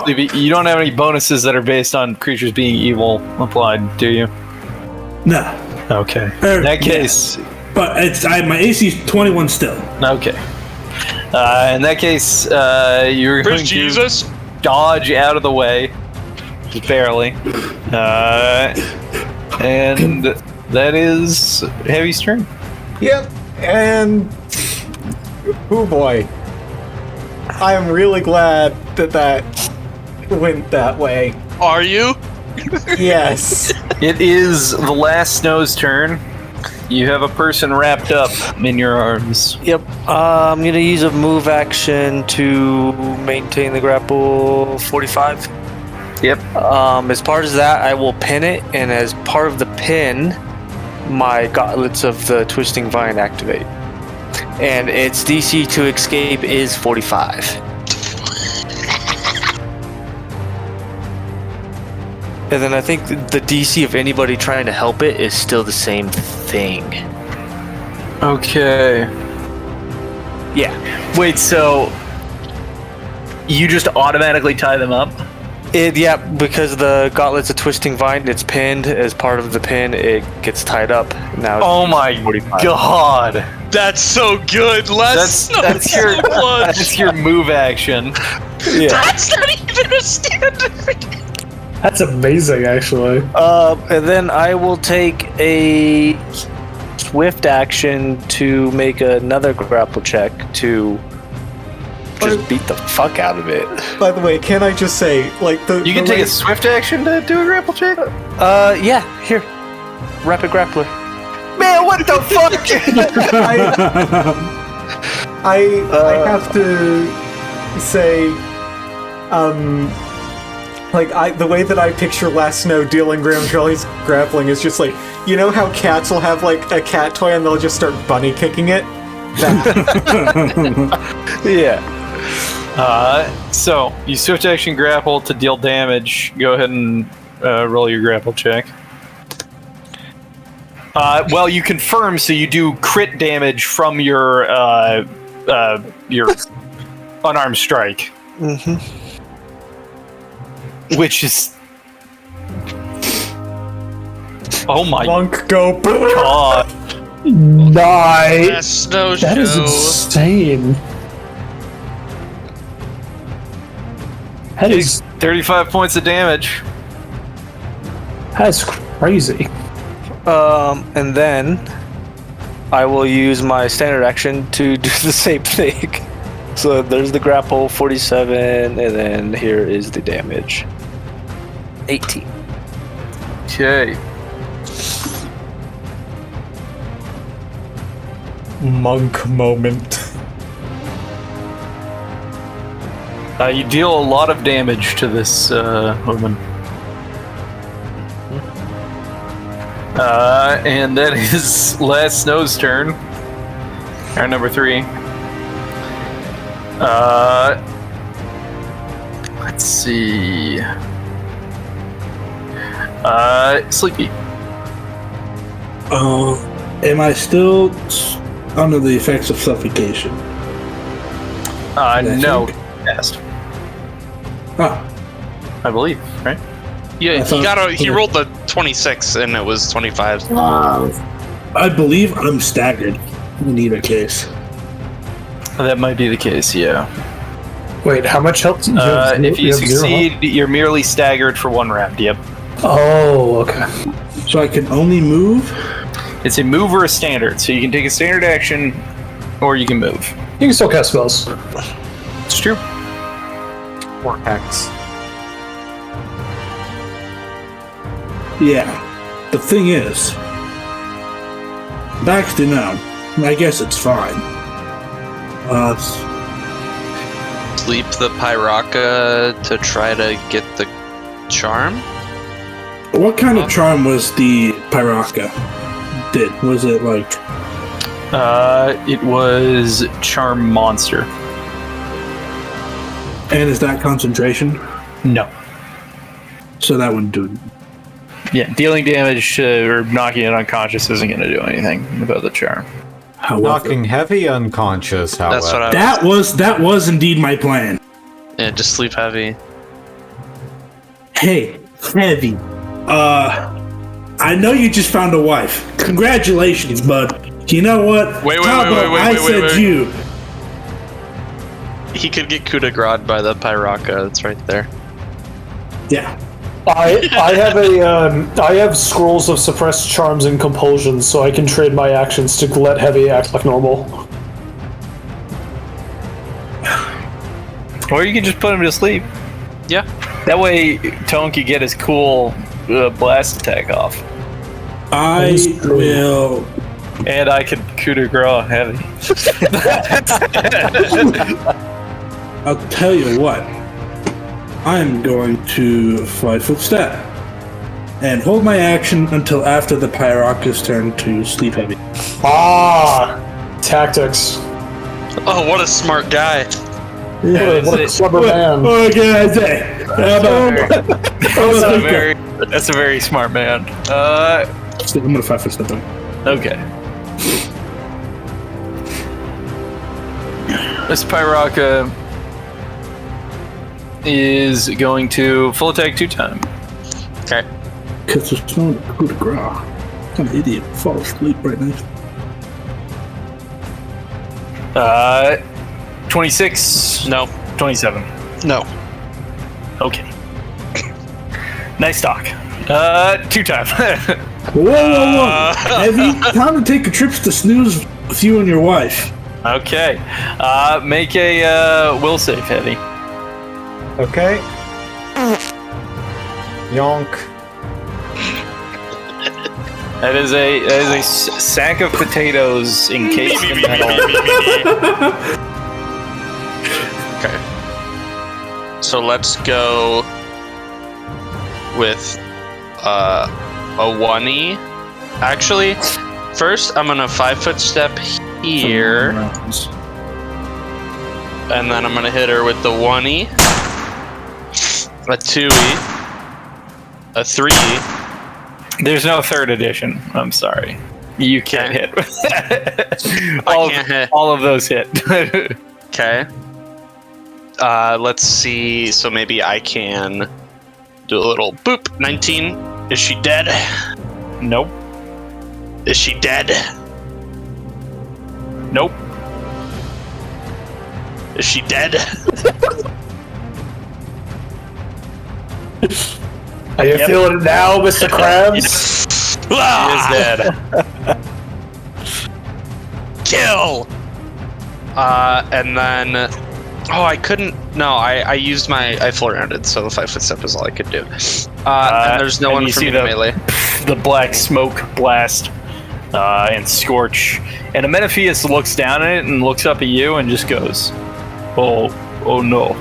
Speaker 4: You don't have any bonuses that are based on creatures being evil applied, do you?
Speaker 3: Nah.
Speaker 4: Okay. In that case...
Speaker 3: But my AC is 21 still.
Speaker 4: Okay. In that case, you're going to dodge out of the way. Just barely. And that is Heavy's turn.
Speaker 1: Yep, and... Oh boy. I am really glad that went that way.
Speaker 6: Are you?
Speaker 1: Yes.
Speaker 4: It is the last Snow's turn. You have a person wrapped up in your arms.
Speaker 7: Yep. I'm gonna use a move action to maintain the grapple 45.
Speaker 4: Yep.
Speaker 7: As part of that, I will pin it, and as part of the pin, my gauntlets of the Twisting Vine activate. And its DC to escape is 45. And then I think the DC of anybody trying to help it is still the same thing.
Speaker 4: Okay.
Speaker 7: Yeah.
Speaker 4: Wait, so you just automatically tie them up?
Speaker 7: Yeah, because the gauntlets of Twisting Vine, it's pinned. As part of the pin, it gets tied up. Now.
Speaker 4: Oh my
Speaker 7: 45.
Speaker 4: god!
Speaker 6: That's so good.
Speaker 4: That's your move action.
Speaker 7: Yeah.
Speaker 6: That's not even a standard.
Speaker 5: That's amazing, actually.
Speaker 7: And then I will take a swift action to make another grapple check to just beat the fuck out of it.
Speaker 1: By the way, can I just say, like,
Speaker 4: You can take a swift action to do a grapple check?
Speaker 7: Yeah, here. Rapid grappler.
Speaker 4: Man, what the fuck?
Speaker 1: I have to say, the way that I picture Last Snow dealing grappling is just like, you know how cats will have like a cat toy and they'll just start bunny kicking it? That.
Speaker 7: Yeah.
Speaker 4: So you swift action grapple to deal damage. Go ahead and roll your grapple check. Well, you confirm, so you do crit damage from your unarmed strike.
Speaker 7: Mm-hmm.
Speaker 4: Which is... Oh my
Speaker 1: Monk go.
Speaker 4: god.
Speaker 5: Nice.
Speaker 6: Snow
Speaker 5: That is
Speaker 6: show.
Speaker 5: insane. That is
Speaker 4: 35 points of damage.
Speaker 5: that's crazy.
Speaker 7: And then I will use my standard action to do the same thing. So there's the grapple 47, and then here is the damage 18.
Speaker 4: Okay.
Speaker 1: Monk moment.
Speaker 4: You deal a lot of damage to this woman. And that is Last Snow's turn. Our number 3. Let's see. Sleepy.
Speaker 3: Am I still under the effects of suffocation?
Speaker 4: No. Cast.
Speaker 3: Oh,
Speaker 4: I believe, right?
Speaker 6: Yeah, he rolled the 26 and it was 25.
Speaker 3: I believe I'm staggered in either case.
Speaker 4: That might be the case, yeah.
Speaker 5: Wait, how much health? Do you have?
Speaker 4: If you
Speaker 5: have zero
Speaker 4: succeed,
Speaker 5: health?
Speaker 4: you're merely staggered for 1 round, yep.
Speaker 5: Oh, okay.
Speaker 3: So I can only move?
Speaker 4: It's a move or a standard, so you can take a standard action, or you can move.
Speaker 5: You can still cast spells.
Speaker 4: It's true.
Speaker 1: Or X.
Speaker 3: Yeah. The thing is, Baxter, no. I guess it's fine.
Speaker 6: Sleep the Pyroka to try to get the charm?
Speaker 3: What kind of charm was the Pyroka? Was it like...
Speaker 4: It was Charm Monster.
Speaker 3: And is that concentration?
Speaker 4: No.
Speaker 3: So that wouldn't do it.
Speaker 4: Yeah, dealing damage or knocking it unconscious isn't going to do anything about the charm.
Speaker 3: However,
Speaker 1: Knocking heavy unconscious, however.
Speaker 6: That's what I
Speaker 3: that was indeed my plan.
Speaker 6: Yeah, just sleep heavy.
Speaker 3: Hey, heavy. I know you just found a wife. Congratulations, bud. You know what?
Speaker 6: Wait,
Speaker 3: I said you.
Speaker 6: He could get coup de grace by the Pyraka. That's right there.
Speaker 3: Yeah.
Speaker 5: I have scrolls of suppressed charms and compulsions, so I can trade my actions to let Heavy act like normal.
Speaker 4: Or you can just put him to sleep.
Speaker 6: Yeah.
Speaker 4: That way, Tone can get his cool blast attack off.
Speaker 3: I will.
Speaker 4: And I can coup de grace Heavy.
Speaker 3: I'll tell you what. I'm going to 5-foot step and hold my action until after the Pyraka's turn to sleep Heavy.
Speaker 5: Tactics.
Speaker 6: Oh, what a smart guy.
Speaker 5: What a clever man.
Speaker 3: What can I say?
Speaker 4: That's a very smart man.
Speaker 3: I'm gonna 5-foot step then.
Speaker 4: Okay. This Pyraka is going to full attack 2 times.
Speaker 6: Okay.
Speaker 3: Because there's no coup de grace. What kind of idiot fall asleep right now?
Speaker 4: 26.
Speaker 6: No.
Speaker 4: 27.
Speaker 6: No.
Speaker 4: Okay. Nice talk. 2 times.
Speaker 3: Whoa. Heavy, time to take a trip to snooze with you and your wife.
Speaker 4: Okay. Make a will save, Heavy.
Speaker 1: Okay. Yonk.
Speaker 4: That is a sack of potatoes encased in metal.
Speaker 6: Okay. So let's go with a 1E. Actually, first I'm gonna 5-foot step here, and then I'm gonna hit her with the 1E, a 2E, a 3E.
Speaker 4: There's no 3rd edition. I'm sorry. You can't hit.
Speaker 6: I can't hit.
Speaker 4: All of those hit.
Speaker 6: Okay. Let's see. So maybe I can do a little boop. 19. Is she dead?
Speaker 4: Nope.
Speaker 6: Is she dead?
Speaker 4: Nope.
Speaker 6: Is she dead?
Speaker 5: Are you feeling it now, Mr. Krabs?
Speaker 6: Ah!
Speaker 4: She is dead.
Speaker 6: Kill! And then... Oh, I couldn't... No, I used my... I full rounded, so the 5-foot step is all I could do. And there's no one for me to melee.
Speaker 4: The black smoke blast and scorch. And Amenopheus looks down at it and looks up at you and just goes, oh no.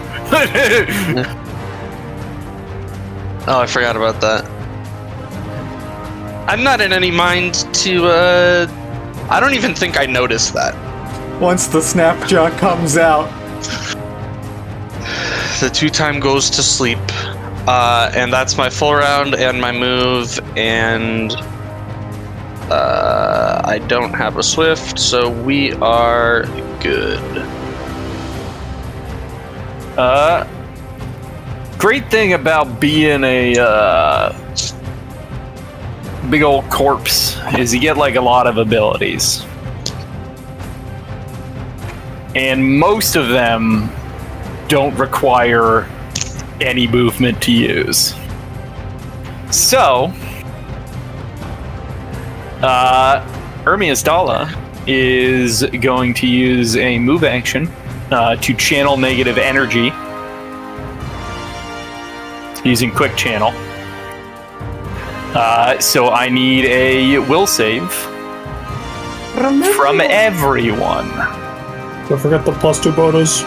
Speaker 6: Oh, I forgot about that. I'm not in any mind to, I don't even think I noticed that.
Speaker 1: Once the snapjaw comes out.
Speaker 6: The 2-time goes to sleep. And that's my full round and my move, and I don't have a swift, so we are good.
Speaker 4: Great thing about being a big old corpse is you get like a lot of abilities. And most of them don't require any movement to use. So, Ermias Dala is going to use a move action to channel negative energy using quick channel. So I need a will save from everyone.
Speaker 5: Don't forget the +2 bonus.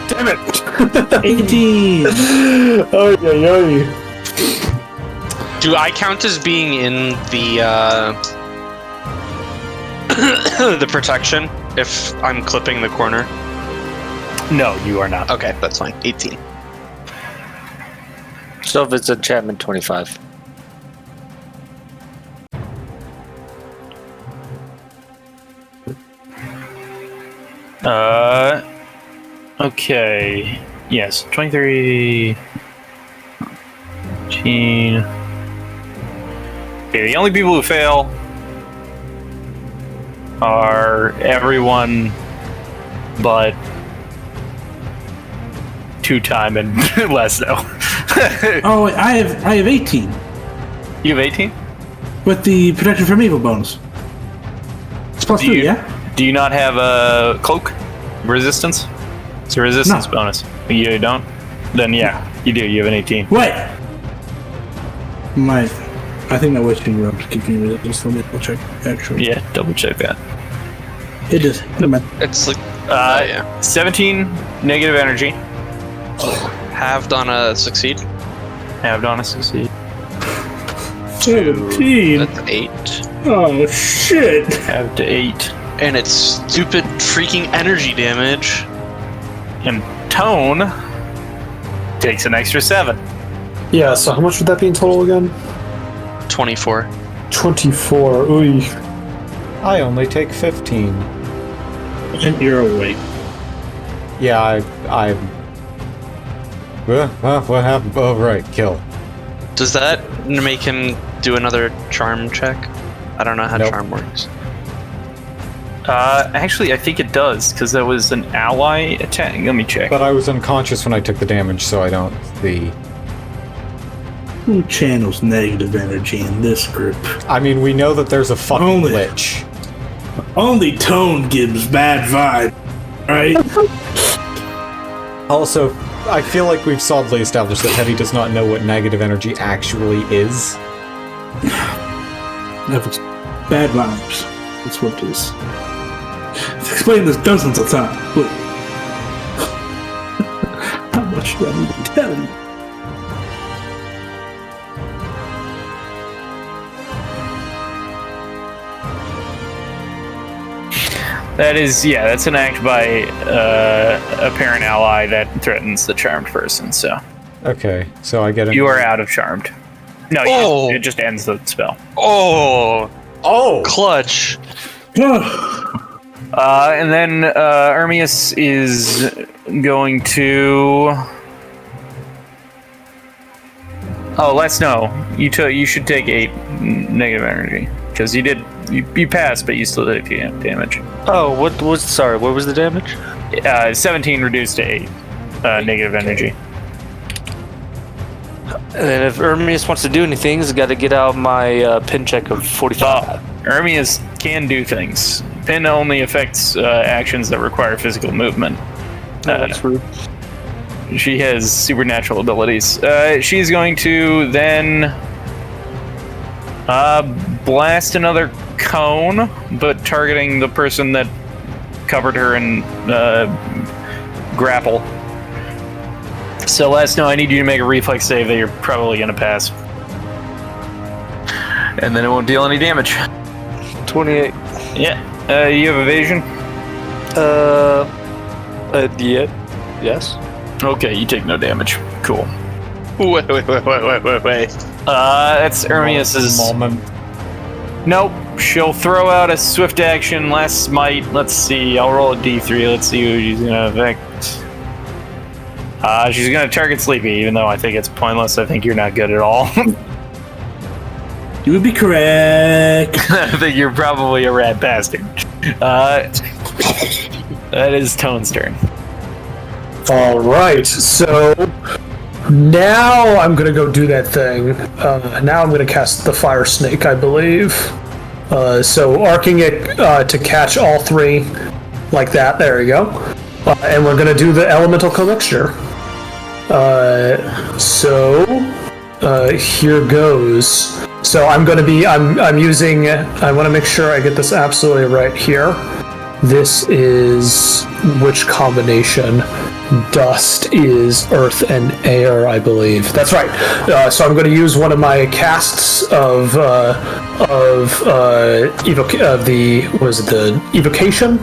Speaker 3: Damn it! 18!
Speaker 5: Oy, oy, oy.
Speaker 6: Do I count as being in the the protection if I'm clipping the corner?
Speaker 4: No, you are not.
Speaker 6: Okay, that's fine. 18.
Speaker 7: So if it's enchantment, 25.
Speaker 4: Okay. Yes, 23. 18. Okay, the only people who fail are everyone but 2-time and Lesno.
Speaker 3: Oh, wait, I have 18
Speaker 4: You have 18?
Speaker 3: with the protection from evil bonus. It's plus 2, yeah?
Speaker 4: Do you not have a cloak resistance? It's a resistance bonus. You don't? Then yeah, you do. You have an 18.
Speaker 3: Wait! I think my witching robes give me resistance. Let me double check, actually.
Speaker 4: Yeah, double check that.
Speaker 3: It is. Never mind.
Speaker 6: It's like
Speaker 4: 17 negative energy.
Speaker 6: halved on a succeed.
Speaker 4: Halved on a succeed.
Speaker 3: 17!
Speaker 6: That's 8.
Speaker 3: Oh, shit!
Speaker 4: Halved to 8.
Speaker 6: And it's stupid freaking energy damage.
Speaker 4: And Tone takes an extra 7.
Speaker 5: Yeah, so how much would that be in total again?
Speaker 6: 24.
Speaker 5: 24. Ooh.
Speaker 1: I only take 15.
Speaker 3: And you're awake.
Speaker 1: Yeah, what happened? Oh, right, kill.
Speaker 6: Does that make him do another charm check? I don't know how
Speaker 1: Nope.
Speaker 6: charm works.
Speaker 4: Actually, I think it does, because that was an ally attack. Let me check.
Speaker 1: But I was unconscious when I took the damage, so I don't see.
Speaker 3: Who channels negative energy in this group?
Speaker 1: I mean, we know that there's a fucking
Speaker 3: Only-
Speaker 1: glitch.
Speaker 3: Only Tone gives bad vibe, right?
Speaker 1: Also, I feel like we've solidly established that Heavy does not know what negative energy actually is.
Speaker 3: If it's bad vibes, that's what it is. I've explained this dozens of times. Look. How much do I need to tell you?
Speaker 4: That is, yeah, that's an act by a parent ally that threatens the charmed person, so.
Speaker 1: Okay, so I get it.
Speaker 4: You are out of charmed. No, it just ends the spell.
Speaker 6: Oh!
Speaker 1: Oh!
Speaker 6: Clutch!
Speaker 4: And then Ermias is going to. Oh, let's know. You should take 8 negative energy because you passed, but you still did damage.
Speaker 7: Oh, what was the damage?
Speaker 4: 17 reduced to 8 negative energy.
Speaker 7: And then if Ermias wants to do anything, he's got to get out my pin check of 45.
Speaker 4: Ermias can do things. Pin only affects actions that require physical movement.
Speaker 7: That's rude.
Speaker 4: She has supernatural abilities. She's going to then blast another cone, but targeting the person that covered her in grapple. So last no, I need you to make a reflex save that you're probably going to pass. And then it won't deal any damage.
Speaker 7: 28.
Speaker 4: Yeah. You have evasion?
Speaker 7: Yeah. Yes.
Speaker 4: Okay, you take no damage. Cool.
Speaker 6: Wait.
Speaker 4: That's Ermias's
Speaker 1: moment.
Speaker 4: Nope. She'll throw out a swift action, last smite. Let's see. I'll roll a d3. Let's see who she's gonna affect. She's gonna target Sleepy, even though I think it's pointless. I think you're not good at all.
Speaker 3: You would be correct.
Speaker 4: I think you're probably a rat bastard. That is Tone's turn.
Speaker 5: All right, so now I'm gonna go do that thing. Now I'm gonna cast the Fire Snake, I believe. So arcing it to catch all 3, like that. There you go. And we're gonna do the Elemental Commixture. Here goes. So I'm using. I want to make sure I get this absolutely right here. This is which combination? Dust is earth and air, I believe. That's right. So I'm going to use one of my casts of the evocation,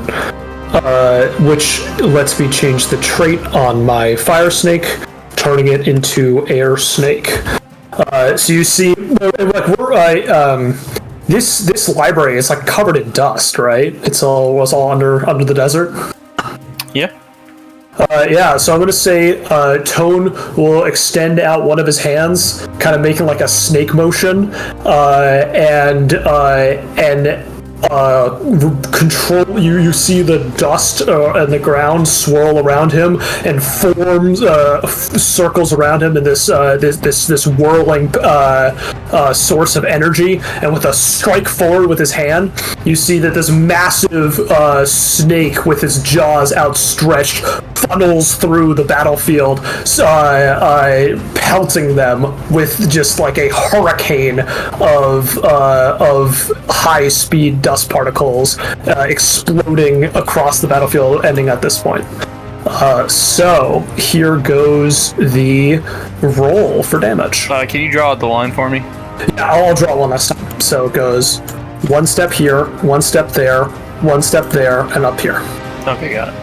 Speaker 5: which lets me change the trait on my fire snake, turning it into air snake. So you see, this library is like covered in dust, right? Was all under the desert.
Speaker 4: Yeah.
Speaker 5: Yeah, so I'm going to say Tone will extend out one of his hands, kind of making like a snake motion, and control. You see the dust and the ground swirl around him and forms circles around him in this whirling source of energy. And with a strike forward with his hand, you see that this massive snake with his jaws outstretched funnels through the battlefield, pelting them with just like a hurricane of high-speed dust particles exploding across the battlefield, ending at this point. So here goes the roll for damage.
Speaker 4: Can you draw out the line for me?
Speaker 5: Yeah, I'll draw one last time. So it goes one step here, one step there, one step there, and up here.
Speaker 4: Okay, got it.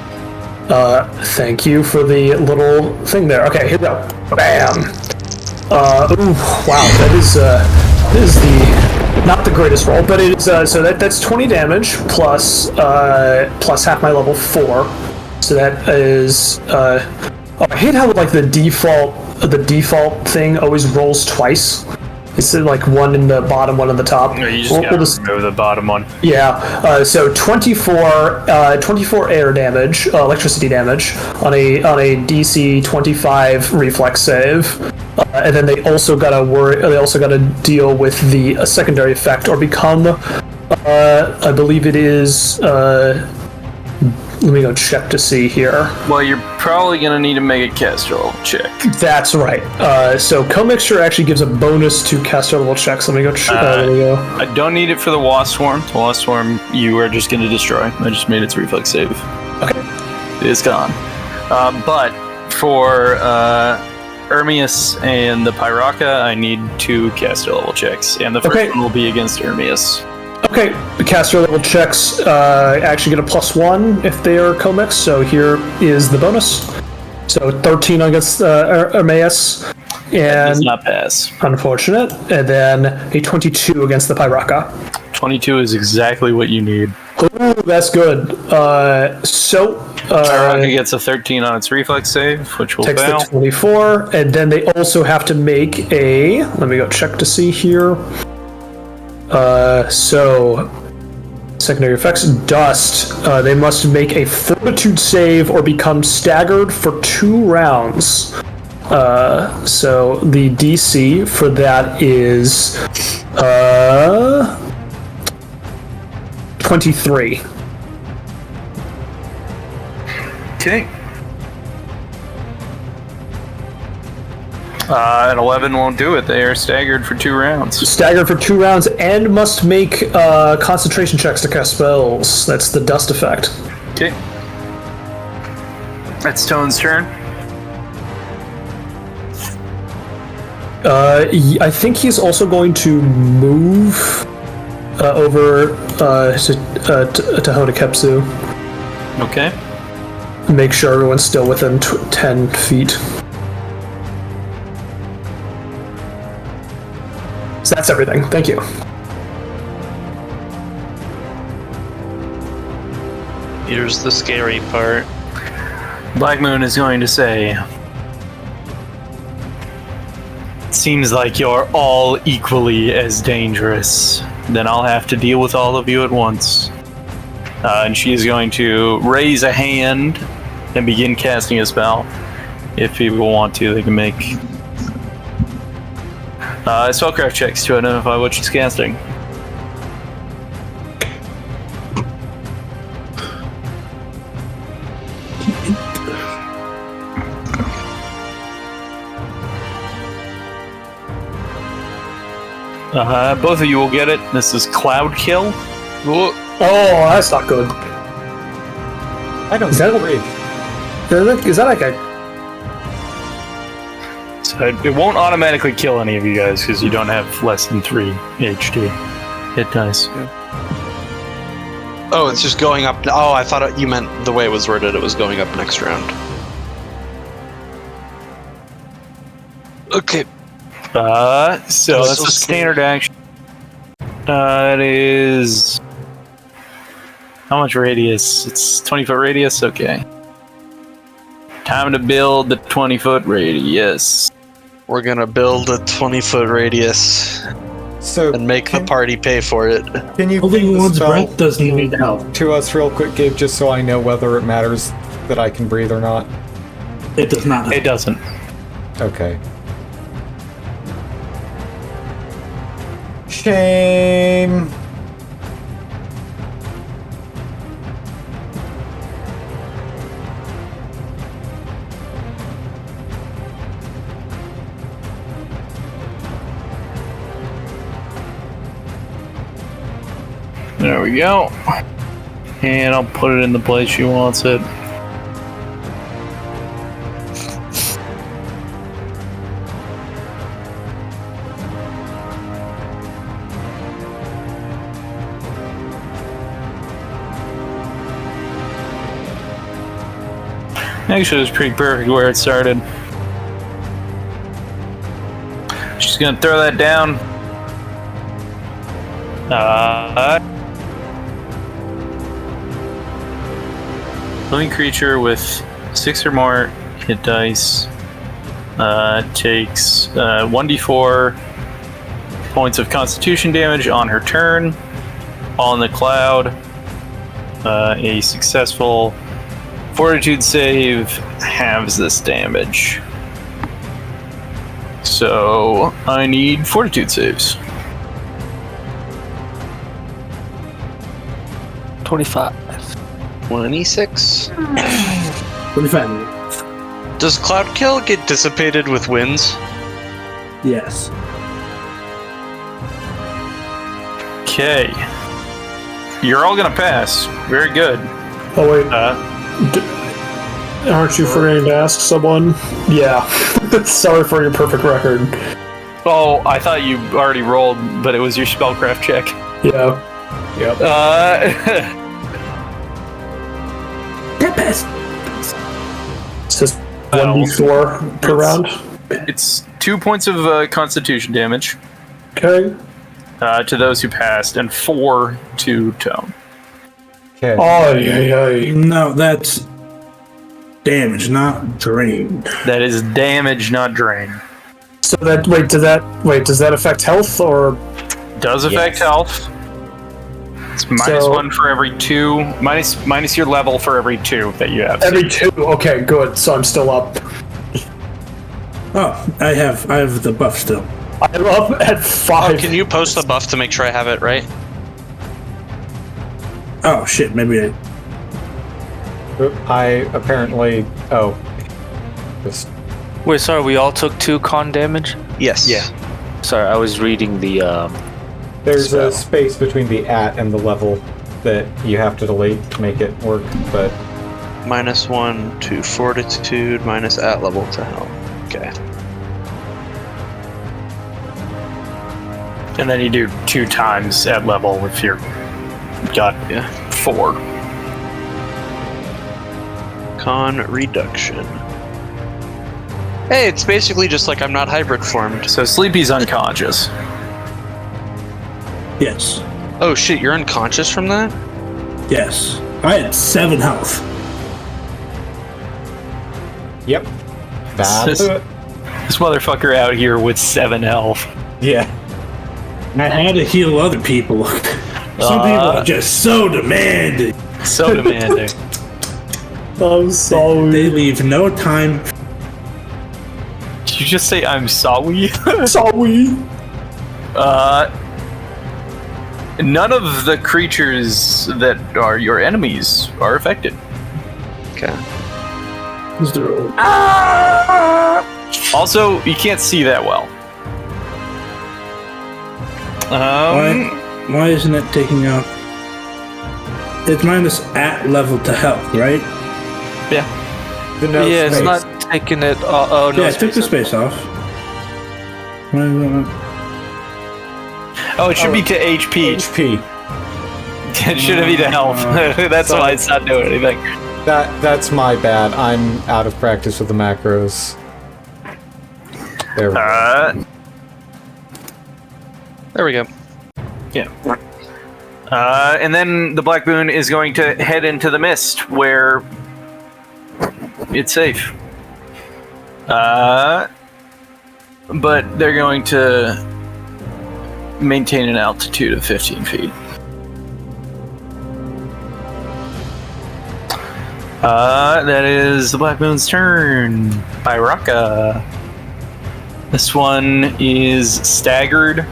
Speaker 5: Thank you for the little thing there. Okay, here we go. Bam! Ooh, wow, that is the not the greatest roll, but it is so that's 20 damage plus half my level 4. So that is I hate how like the default thing always rolls twice. It's like one in the bottom, one in the top.
Speaker 4: No, you just gotta remove the bottom one.
Speaker 5: Yeah, so 24 air damage, electricity damage on a DC 25 reflex save, and then they also gotta deal with the secondary effect or become, I believe it is. Let me go check to see here.
Speaker 4: Well, you're probably going to need to make a caster level check.
Speaker 5: That's right. So commixture actually gives a bonus to caster level checks. Let me go there we go.
Speaker 4: I don't need it for the Wasp Swarm. The Wasp Swarm you are just going to destroy. I just made its reflex save.
Speaker 5: Okay.
Speaker 4: It's gone. But for Ermias and the Pyroka, I need 2 caster level checks. And the first one will be against Ermias.
Speaker 5: Okay, the caster level checks actually get a +1 if they are commix, so here is the bonus. So 13 against Ermias, and
Speaker 4: does not pass.
Speaker 5: Unfortunate. And then a 22 against the Pyroka.
Speaker 4: 22 is exactly what you need.
Speaker 5: Ooh, that's good.
Speaker 4: Pyroka gets a 13 on its reflex save, which will
Speaker 5: takes
Speaker 4: fail.
Speaker 5: the 24, and then they also have to make a. Let me go check to see here. So secondary effects, dust. They must make a fortitude save or become staggered for 2 rounds. So the DC for that is 23.
Speaker 4: Okay. An 11 won't do it. They are staggered for 2 rounds.
Speaker 5: Staggered for 2 rounds and must make concentration checks to cast spells. That's the dust effect.
Speaker 4: Okay. That's Tone's turn.
Speaker 5: I think he's also going to move over to Hodakepsu.
Speaker 4: Okay.
Speaker 5: Make sure everyone's still within 10 feet. So that's everything. Thank you.
Speaker 6: Here's the scary part.
Speaker 4: Black Moon is going to say, "Seems like you're all equally as dangerous. Then I'll have to deal with all of you at once." And she is going to raise a hand and begin casting a spell. If people want to, they can make spellcraft checks to identify what she's casting. Both of you will get it. This is Cloud Kill.
Speaker 5: Oh, that's not good.
Speaker 1: I don't
Speaker 5: Is that like a...
Speaker 4: So it won't automatically kill any of you guys because you don't have less than 3 HD hit dice.
Speaker 2: Oh, it's just going up. Oh, I thought you meant the way it was worded. It was going up next round. Okay.
Speaker 4: So that's a standard action. It is... How much radius? It's 20-foot radius? Okay. Time to build the 20-foot radius.
Speaker 2: We're gonna build a 20-foot radius
Speaker 1: So
Speaker 2: and make the party pay for it.
Speaker 1: Can you
Speaker 3: Holding
Speaker 1: ping the
Speaker 3: one's
Speaker 1: spell
Speaker 3: breath doesn't need help.
Speaker 1: to us real quick, Gabe, just so I know whether it matters that I can breathe or not?
Speaker 3: It does not.
Speaker 4: It doesn't.
Speaker 1: Okay. Shame.
Speaker 4: There we go. And I'll put it in the place she wants it. Actually, it was pretty perfect where it started. She's gonna throw that down. Living creature with 6 or more hit dice takes 1d4 points of constitution damage on her turn. On the cloud, a successful fortitude save halves this damage. So I need fortitude saves.
Speaker 7: 25.
Speaker 2: 26.
Speaker 3: 25.
Speaker 2: Does Cloud Kill get dissipated with winds?
Speaker 3: Yes.
Speaker 4: Okay. You're all gonna pass. Very good.
Speaker 5: Oh wait, aren't you forgetting to ask someone? Yeah. Sorry for your perfect record.
Speaker 4: Oh, I thought you already rolled, but it was your spellcraft check.
Speaker 5: Yeah. Yep.
Speaker 3: Tempest.
Speaker 5: It's just 1d4 per round.
Speaker 4: It's 2 points of constitution damage
Speaker 5: Okay.
Speaker 4: to those who passed, and 4 to Tone.
Speaker 1: Okay.
Speaker 5: Oh,
Speaker 3: No, that's damage, not drained.
Speaker 4: That is damage, not drain.
Speaker 5: So that does that affect health or?
Speaker 4: Does affect health. It's minus
Speaker 5: So-
Speaker 4: 1 for every 2. Minus your level for every 2 that you have.
Speaker 5: Every 2. Okay, good. So I'm still up.
Speaker 3: Oh, I have the buff still.
Speaker 5: I'm up at 5.
Speaker 2: Oh, can you post the buff to make sure I have it right?
Speaker 3: Oh shit, maybe I.
Speaker 1: I apparently. Oh. Just.
Speaker 7: Wait, sorry, we all took 2 con damage?
Speaker 2: Yes.
Speaker 7: Yeah. Sorry, I was reading the,
Speaker 1: There's
Speaker 7: spell.
Speaker 1: a space between the at and the level that you have to delete to make it work, but.
Speaker 2: -1 to fortitude, minus at level to health. Okay.
Speaker 4: And then you do 2 times at level if you're got 4.
Speaker 2: Con reduction. Hey, it's basically just like I'm not hybrid formed.
Speaker 4: So Sleepy's unconscious.
Speaker 3: Yes.
Speaker 2: Oh shit, you're unconscious from that?
Speaker 3: Yes. I had 7 health.
Speaker 1: Yep. That's it.
Speaker 4: This motherfucker out here with 7 health.
Speaker 1: Yeah.
Speaker 3: I had to heal other people. Some people are just so demanding.
Speaker 4: So demanding.
Speaker 5: I'm sorry.
Speaker 3: They leave no time.
Speaker 4: Did you just say I'm sorry?
Speaker 5: Sorry.
Speaker 4: None of the creatures that are your enemies are affected.
Speaker 2: Okay.
Speaker 4: Also, you can't see that well.
Speaker 3: Why isn't it taking out? It's minus at level to health, right?
Speaker 4: Yeah.
Speaker 1: The no
Speaker 7: yeah, it's
Speaker 1: space.
Speaker 7: not taking it. Oh no!
Speaker 3: Yeah, I took the space off. Why is it not-
Speaker 4: Oh, it should be to HP.
Speaker 1: HP.
Speaker 4: It shouldn't be to health. That's why it's not doing anything.
Speaker 1: That's my bad. I'm out of practice with the macros. There we go.
Speaker 2: There we go.
Speaker 4: Yeah. And then the Black Moon is going to head into the mist, where It's safe. But they're going to maintain an altitude of 15 feet. That is the Black Moon's turn. Byraka. This one is staggered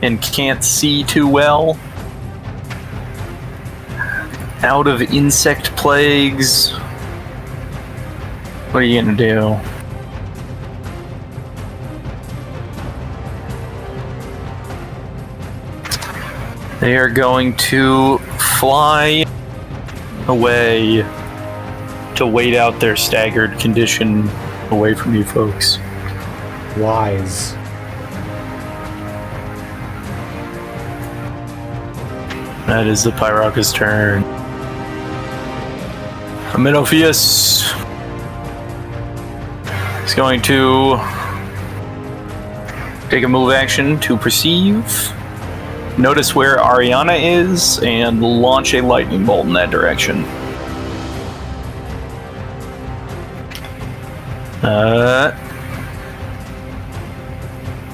Speaker 4: and can't see too well. Out of insect plagues. What are you gonna do? They are going to fly away to wait out their staggered condition away from you folks.
Speaker 1: Wise.
Speaker 4: That is the Pyraka's turn. Amenophis is going to take a move action to perceive. Notice where Ariana is and launch a lightning bolt in that direction.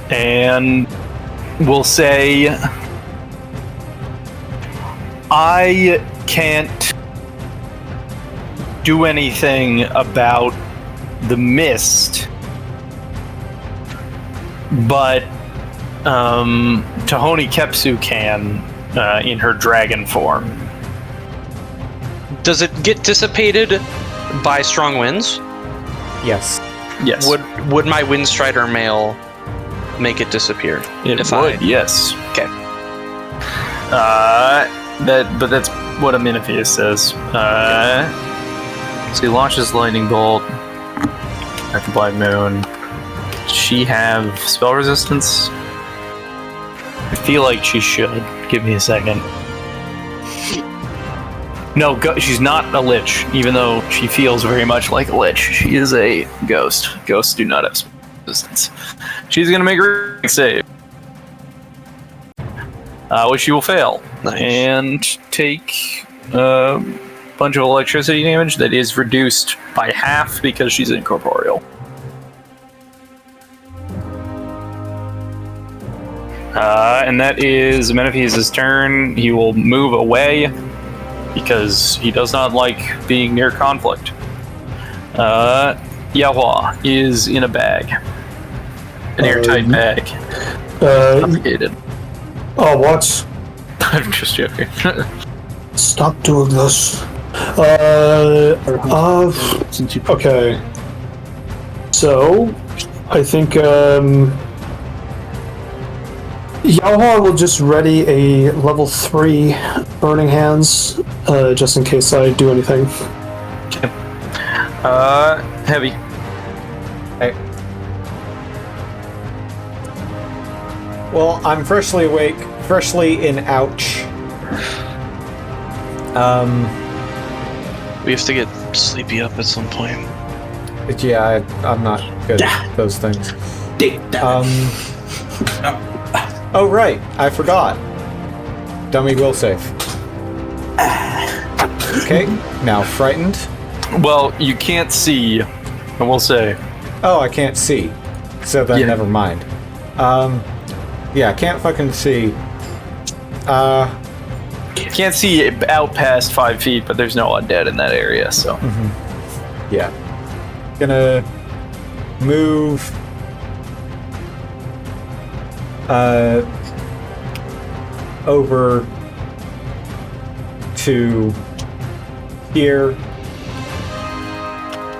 Speaker 4: And we'll say I can't do anything about the mist, but Tahoni Kepsu can in her dragon form.
Speaker 6: Does it get dissipated by strong winds?
Speaker 1: Yes.
Speaker 4: Yes.
Speaker 6: Would my Windstrider mail make it disappear?
Speaker 4: It would, yes.
Speaker 6: Okay.
Speaker 4: But that's what Amenophis says. So he launches lightning bolt at the Black Moon. Does she have spell resistance? I feel like she should. Give me a second. No, she's not a lich, even though she feels very much like a lich. She is a ghost. Ghosts do not have spell resistance. She's gonna make her save, which she will fail.
Speaker 6: Nice.
Speaker 4: And take a bunch of electricity damage that is reduced by half because she's incorporeal. And that is Amenophis' turn. He will move away because he does not like being near conflict. Yahua is in a bag. An airtight bag. Complicated.
Speaker 5: Oh, what?
Speaker 4: I'm just joking.
Speaker 5: Stop doing this. Okay. So, I think, Yahua will just ready a level 3 Burning Hands, just in case I do anything.
Speaker 4: Okay. Heavy.
Speaker 1: Hey. Well, I'm freshly awake, freshly in ouch.
Speaker 6: We have to get sleepy up at some point.
Speaker 1: But yeah, I'm not good at those things. Oh right, I forgot. Dummy will save. Okay, now frightened.
Speaker 4: Well, you can't see, I will say.
Speaker 1: Oh, I can't see. So then never mind. Yeah, can't fucking see.
Speaker 4: Can't see out past 5 feet, but there's no undead in that area, so.
Speaker 1: Yeah. Gonna move over to here.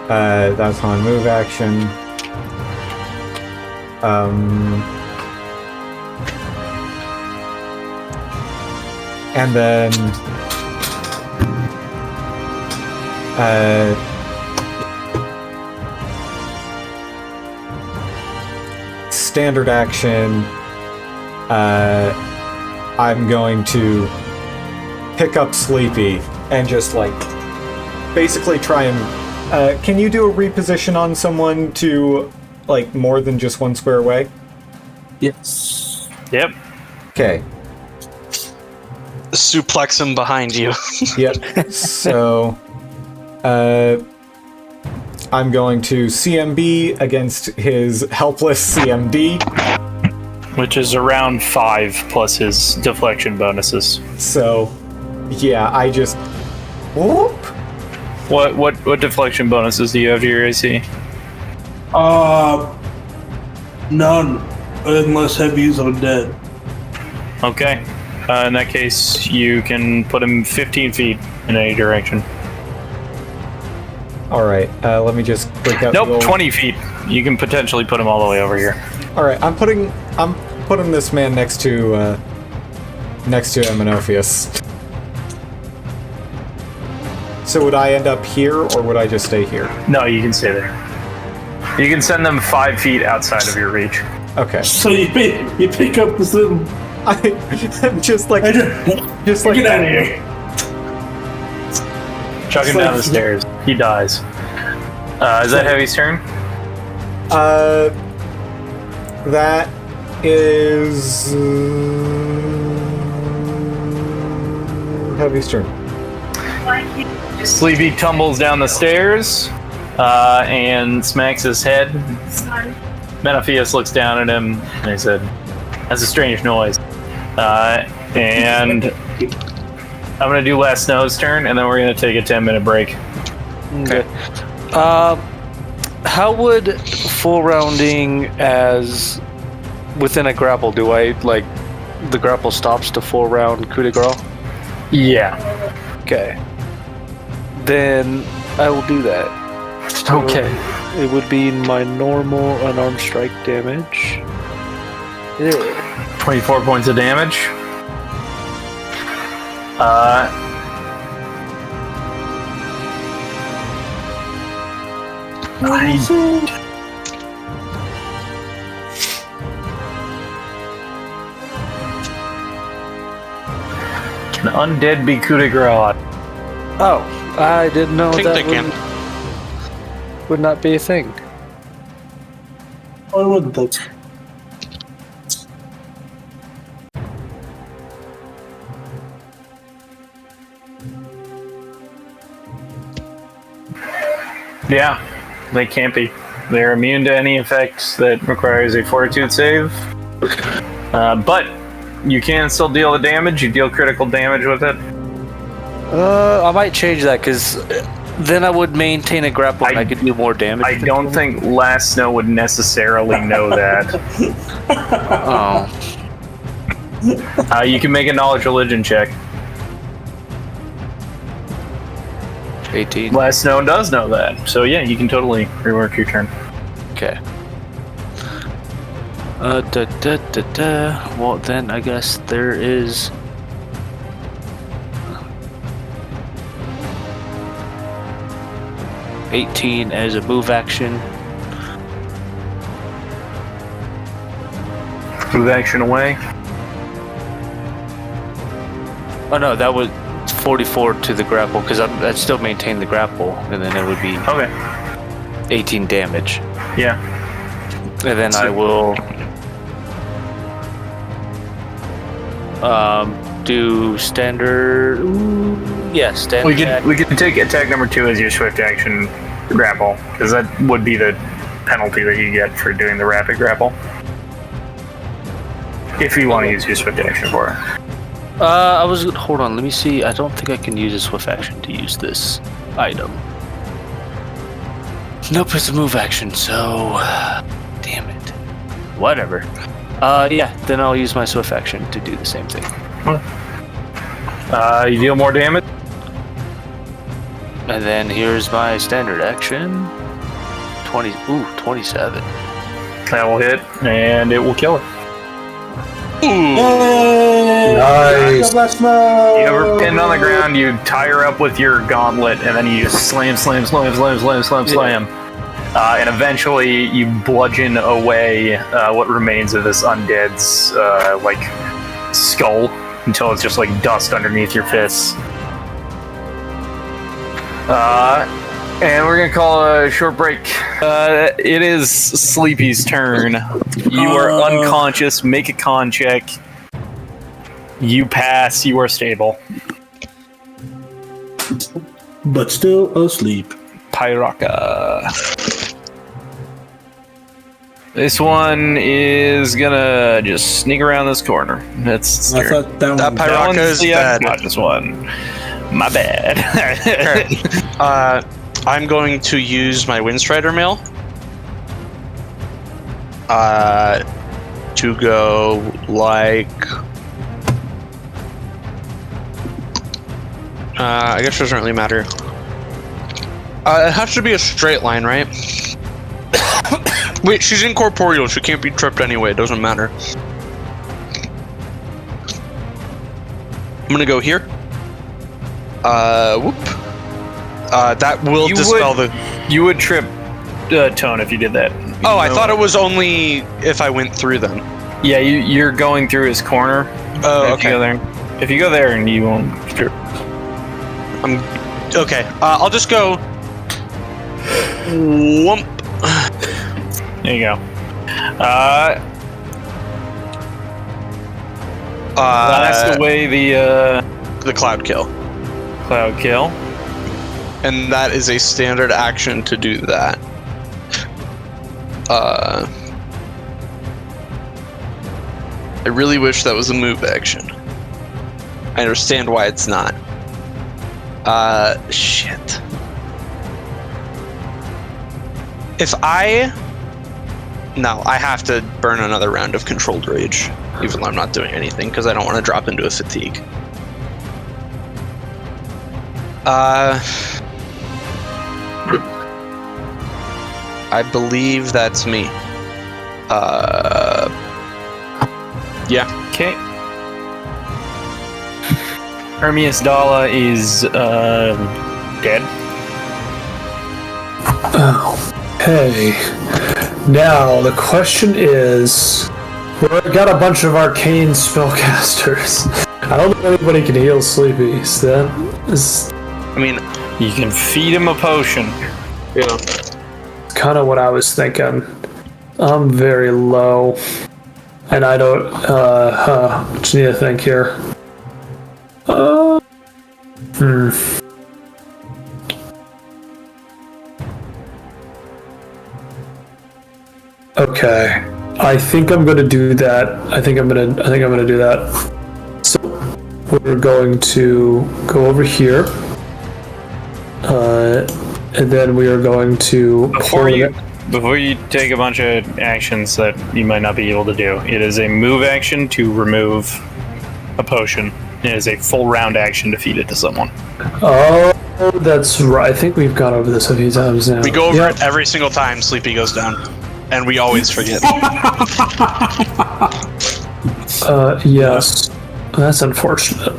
Speaker 1: That's my move action. And then standard action, I'm going to pick up Sleepy and just like basically try and can you do a reposition on someone to like more than just one square away?
Speaker 7: Yes.
Speaker 4: Yep.
Speaker 1: Okay.
Speaker 6: Suplex him behind you.
Speaker 1: Yep. So I'm going to CMB against his helpless CMD.
Speaker 4: Which is around 5 plus his deflection bonuses.
Speaker 1: So, yeah, I just... Whoop!
Speaker 4: What deflection bonuses do you have to your AC?
Speaker 3: None. Unless Heavy's undead.
Speaker 4: Okay. In that case, you can put him 15 feet in any direction.
Speaker 1: Alright, let me just break out
Speaker 4: Nope, 20 feet. You can potentially put him all the way over here.
Speaker 1: Alright, I'm putting this man next to Amenophis. So would I end up here, or would I just stay here?
Speaker 4: No, you can stay there. You can send them 5 feet outside of your reach.
Speaker 1: Okay.
Speaker 3: So you pick up this little...
Speaker 1: I'm just like...
Speaker 3: Get out of here.
Speaker 4: Chuck him down the stairs. He dies. Is that Heavy's turn?
Speaker 1: That is... Heavy's turn.
Speaker 4: Sleepy tumbles down the stairs and smacks his head. Menopheus looks down at him and he said, "That's a strange noise." And I'm going to do Last Snow's turn, and then we're going to take a 10-minute break.
Speaker 7: Okay. How would full rounding as within a grapple, do I, like, the grapple stops to full round coup de grace?
Speaker 4: Yeah.
Speaker 7: Okay. Then I will do that. So
Speaker 4: Okay.
Speaker 7: it would be my normal unarmed strike damage.
Speaker 4: 24 points of damage. Can undead be coup de grace?
Speaker 7: Oh, I didn't know
Speaker 6: I think
Speaker 7: that
Speaker 6: they can.
Speaker 7: would not be a thing.
Speaker 3: Why wouldn't that?
Speaker 4: Yeah, they can't be. They're immune to any effects that requires a fortitude save. But you can still deal the damage. You deal critical damage with it.
Speaker 7: I might change that because then I would maintain a grapple and I could do more damage.
Speaker 4: I don't think Last Snow would necessarily know that.
Speaker 7: Oh.
Speaker 4: You can make a knowledge religion check.
Speaker 7: 18.
Speaker 4: Last Snow does know that. So yeah, you can totally rework your turn.
Speaker 7: Okay. Well, then I guess there is. $18 as a move action.
Speaker 4: Move action away.
Speaker 7: Oh no, that was 44 to the grapple because I'd still maintain the grapple, and then it would be
Speaker 4: Okay.
Speaker 7: 18 damage.
Speaker 4: Yeah.
Speaker 7: And then I will do standard. Yeah, standard.
Speaker 4: We could take attack number 2 as your swift action grapple, because that would be the penalty that you get for doing the rapid grapple. If you want to use your swift action for it.
Speaker 7: Hold on, let me see. I don't think I can use a swift action to use this item. Nope, it's a move action, so. Damn it. Whatever. Yeah, then I'll use my swift action to do the same thing.
Speaker 4: You deal more damage.
Speaker 7: And then here's my standard action. 27.
Speaker 4: That will hit, and it will kill it.
Speaker 5: Nice.
Speaker 4: You have her pinned on the ground, you tie her up with your gauntlet, and then you just slam. And eventually you bludgeon away what remains of this undead's skull until it's just like dust underneath your fists. And we're gonna call a short break. It is Sleepy's turn. You are unconscious. Make a con check. You pass. You are stable.
Speaker 3: But still asleep.
Speaker 4: Pyraka. This one is gonna just sneak around this corner. That's
Speaker 3: I thought that
Speaker 2: That
Speaker 3: one.
Speaker 2: Pyraka is
Speaker 4: the
Speaker 2: dead.
Speaker 4: unconscious one. My bad.
Speaker 2: I'm going to use my Windstrider mail. To go like. I guess it doesn't really matter. It has to be a straight line, right? Wait, she's incorporeal. She can't be tripped anyway. It doesn't matter. I'm gonna go here. Whoop. That will dispel the.
Speaker 4: You would trip Tone if you did that.
Speaker 2: Oh, I thought it was only if I went through them.
Speaker 4: Yeah, you're going through his corner.
Speaker 2: Oh,
Speaker 4: If you go there, if you go there, and you won't trip.
Speaker 2: Okay. I'll just go. Whoomp.
Speaker 4: There you go. That's the way
Speaker 2: the cloud kill.
Speaker 4: cloud kill.
Speaker 2: And that is a standard action to do that. I really wish that was a move action. I understand why it's not. Shit. No, I have to burn another round of controlled rage, even though I'm not doing anything, because I don't want to drop into a fatigue. I believe that's me. Yeah.
Speaker 4: Okay. Hermias Dala is dead.
Speaker 5: Okay. Now the question is, we've got a bunch of arcane spellcasters. I don't know if anybody can heal Sleepy. So that is
Speaker 2: I mean,
Speaker 4: You can feed him a potion.
Speaker 2: yeah.
Speaker 5: kind of what I was thinking. I'm very low, and I don't. Just need to think here. Okay, I think I'm gonna do that. I think I'm gonna do that. So we're going to go over here, and then we are going to
Speaker 4: Before you take a bunch of actions that you might not be able to do, it is a move action to remove a potion. It is a full round action to feed it to someone.
Speaker 5: Oh, that's right. I think we've gone over this a few times now.
Speaker 2: We go over it every single time Sleepy goes down. And we always forget.
Speaker 5: Yes. That's unfortunate.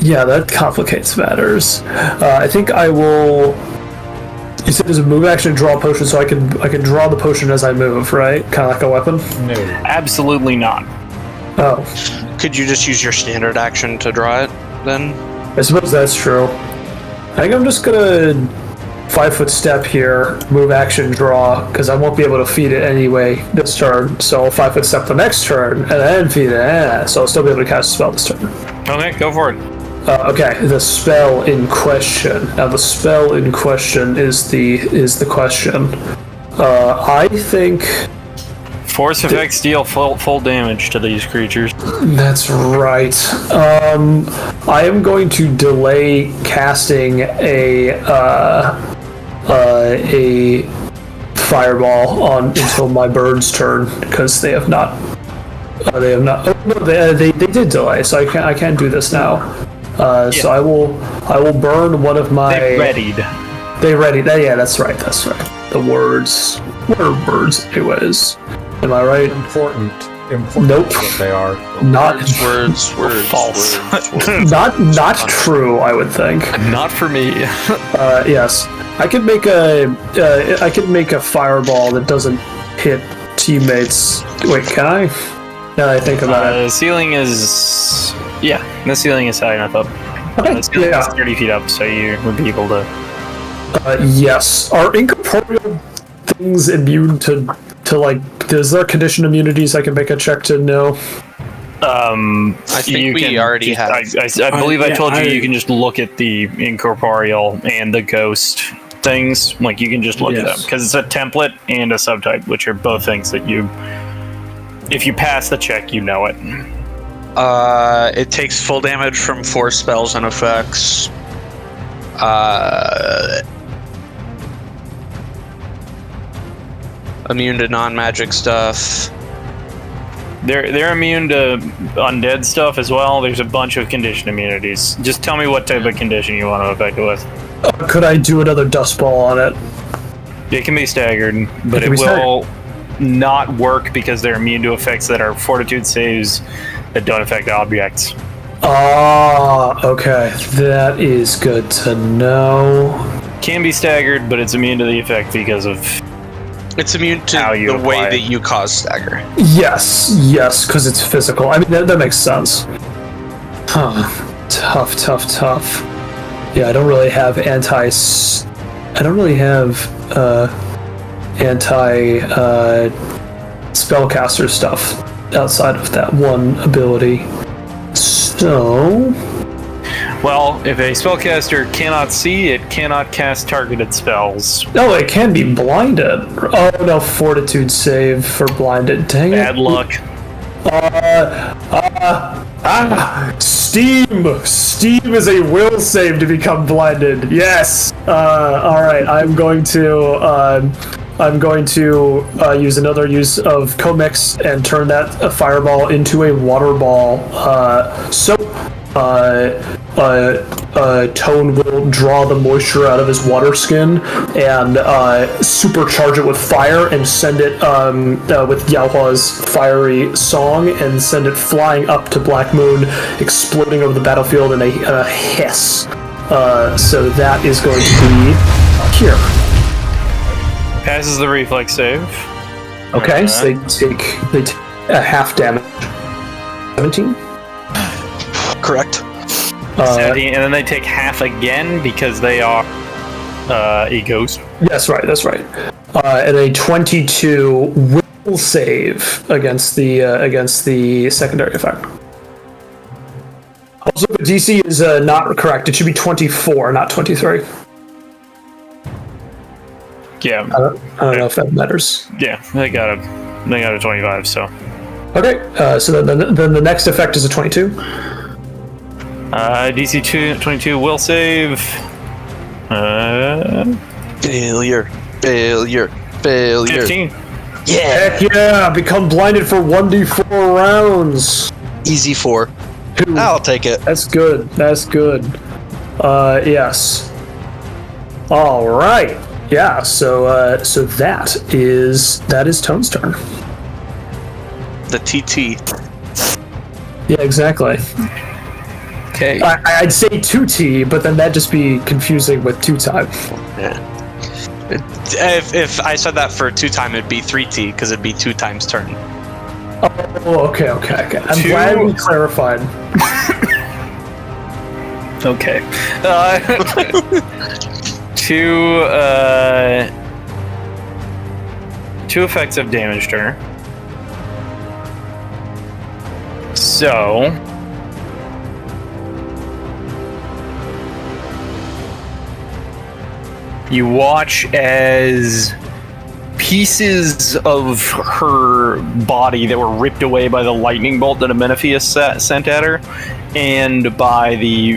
Speaker 5: Yeah, that complicates matters. I think I will. You said there's a move action, draw a potion, so I can draw the potion as I move, right? Kind of like a weapon.
Speaker 1: No.
Speaker 4: Absolutely not.
Speaker 5: Oh,
Speaker 2: Could you just use your standard action to draw it, then?
Speaker 5: I suppose that's true. I think I'm just gonna 5-foot step here, move action, draw, because I won't be able to feed it anyway this turn. So 5-foot step the next turn, and then feed it. So I'll still be able to cast a spell this turn.
Speaker 4: Okay, go for it.
Speaker 5: Okay, the spell in question. Now the spell in question is the question. I think
Speaker 4: Force effects deal full damage to these creatures.
Speaker 5: that's right. I am going to delay casting a fireball on until my bird's turn because they have not. Oh no, they did delay, so I can't do this now. So I will burn one of my.
Speaker 4: They readied.
Speaker 5: They readied. Yeah, that's right. The words. What are words, anyways? Am I right?
Speaker 1: Important.
Speaker 5: Nope.
Speaker 1: What they are.
Speaker 5: Not
Speaker 2: Words.
Speaker 4: False.
Speaker 5: not true. I would think.
Speaker 4: Not for me.
Speaker 5: Yes, I could make a fireball that doesn't hit teammates. Wait, can I? Now that I think about it.
Speaker 4: The ceiling is the ceiling is high enough up. The ceiling is 30 feet up, so you would be able to.
Speaker 5: Yes. Are incorporeal things immune to like? Is there condition immunities I can make a check to know?
Speaker 2: I think we already have.
Speaker 4: I believe I told you
Speaker 3: I
Speaker 4: you can just look at the incorporeal and the ghost things, like you can just look at them
Speaker 3: Yes.
Speaker 4: because it's a template and a subtype, which are both things that if you pass the check, you know it.
Speaker 6: It takes full damage from 4 spells and effects. Immune to non-magic stuff.
Speaker 4: They're immune to undead stuff as well. There's a bunch of condition immunities. Just tell me what type of condition you want to affect it with.
Speaker 5: Could I do another dust ball on it?
Speaker 4: It can be staggered, but
Speaker 5: can
Speaker 4: it
Speaker 5: be
Speaker 4: will not work because they're immune to effects that are fortitude saves that don't affect objects.
Speaker 5: Ah, okay. That is good to know.
Speaker 4: Can be staggered, but it's immune to the effect because of
Speaker 6: It's immune to
Speaker 4: How you
Speaker 6: the way
Speaker 4: apply it.
Speaker 6: that you cause stagger.
Speaker 5: Yes, because it's physical. I mean, that makes sense. Huh. Tough. Yeah, I don't really have spellcaster stuff outside of that one ability. So,
Speaker 4: well, if a spellcaster cannot see, it cannot cast targeted spells.
Speaker 5: oh, it can be blinded. Oh no, fortitude save for blinded. Dang
Speaker 4: Bad
Speaker 5: it.
Speaker 4: luck.
Speaker 5: Steam is a will save to become blinded. Yes. All right. I'm going to use another use of Comix and turn that fireball into a water ball. Tone will draw the moisture out of his water skin and supercharge it with fire and send it with Yaohua's fiery song and send it flying up to Black Moon, exploding over the battlefield in a hiss. So that is going to be here.
Speaker 4: Passes the reflex save.
Speaker 5: Okay, so they take a half damage. 17.
Speaker 2: Correct.
Speaker 4: 17, and then they take half again because they are a ghost.
Speaker 5: That's right. And a 22 will save against the secondary effect. Also, the DC is not correct. It should be 24, not 23.
Speaker 4: Yeah,
Speaker 5: I don't know if that matters.
Speaker 4: yeah, they got a 25. So
Speaker 5: Okay, so then the next effect is a 22.
Speaker 4: DC 22 will save.
Speaker 2: Failure.
Speaker 4: 15.
Speaker 2: Yeah.
Speaker 5: Heck yeah! Become blinded for 1d4 rounds.
Speaker 2: Easy 4.
Speaker 5: Two.
Speaker 2: I'll take it.
Speaker 5: That's good. Yes. All right. Yeah. So that is Tone's turn.
Speaker 6: The TT.
Speaker 5: Yeah. Exactly.
Speaker 4: Okay.
Speaker 5: I'd say 2T, but then that'd just be confusing with 2-time.
Speaker 6: Yeah. If I said that for 2-time, it'd be 3T because it'd be 2 times turn.
Speaker 5: Oh, okay. I'm glad we clarified.
Speaker 4: Okay. Two effects have damaged her. So you watch as pieces of her body that were ripped away by the lightning bolt that Amenopheus sent at her, and by the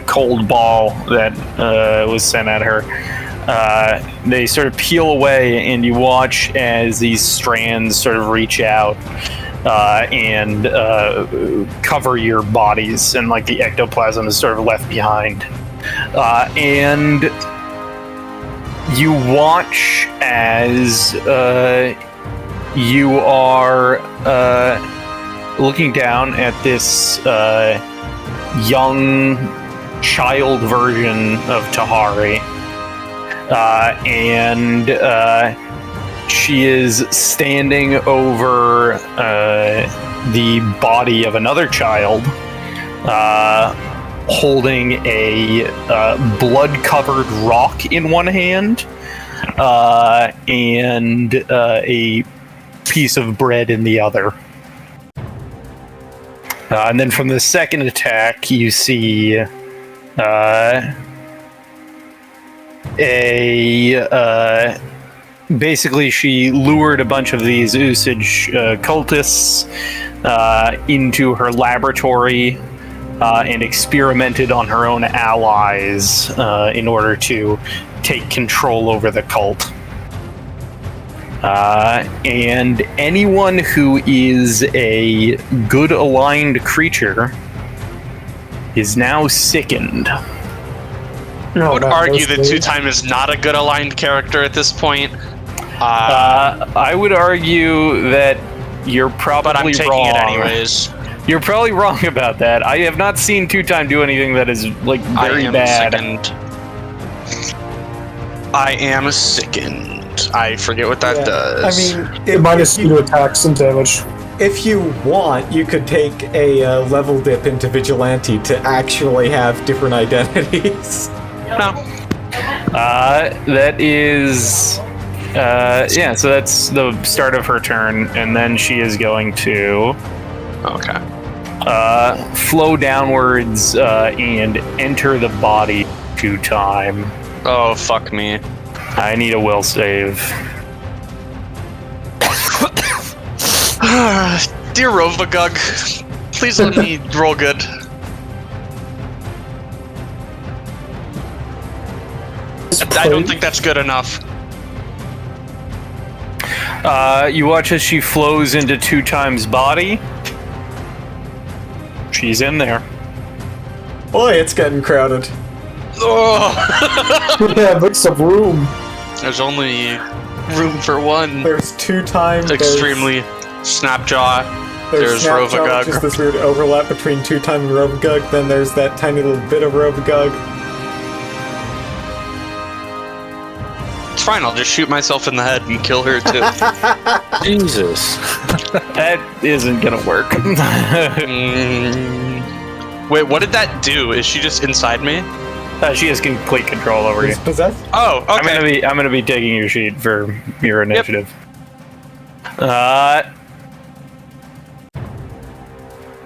Speaker 4: cold ball that was sent at her. They sort of peel away, and you watch as these strands sort of reach out and cover your bodies, and like the ectoplasm is sort of left behind. And you watch as you are looking down at this young child version of Tahari, and she is standing over the body of another child, holding a blood-covered rock in one hand and a piece of bread in the other. And then from the second attack, you see basically she lured a bunch of these Usage cultists into her laboratory and experimented on her own allies in order to take control over the cult. And anyone who is a good aligned creature is now sickened.
Speaker 6: I would argue that Two-Time is not a good aligned character at this point.
Speaker 4: I would argue that you're probably
Speaker 6: but I'm taking
Speaker 4: wrong.
Speaker 6: it anyways.
Speaker 4: You're probably wrong about that. I have not seen Two-Time do anything that is like very bad.
Speaker 6: Sickened. I am sickened. I forget what that does.
Speaker 1: I mean,
Speaker 5: It minus you to attacks and damage.
Speaker 1: if you want, you could take a level dip into Vigilante to actually have different identities.
Speaker 6: No.
Speaker 4: That is... yeah, so that's the start of her turn, and then she is going to...
Speaker 6: Okay.
Speaker 4: flow downwards and enter the body 2 times.
Speaker 6: Oh, fuck me.
Speaker 4: I need a will save.
Speaker 6: Dear Rovagug, please let me roll good. I don't think that's good enough.
Speaker 4: You watch as she flows into 2 times body. She's in there.
Speaker 1: Boy, it's getting crowded.
Speaker 6: Oh,
Speaker 5: Yeah, make some room.
Speaker 6: there's only room for one.
Speaker 1: There's 2 times.
Speaker 6: Extremely Snapjaw. There's
Speaker 1: Snapshot,
Speaker 6: Rovagug.
Speaker 1: which is this weird overlap between 2 time and Rovagug. Then there's that tiny little bit of Rovagug.
Speaker 6: It's fine, I'll just shoot myself in the head and kill her too.
Speaker 7: Jesus.
Speaker 4: That isn't gonna work.
Speaker 6: Wait, what did that do? Is she just inside me?
Speaker 4: She has complete control over you.
Speaker 1: He's possessed.
Speaker 6: Oh, okay.
Speaker 4: I'm gonna be taking your sheet for your initiative.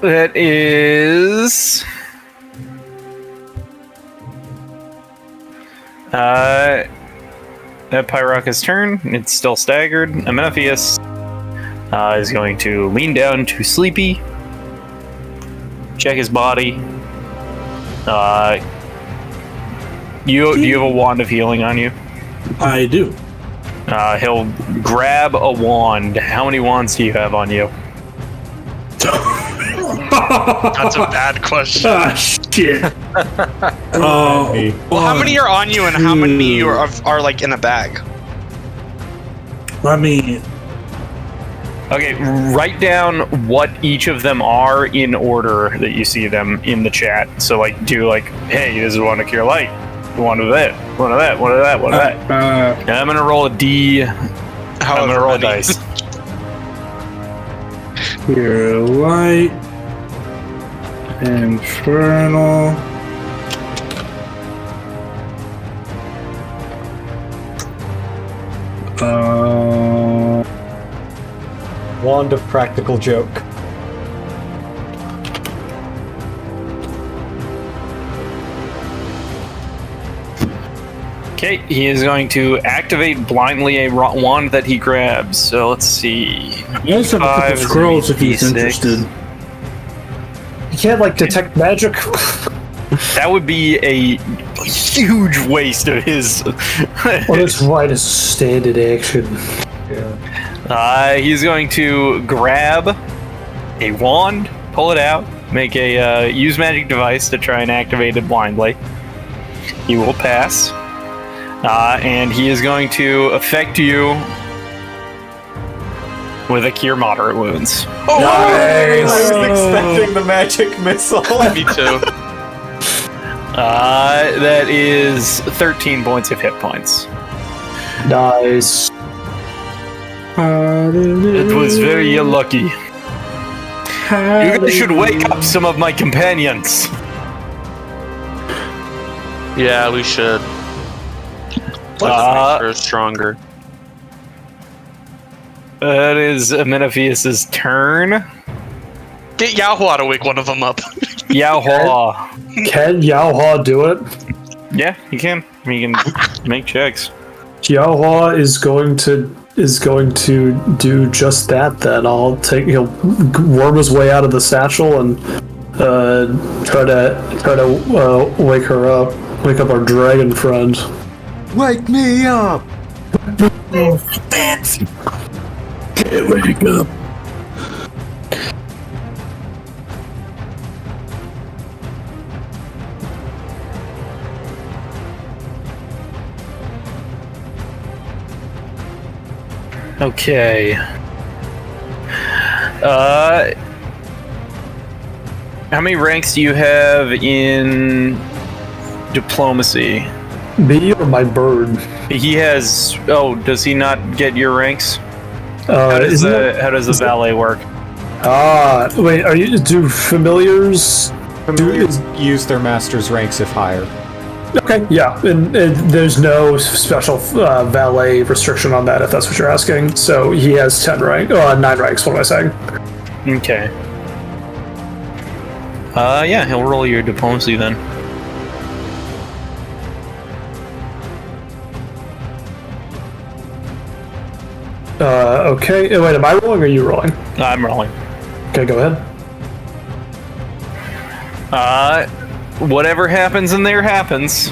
Speaker 4: That is at Pyroka's turn. It's still staggered. Amenopheus is going to lean down to Sleepy, check his body. Do you have a wand of healing on you?
Speaker 3: I do.
Speaker 4: He'll grab a wand. How many wands do you have on you?
Speaker 6: That's a bad question.
Speaker 3: Ah, shit.
Speaker 6: Well, how many are on you and how many are like in a bag?
Speaker 3: I mean,
Speaker 4: Okay, write down what each of them are in order that you see them in the chat. So, like, do like, hey, this is one to cure light, one of that, one of that, one of that, one of that. And I'm gonna roll a D. I'm gonna roll a dice.
Speaker 3: Cure light. Infernal.
Speaker 1: Wand of Practical Joke.
Speaker 4: Okay, he is going to activate blindly a wand that he grabs. So let's see.
Speaker 3: I also have a couple scrolls if he's interested.
Speaker 5: You can't, like, detect magic?
Speaker 4: That would be a huge waste of his.
Speaker 5: Well, that's right, it's standard action.
Speaker 4: He's going to grab a wand, pull it out, make a use magic device to try and activate it blindly. He will pass. And he is going to affect you with a cure moderate wounds.
Speaker 1: Oh, nice! I was expecting the magic missile.
Speaker 6: Me too.
Speaker 4: That is 13 points of hit points.
Speaker 5: Nice.
Speaker 4: It was very lucky. You guys should wake up some of my companions.
Speaker 6: Yeah, we should. Let's make her stronger.
Speaker 4: That is Amenopheus' turn.
Speaker 6: Get Yaohua to wake one of them up.
Speaker 4: Yaohua.
Speaker 5: Can Yaohua do it?
Speaker 4: Yeah, you can. You can make checks.
Speaker 5: Jiahua is going to do just that. Then he'll worm his way out of the satchel and try to wake up our dragon friend.
Speaker 1: Wake me up!
Speaker 3: Can't wake up.
Speaker 4: Okay. How many ranks do you have in diplomacy?
Speaker 5: Me or my bird?
Speaker 4: He has. Oh, does he not get your ranks? How does the valet work?
Speaker 5: Wait. Do familiars?
Speaker 1: Familiars use their master's ranks if higher.
Speaker 5: Okay, yeah, and there's no special valet restriction on that if that's what you're asking. So he has 9 ranks. What am I saying?
Speaker 4: Okay. Yeah, he'll roll your diplomacy then.
Speaker 5: Okay. Wait, am I rolling or are you rolling?
Speaker 4: I'm rolling.
Speaker 5: Okay, go ahead.
Speaker 4: Whatever happens in there happens.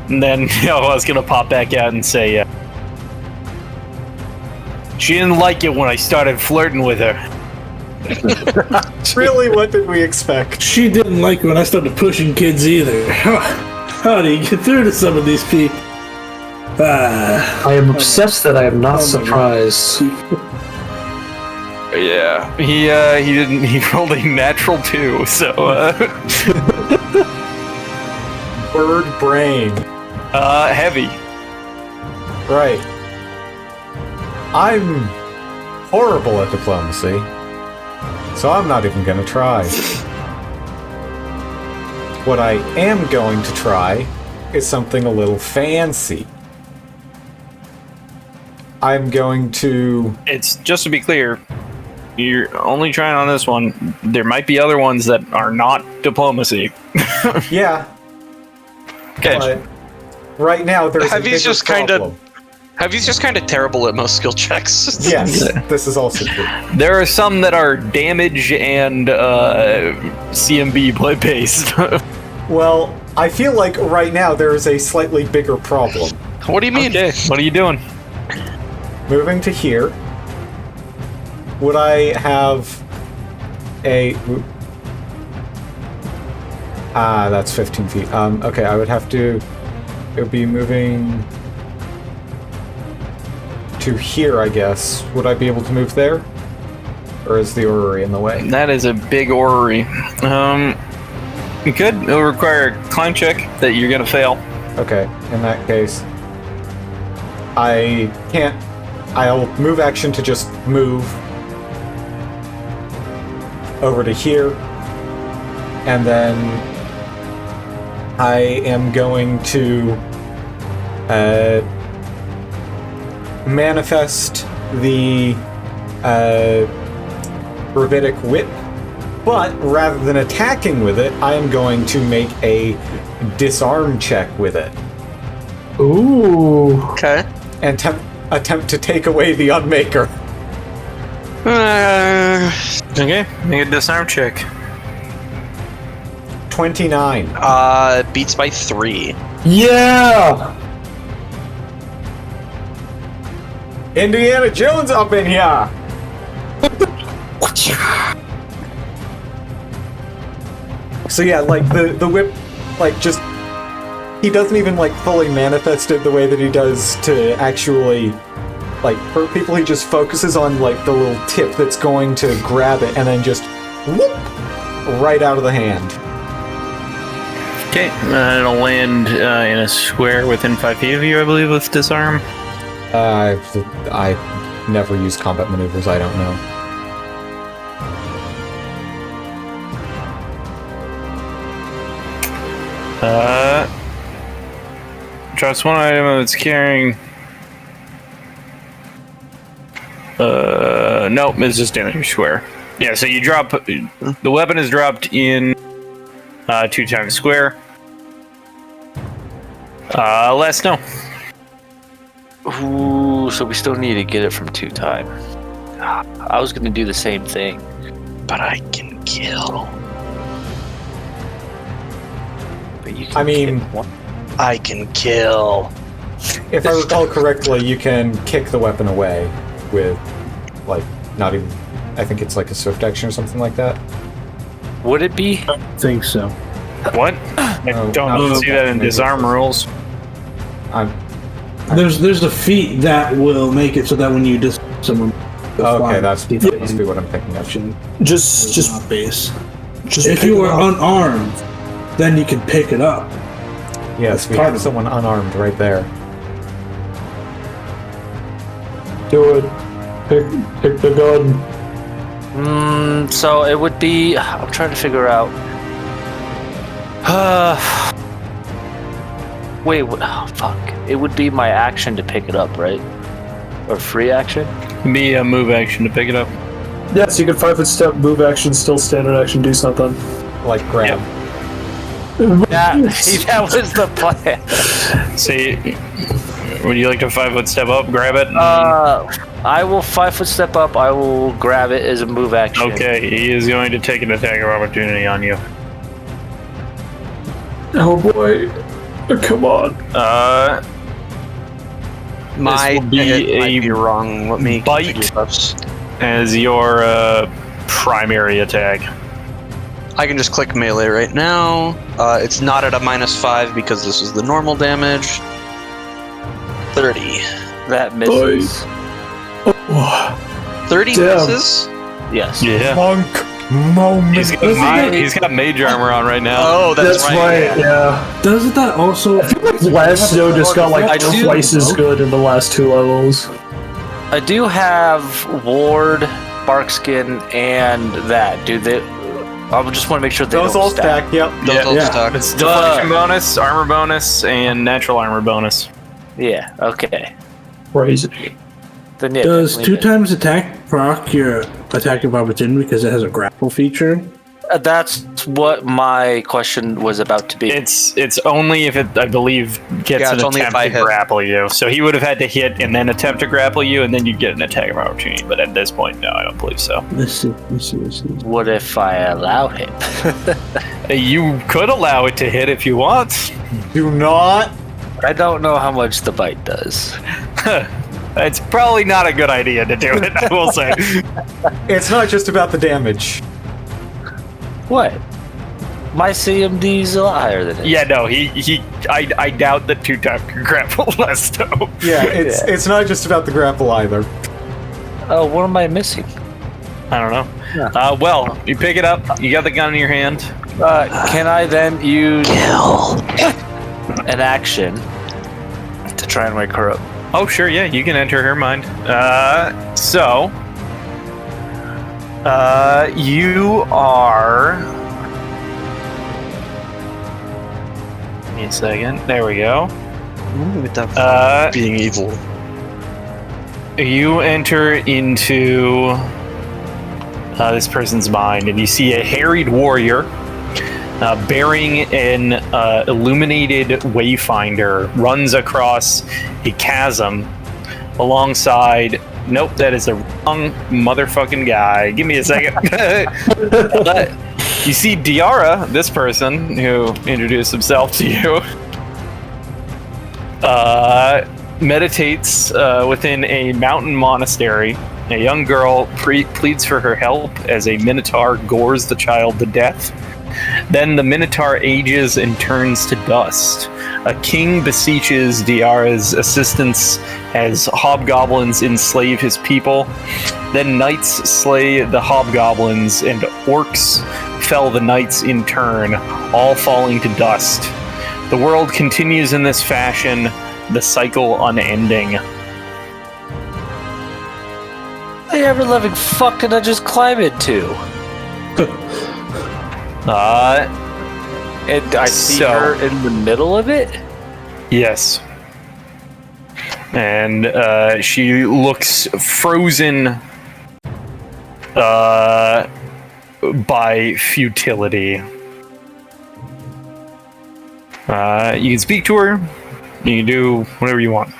Speaker 4: And then I was gonna pop back out and say, she didn't like it when I started flirting with her.
Speaker 1: Really, what did we expect?
Speaker 3: She didn't like when I started pushing kids either. How do you get through to some of these people?
Speaker 5: I am obsessed that I am not surprised.
Speaker 4: Yeah, he didn't. He rolled a natural 2, so
Speaker 1: Bird brain.
Speaker 4: heavy.
Speaker 1: Right. I'm horrible at diplomacy, so I'm not even gonna try. What I am going to try is something a little fancy. I'm going to...
Speaker 4: It's just to be clear, you're only trying on this one. There might be other ones that are not diplomacy.
Speaker 1: Yeah.
Speaker 4: Okay.
Speaker 1: But right now, there's a bigger
Speaker 6: just
Speaker 1: problem.
Speaker 6: Heavy's just kind of terrible at most skill checks.
Speaker 1: Yes, this is also true.
Speaker 4: There are some that are damage and CMB based.
Speaker 1: Well, I feel like right now there is a slightly bigger problem.
Speaker 6: What do you mean?
Speaker 4: Okay, what are you doing?
Speaker 1: Moving to here, would I have a... that's 15 feet. Okay, I would have to... It would be moving to here, I guess. Would I be able to move there? Or is the orrery in the way?
Speaker 4: That is a big orrery. You could. It'll require a climb check that you're gonna fail.
Speaker 1: Okay, in that case, I can't... I'll move action to just move over to here, and then I am going to manifest the Rabbinic Whip, but rather than attacking with it, I am going to make a disarm check with it.
Speaker 5: Ooh.
Speaker 6: Okay.
Speaker 1: And attempt to take away the Unmaker.
Speaker 4: Okay, make a disarm check.
Speaker 1: 29.
Speaker 6: Beats by 3.
Speaker 5: Yeah.
Speaker 1: Indiana Jones up in here! So yeah, like, the whip, like, just... He doesn't even, like, fully manifest it the way that he does to actually, like, hurt people. He just focuses on, like, the little tip that's going to grab it, and then just, whoop! Right out of the hand.
Speaker 4: Okay, it'll land in a square within 5 feet of you, I believe, with disarm.
Speaker 1: I never use combat maneuvers, I don't know.
Speaker 4: Drops one item it's carrying. Nope, it's just in your square. Yeah, so you drop... The weapon is dropped in 2 times square. Let us know.
Speaker 7: Ooh, so we still need to get it from 2-time. I was gonna do the same thing.
Speaker 2: But I can kill.
Speaker 7: But you can
Speaker 1: I mean,
Speaker 7: kick one.
Speaker 2: I can kill.
Speaker 1: if I recall correctly, you can kick the weapon away with, like, not even. I think it's like a swift action or something like that.
Speaker 7: Would it be?
Speaker 3: I think so.
Speaker 4: What? I don't see that in disarm rules.
Speaker 3: There's a feat that will make it so that when you disarm someone.
Speaker 1: Okay, that must be what I'm picking up.
Speaker 5: Just
Speaker 3: base.
Speaker 5: Just
Speaker 3: If
Speaker 5: pick
Speaker 3: you
Speaker 5: it
Speaker 3: are
Speaker 5: up.
Speaker 3: unarmed, then you can pick it up.
Speaker 1: Yes, we
Speaker 3: part
Speaker 1: have
Speaker 3: of it.
Speaker 1: someone unarmed right there.
Speaker 5: Do it. Pick the gun.
Speaker 7: So it would be. I'm trying to figure out. Wait. Oh, fuck. It would be my action to pick it up, right? Or free action?
Speaker 4: Be a move action to pick it up.
Speaker 5: Yes, you can 5-foot step, move action, still standard action, do something.
Speaker 1: Like grab.
Speaker 7: That was the plan.
Speaker 4: See, would you like to 5-foot step up, grab it?
Speaker 7: I will 5-foot step up. I will grab it as a move action.
Speaker 4: Okay, he is going to take an attack of opportunity on you.
Speaker 5: Oh boy. Come on.
Speaker 2: My
Speaker 4: will be
Speaker 2: hit might
Speaker 4: a
Speaker 2: be wrong. Let me
Speaker 4: bite.
Speaker 2: configure buffs.
Speaker 4: As your primary attack.
Speaker 2: I can just click melee right now. It's not at a -5 because this is the normal damage. 30.
Speaker 7: That misses.
Speaker 2: 30
Speaker 5: Damn.
Speaker 2: misses?
Speaker 7: Yes.
Speaker 4: Yeah.
Speaker 1: Monk moment.
Speaker 4: He's got mage armor on right now.
Speaker 2: Oh, that's right.
Speaker 5: Yeah.
Speaker 3: Doesn't that also?
Speaker 5: Last Snow just got like
Speaker 7: I do-
Speaker 5: twice as good in the last 2 levels.
Speaker 7: I do have Ward, Barkskin, and that. Do they? I just want to make sure they
Speaker 1: Those
Speaker 7: don't
Speaker 1: all
Speaker 7: stack.
Speaker 1: stack, yep.
Speaker 2: Those all stack.
Speaker 4: It's deflection bonus, armor bonus, and natural armor bonus.
Speaker 7: Yeah. Okay.
Speaker 5: Crazy.
Speaker 7: Then yeah.
Speaker 3: Does
Speaker 7: definitely
Speaker 3: 2 times attack proc your attack of opportunity because it has a grapple feature?
Speaker 7: That's what my question was about to be.
Speaker 4: It's only if it, I believe, gets
Speaker 2: Yeah,
Speaker 4: an
Speaker 2: it's only if
Speaker 4: attempt
Speaker 2: I
Speaker 4: to
Speaker 2: hit.
Speaker 4: grapple you. So he would have had to hit and then attempt to grapple you, and then you'd get an attack of opportunity. But at this point, no, I don't believe so.
Speaker 3: Let's see.
Speaker 7: What if I allow him?
Speaker 4: You could allow it to hit if you want.
Speaker 1: Do not.
Speaker 7: I don't know how much the bite does.
Speaker 4: It's probably not a good idea to do it, I will say.
Speaker 1: It's not just about the damage.
Speaker 7: What? My CMD's a lot higher than it.
Speaker 4: Yeah, no, I doubt that 2-time can grapple less, though.
Speaker 1: Yeah, it's not just about the grapple either.
Speaker 7: Oh, what am I missing?
Speaker 4: I don't know. Well, you pick it up, you got the gun in your hand.
Speaker 7: Can I then use an action to try and wake her up?
Speaker 4: Oh, sure, yeah, you can enter her mind. You are... Give me a second. There we go.
Speaker 2: With that being evil.
Speaker 4: You enter into this person's mind, and you see a harried warrior bearing an illuminated wayfinder runs across a chasm alongside... Nope, that is the wrong motherfucking guy. Give me a second. You see Diara, this person who introduced himself to you, meditates within a mountain monastery. A young girl pleads for her help as a minotaur gores the child to death. Then the minotaur ages and turns to dust. A king beseeches Diara's assistance as hobgoblins enslave his people. Then knights slay the hobgoblins, and orcs fell the knights in turn, all falling to dust. The world continues in this fashion, the cycle unending.
Speaker 7: The ever-loving fuck did I just climb into? And I see her in the middle of it?
Speaker 4: Yes. And she looks frozen by futility. You can speak to her. You can do whatever you want.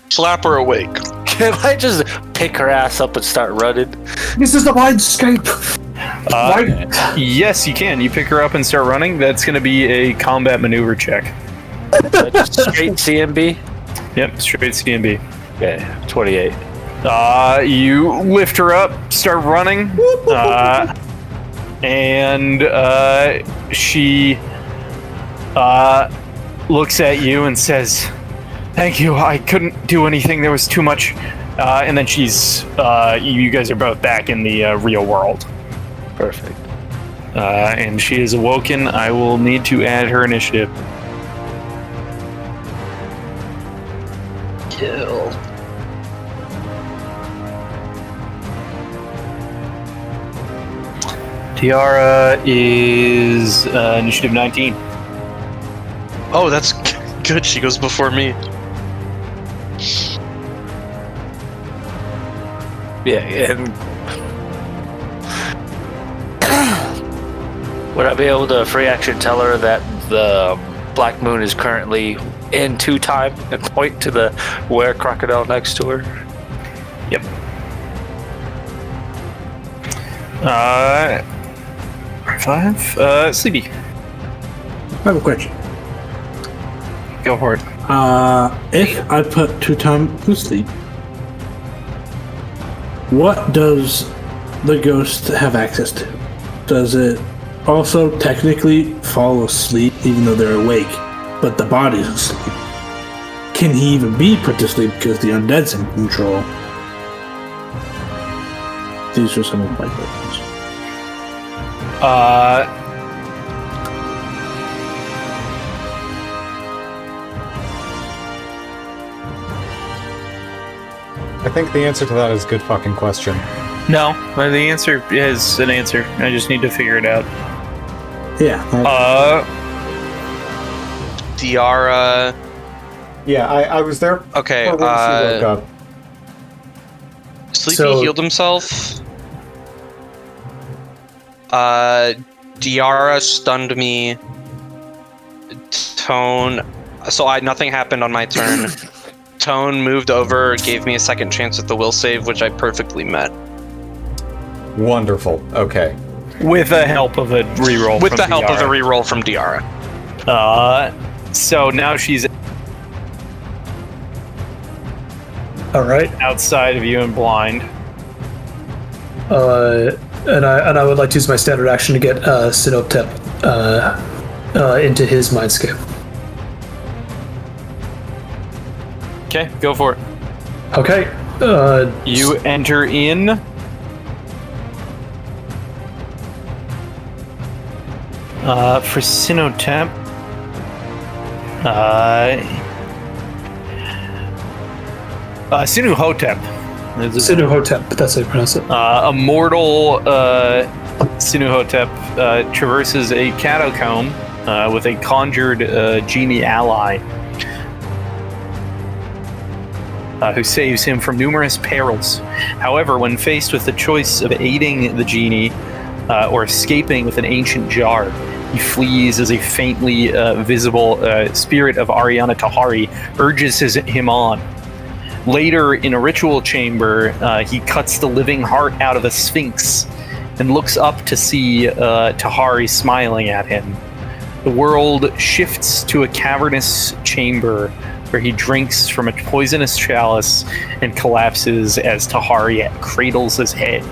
Speaker 2: Slap her awake.
Speaker 7: Can I just pick her ass up and start running?
Speaker 5: This is the mindscape.
Speaker 4: Yes, you can. You pick her up and start running. That's going to be a combat maneuver check.
Speaker 7: Straight CMB?
Speaker 4: Yep, straight CMB.
Speaker 7: Okay, 28.
Speaker 4: You lift her up, start running, and she looks at you and says, "Thank you, I couldn't do anything, there was too much." And then you guys are both back in the real world.
Speaker 7: Perfect.
Speaker 4: And she is awoken. I will need to add her initiative.
Speaker 2: Kill.
Speaker 4: Tiara is initiative 19.
Speaker 2: Oh, that's good. She goes before me.
Speaker 7: Yeah, and would I be able to free action tell her that the Black Moon is currently in 2 time and point to the were crocodile next to her?
Speaker 4: Yep. Sleepy.
Speaker 3: I have a question.
Speaker 4: Go for it.
Speaker 3: If I put 2 time to sleep, what does the ghost have access to? Does it also technically fall asleep even though they're awake, but the body's asleep? Can he even be put to sleep because the undead's in control? These are some of my questions.
Speaker 1: I think the answer to that is good fucking question.
Speaker 4: No, the answer is an answer. I just need to figure it out.
Speaker 3: Yeah.
Speaker 2: Tiara.
Speaker 1: Yeah, I was there.
Speaker 2: Okay,
Speaker 1: when she woke up.
Speaker 2: Sleepy healed himself. Tiara stunned me. Tone. So nothing happened on my turn. Tone moved over, gave me a second chance at the will save, which I perfectly met.
Speaker 1: Wonderful. Okay.
Speaker 4: With the help of a reroll.
Speaker 2: With the help of a reroll from Tiara.
Speaker 4: So now she's
Speaker 5: All right.
Speaker 4: outside of you and blind.
Speaker 5: And I would like to use my standard action to get Sinoptep into his mindscape.
Speaker 4: Okay, go for it.
Speaker 5: Okay.
Speaker 4: You enter in. For Sinotep. Sinuhotep.
Speaker 5: Sinuhotep, that's how you pronounce it.
Speaker 4: A mortal Sinuhotep traverses a catacomb with a conjured genie ally who saves him from numerous perils. However, when faced with the choice of aiding the genie or escaping with an ancient jar, he flees as a faintly visible spirit of Ariana Tahari urges him on. Later, in a ritual chamber, he cuts the living heart out of a sphinx and looks up to see Tahari smiling at him. The world shifts to a cavernous chamber where he drinks from a poisonous chalice and collapses as Tahari cradles his head.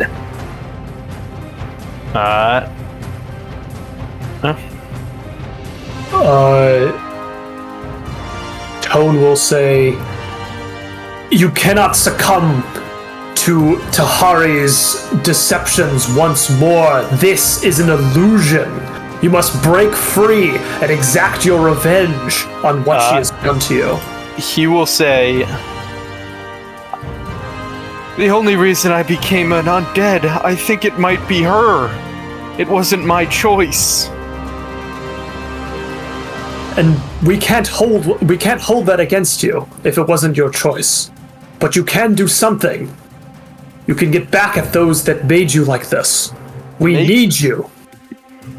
Speaker 5: Tone will say, "You cannot succumb to Tahari's deceptions once more. This is an illusion. You must break free and exact your revenge on what she has done to you."
Speaker 4: He will say, "The only reason I became an undead, I think it might be her. It wasn't my choice."
Speaker 5: And we can't hold that against you if it wasn't your choice. But you can do something. You can get back at those that made you like this. We need you.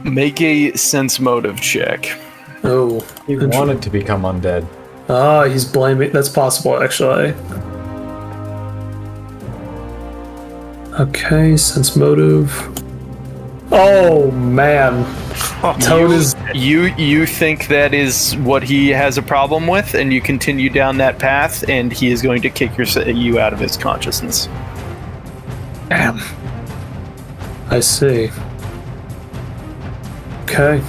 Speaker 4: Make a sense motive check.
Speaker 5: Oh,
Speaker 1: He wanted to become undead.
Speaker 5: He's blaming. That's possible, actually. Okay, sense motive. Oh man, Toad is.
Speaker 4: You think that is what he has a problem with, and you continue down that path, and he is going to kick you out of his consciousness.
Speaker 5: Damn. I see. Okay.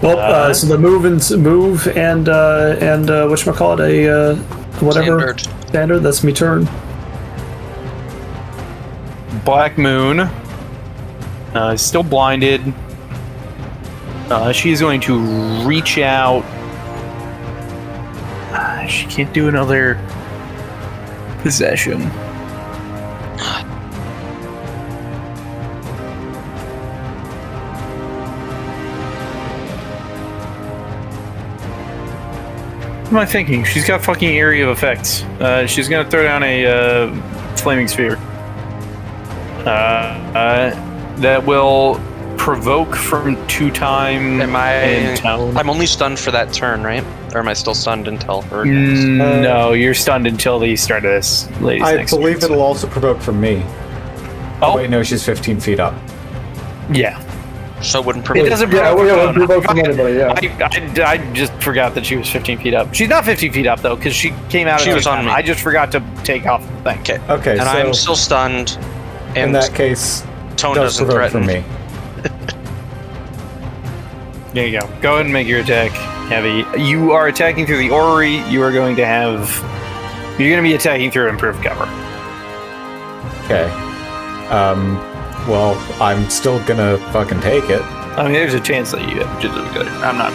Speaker 5: Well, so the move and whatchamacallit, whatever standard. That's me turn.
Speaker 4: Black Moon is still blinded. She's going to reach out. She can't do another possession. What am I thinking? She's got fucking area of effects. She's gonna throw down a flaming sphere. That will provoke from 2-time.
Speaker 2: I'm only stunned for that turn, right? Or am I still stunned until her?
Speaker 4: No, you're stunned until the start of this lady's
Speaker 1: I
Speaker 4: next
Speaker 1: believe
Speaker 4: turn.
Speaker 1: it'll also provoke from me.
Speaker 4: Oh,
Speaker 1: wait, no, she's 15 feet up.
Speaker 4: Yeah.
Speaker 2: So it wouldn't provoke.
Speaker 4: It doesn't
Speaker 5: Yeah,
Speaker 4: provoke.
Speaker 5: we don't provoke from anybody. Yeah.
Speaker 4: I just forgot that she was 15 feet up. She's not 15 feet up though, because she came out.
Speaker 2: She was on me.
Speaker 4: I just forgot to take off the thing.
Speaker 2: Okay.
Speaker 1: Okay,
Speaker 2: And
Speaker 1: so
Speaker 2: I'm still stunned. And
Speaker 1: in that case,
Speaker 2: Tone
Speaker 1: does
Speaker 2: doesn't
Speaker 1: provoke
Speaker 2: threaten
Speaker 1: from me.
Speaker 4: There you go. Go ahead and make your attack, Heavy. You are attacking through the orrery. You are going to have. You're going to be attacking through improved cover.
Speaker 1: Okay. Well, I'm still gonna fucking take it.
Speaker 4: I mean, there's a chance that you just do good. I'm not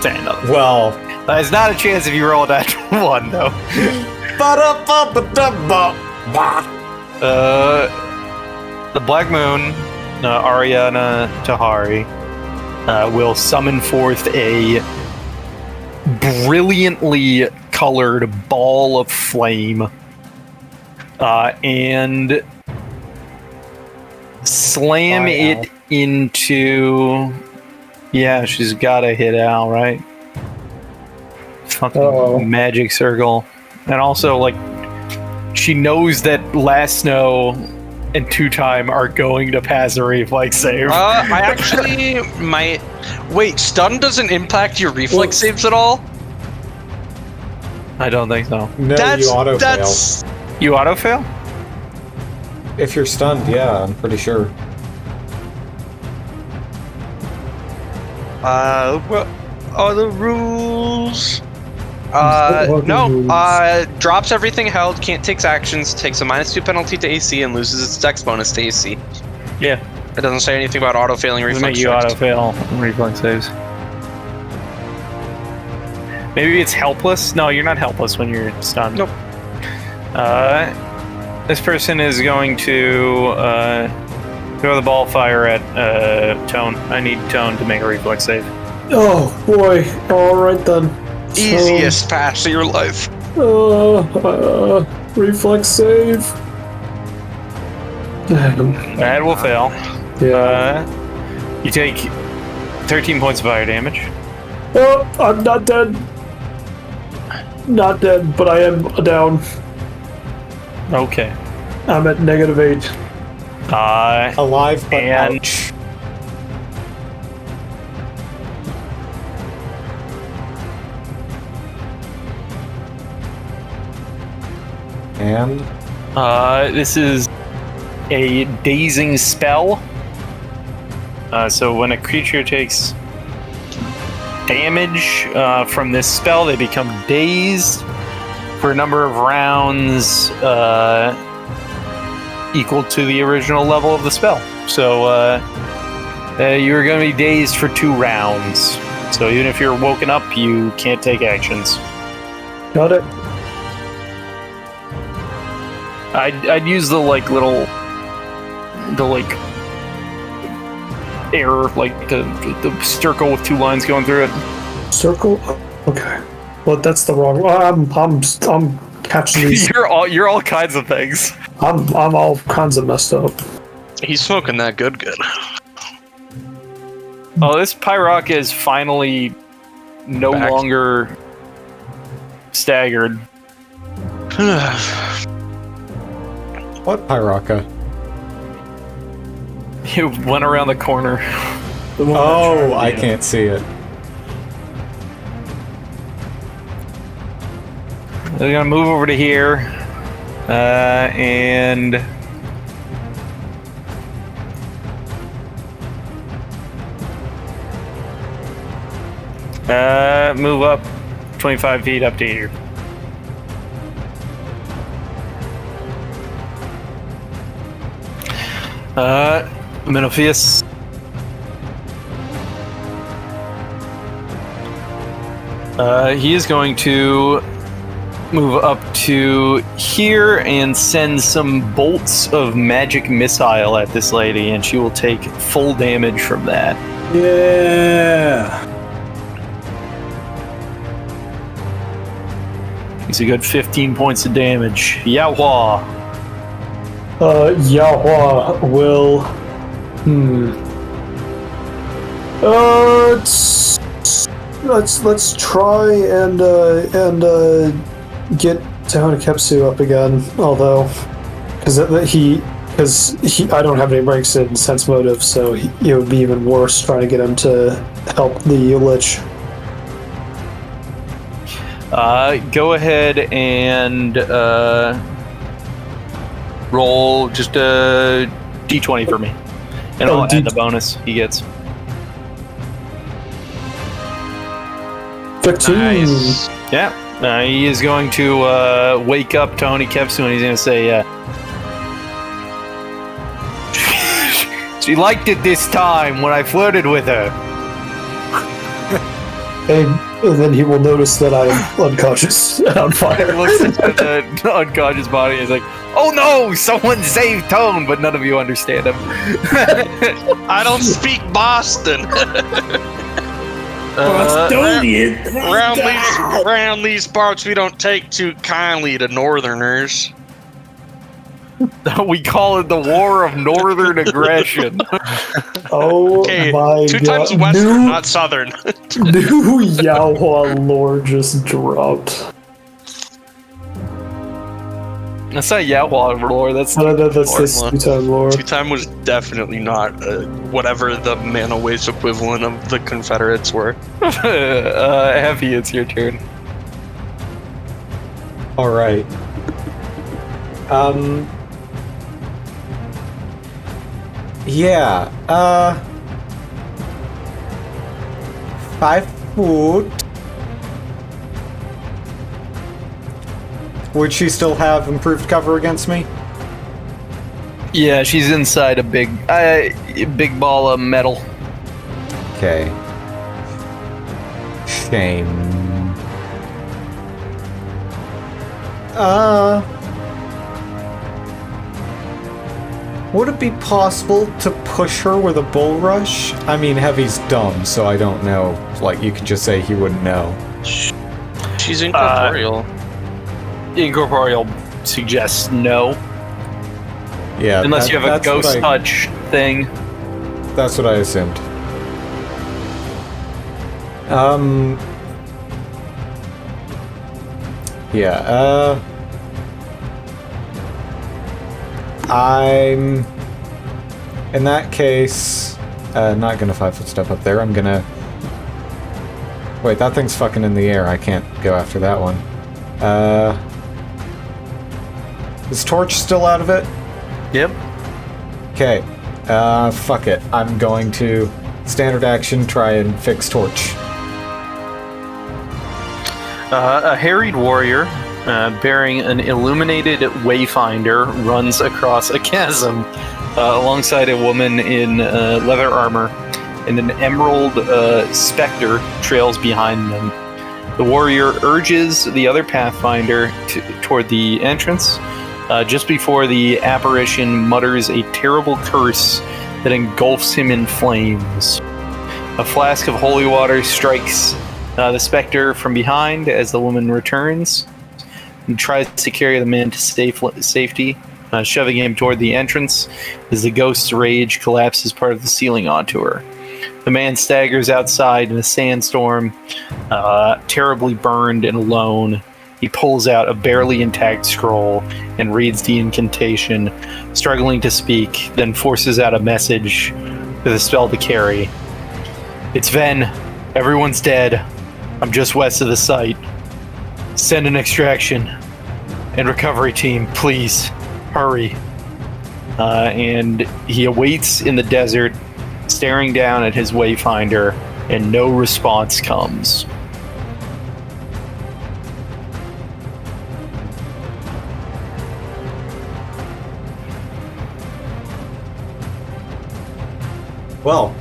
Speaker 4: saying nothing.
Speaker 1: Well,
Speaker 4: There's not a chance if you roll a natural 1, though. The Black Moon, Ariana Tahari, will summon forth a brilliantly colored ball of flame and slam it into. Yeah, she's got to hit Al, right? Fucking magic circle. And also, like, she knows that Last Snow and 2-time are going to pass a reflex save.
Speaker 2: I actually might. Wait, stun doesn't impact your reflex saves at all?
Speaker 4: I don't think so.
Speaker 1: no, you auto fail.
Speaker 4: You auto fail?
Speaker 1: If you're stunned, yeah, I'm pretty sure.
Speaker 2: What are the rules? Drops everything held, can't take actions, takes a -2 penalty to AC, and loses its dex bonus to AC.
Speaker 4: Yeah.
Speaker 2: It doesn't say anything about auto-failing
Speaker 4: Doesn't
Speaker 2: reflex
Speaker 4: make you
Speaker 2: checks.
Speaker 4: auto fail reflex saves. Maybe it's helpless? No, you're not helpless when you're stunned.
Speaker 2: Nope.
Speaker 4: This person is going to throw the ball fire at Tone. I need Tone to make a reflex save.
Speaker 5: Oh boy! All right then.
Speaker 2: Easiest pass of your life.
Speaker 5: Reflex save.
Speaker 4: That will fail.
Speaker 5: Yeah.
Speaker 4: You take 13 points of fire damage.
Speaker 5: Oh, I'm not dead. Not dead, but I am down.
Speaker 4: Okay.
Speaker 5: I'm at -8.
Speaker 1: Alive, but
Speaker 4: And-
Speaker 1: ouch. And
Speaker 4: this is a dazing spell. So when a creature takes damage from this spell, they become dazed for a number of rounds equal to the original level of the spell. So you're going to be dazed for 2 rounds. So even if you're woken up, you can't take actions.
Speaker 5: Got it.
Speaker 4: I'd use the like arrow, like the circle with 2 lines going through it.
Speaker 5: Circle. Okay. Well, that's the wrong. I'm catching these.
Speaker 4: You're all kinds of things.
Speaker 5: I'm all kinds of messed up.
Speaker 2: He's smoking that good.
Speaker 4: Oh, this Pyrock is finally no
Speaker 2: Back.
Speaker 4: longer staggered.
Speaker 1: What Pyraka?
Speaker 4: You went around the corner.
Speaker 1: Oh, I can't see it.
Speaker 4: They're gonna move over to here, and move up 25 feet up to here. Menopheus. He is going to move up to here and send some bolts of magic missile at this lady, and she will take full damage from that.
Speaker 3: Yeah.
Speaker 4: He's a good 15 points of damage. Yahweh.
Speaker 5: Yahweh will. Let's try and get Tahonakepsu up again. Although, because I don't have any ranks in sense motive, so it would be even worse trying to get him to help the Lich.
Speaker 4: Go ahead and roll just a d20 for me. And I'll add the bonus he gets.
Speaker 5: 15.
Speaker 6: Nice.
Speaker 4: Yeah. He is going to wake up Tahonakepsu and he's going to say, she liked it this time when I flirted with her.
Speaker 5: And then he will notice that I'm unconscious and on
Speaker 4: He
Speaker 5: fire.
Speaker 4: looks into the unconscious body and is like, oh no, someone saved Tone, but none of you understand him.
Speaker 6: I don't speak Boston.
Speaker 3: Bostonian.
Speaker 6: Around these parts, we don't take too kindly to Northerners.
Speaker 4: We call it the War of Northern Aggression.
Speaker 5: Oh
Speaker 6: Okay,
Speaker 5: my
Speaker 6: two
Speaker 5: god.
Speaker 6: times Western, not Southern.
Speaker 5: New Yahweh lore just dropped.
Speaker 4: That's not Yahweh lore, that's
Speaker 5: That's this two-time lore.
Speaker 6: Two-time was definitely not whatever the mana waste equivalent of the Confederates were.
Speaker 4: Heavy, it's your turn.
Speaker 1: All right. Yeah. 5 foot. Would she still have improved cover against me?
Speaker 4: Yeah, she's inside a big ball of metal.
Speaker 1: Okay. Shame. Would it be possible to push her with a bull rush? I mean, Heavy's dumb, so I don't know. Like, you could just say he wouldn't know.
Speaker 6: She's incorporeal.
Speaker 4: Incorporeal suggests no.
Speaker 1: Yeah.
Speaker 4: Unless you have a
Speaker 1: that's what
Speaker 4: ghost touch thing.
Speaker 1: That's what I assumed. Yeah, I'm... In that case, not gonna 5-foot step up there, I'm gonna... Wait, that thing's fucking in the air, I can't go after that one. Is Torch still out of it?
Speaker 4: Yep.
Speaker 1: Okay, fuck it. I'm going to standard action try and fix Torch.
Speaker 4: A harried warrior bearing an illuminated wayfinder runs across a chasm alongside a woman in leather armor, and an emerald specter trails behind them. The warrior urges the other Pathfinder toward the entrance. Just before the apparition mutters a terrible curse that engulfs him in flames. A flask of holy water strikes the specter from behind as the woman returns and tries to carry the man to safety, shoving him toward the entrance as the ghost's rage collapses part of the ceiling onto her. The man staggers outside in a sandstorm, terribly burned and alone, He pulls out a barely intact scroll and reads the incantation, struggling to speak, then forces out a message with a spell to carry. It's Ven. Everyone's dead. I'm just west of the site. Send an extraction and recovery team, please. Hurry. And he awaits in the desert, staring down at his wayfinder, and no response comes.
Speaker 1: Well,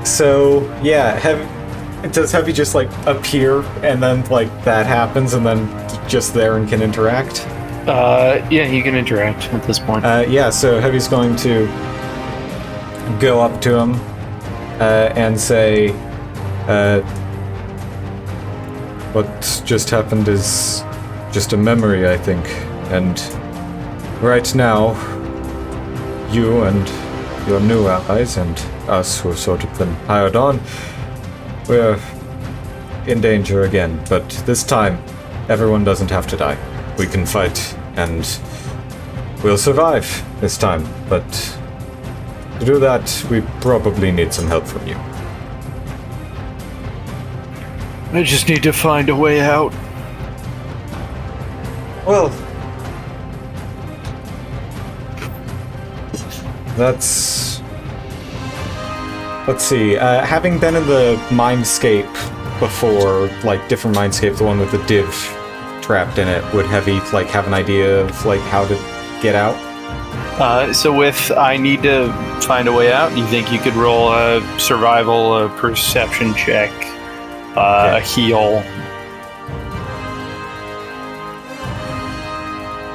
Speaker 1: so yeah, does Heavy just like appear and then like that happens and then just there and can interact?
Speaker 4: Yeah, he can interact at this point.
Speaker 1: Yeah, so Heavy's going to go up to him and say, what just happened is just a memory, I think, and right now, you and your new allies and us who have sort of been hired on, we're in danger again, but this time, everyone doesn't have to die. We can fight, and we'll survive this time, but to do that, we probably need some help from you.
Speaker 4: I just need to find a way out.
Speaker 1: Well, that's... Let's see, having been in the Mindscape before, like, different Mindscape, the one with the div trapped in it, would Heavy, like, have an idea of, like, how to get out?
Speaker 4: So with I need to find a way out, you think you could roll a survival, a perception check, a heal.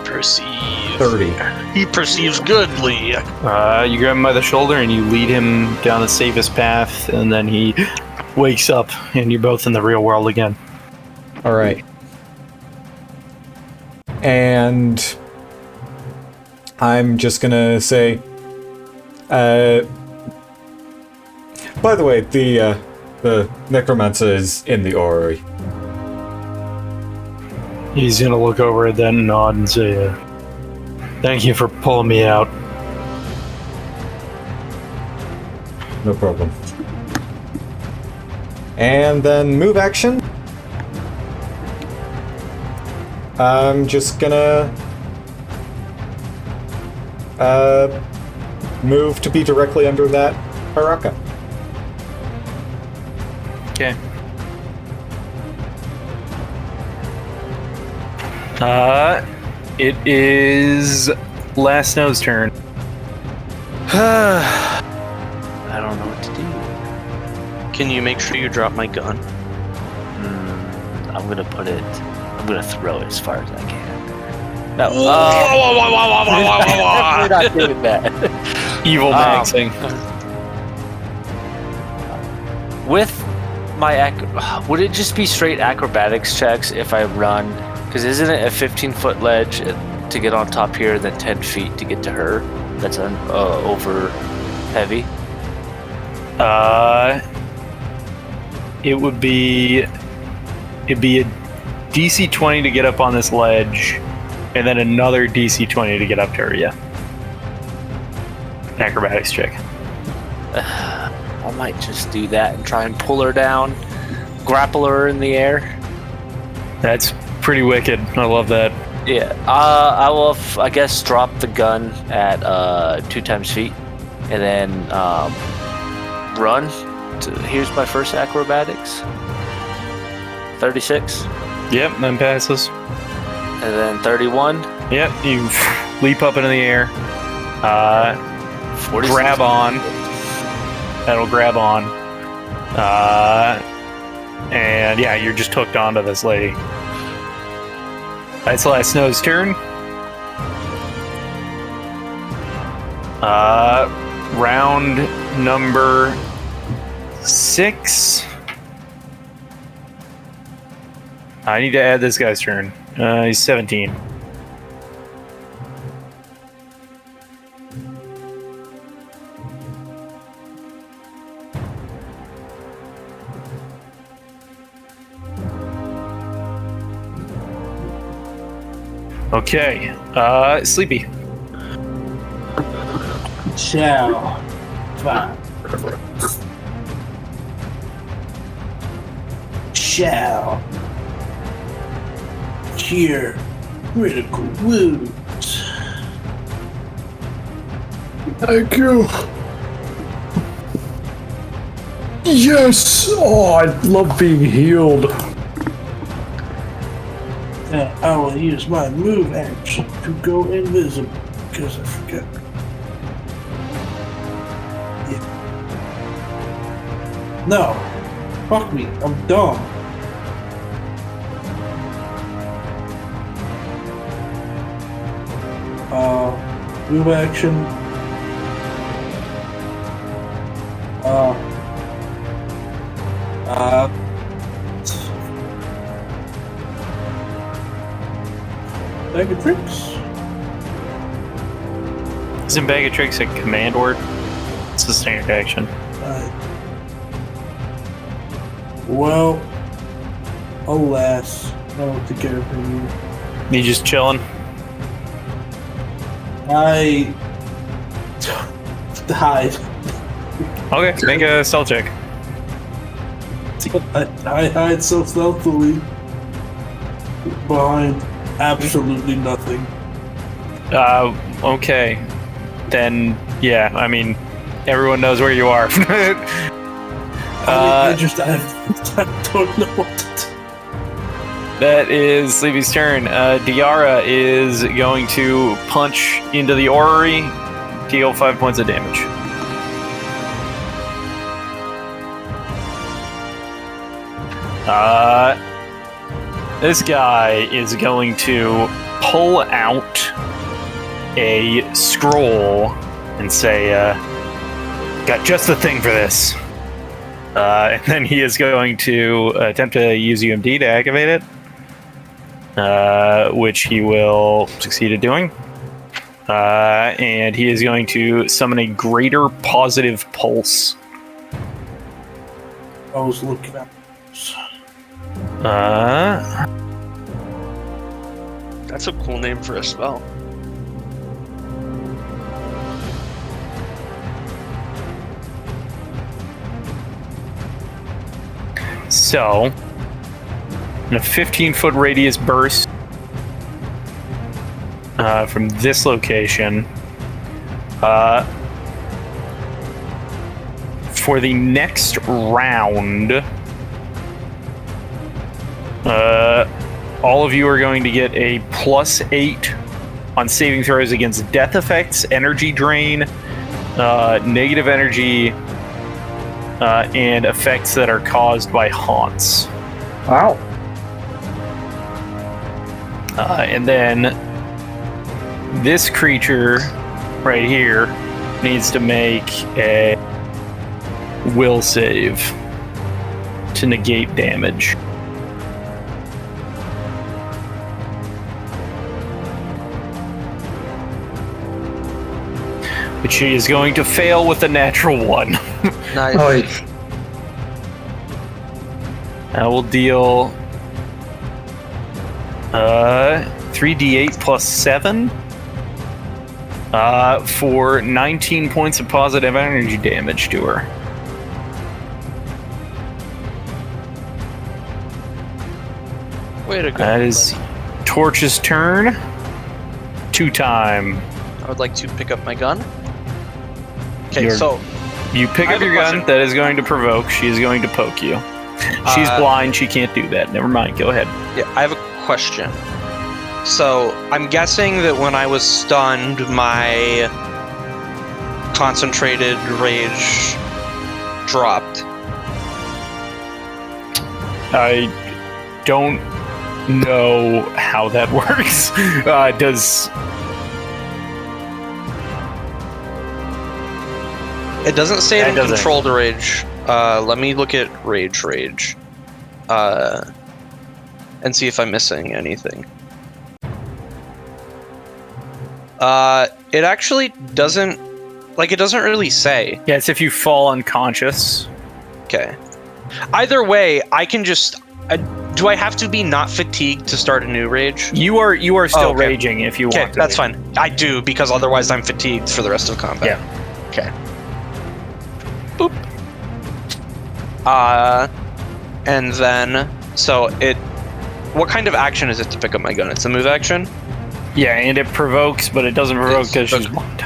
Speaker 6: Perceive.
Speaker 1: 30.
Speaker 6: He perceives goodly.
Speaker 4: You grab him by the shoulder and you lead him down the safest path, and then he wakes up and you're both in the real world again.
Speaker 1: Alright. And I'm just gonna say, by the way, the necromancer is in the orrery.
Speaker 4: He's gonna look over at that and nod and say, thank you for pulling me out.
Speaker 1: No problem. And then move action. I'm just gonna move to be directly under that Baraka.
Speaker 4: Okay. It is Last Snow's turn.
Speaker 7: I don't know what to do.
Speaker 2: Can you make sure you drop my gun?
Speaker 7: I'm gonna throw it as far as I can. No. We're not doing that.
Speaker 4: Evil maxing.
Speaker 7: With my would it just be straight acrobatics checks if I run? Because isn't it a 15-foot ledge to get on top here, then 10 feet to get to her? That's over heavy.
Speaker 4: It'd be a DC 20 to get up on this ledge, and then another DC 20 to get up to her. Yeah. Acrobatics check.
Speaker 7: I might just do that and try and pull her down, grapple her in the air.
Speaker 4: That's pretty wicked. I love that.
Speaker 7: Yeah. I will, I guess, drop the gun at 2 times feet, and then run. Here's my first acrobatics. 36.
Speaker 4: Yep, then passes.
Speaker 7: And then 31.
Speaker 4: Yep, you leap up into the air.
Speaker 7: 46.
Speaker 4: Grab on. That'll grab on. And yeah, you're just hooked onto this lady. That's Last Snow's turn. Round number 6. I need to add this guy's turn. He's 17. Okay. Sleepy.
Speaker 3: Shall. Fine. Shall. Cure critical wounds.
Speaker 5: Thank you. Yes! Oh, I love being healed.
Speaker 3: Now I will use my move action to go invisible because I forgot. Yeah. No. Fuck me. I'm dumb. Move action. Bag of tricks.
Speaker 4: Isn't Bag of Tricks a command word? It's a standard action.
Speaker 3: Well, alas, I want to care for you.
Speaker 4: You just chilling?
Speaker 3: I died.
Speaker 4: Okay, make a stealth check.
Speaker 3: I hide so stealthily behind absolutely nothing.
Speaker 4: Okay. Then, yeah, I mean, everyone knows where you are.
Speaker 3: I don't know what to do.
Speaker 4: That is Sleepy's turn. Diara is going to punch into the orrery, deal 5 points of damage. This guy is going to pull out a scroll and say, got just the thing for this. And then he is going to attempt to use UMD to activate it, which he will succeed at doing. And he is going to summon a greater positive pulse.
Speaker 3: I was looking at this.
Speaker 2: That's a cool name for a spell.
Speaker 4: So, in a 15-foot radius burst from this location, for the next round, all of you are going to get a +8 on saving throws against death effects, energy drain, negative energy, and effects that are caused by haunts.
Speaker 5: Wow.
Speaker 4: And then this creature right here needs to make a will save to negate damage. Which she is going to fail with a natural 1.
Speaker 2: Nice.
Speaker 5: Oh,
Speaker 4: I will deal 3d8 plus 7 for 19 points of positive energy damage to her.
Speaker 2: Way to go.
Speaker 4: That is Torch's turn. 2-time.
Speaker 2: I would like to pick up my gun. Okay, so
Speaker 4: You pick
Speaker 2: I
Speaker 4: up
Speaker 2: have a
Speaker 4: your gun,
Speaker 2: question.
Speaker 4: that is going to provoke. She is going to poke you. She's blind, she can't do that. Never mind, go ahead.
Speaker 2: yeah, I have a question. So I'm guessing that when I was stunned, my concentrated rage dropped.
Speaker 4: I don't know how that works. Does
Speaker 2: It doesn't say it
Speaker 4: It
Speaker 2: in
Speaker 4: doesn't.
Speaker 2: controlled rage. Let me look at rage. And see if I'm missing anything. It actually doesn't, like, it doesn't really say.
Speaker 4: Yeah, it's if you fall unconscious.
Speaker 2: Okay. Either way, I can just,
Speaker 6: Do I have to be not fatigued to start a new rage?
Speaker 4: You are still
Speaker 6: okay.
Speaker 4: raging if you
Speaker 6: Okay,
Speaker 4: want to.
Speaker 6: that's fine. I do, because otherwise I'm fatigued for the rest of combat.
Speaker 4: Yeah.
Speaker 6: Okay. Boop. And then, so it... What kind of action is it to pick up my gun? It's a move action?
Speaker 4: Yeah, and it provokes, but it doesn't provoke because she's blind.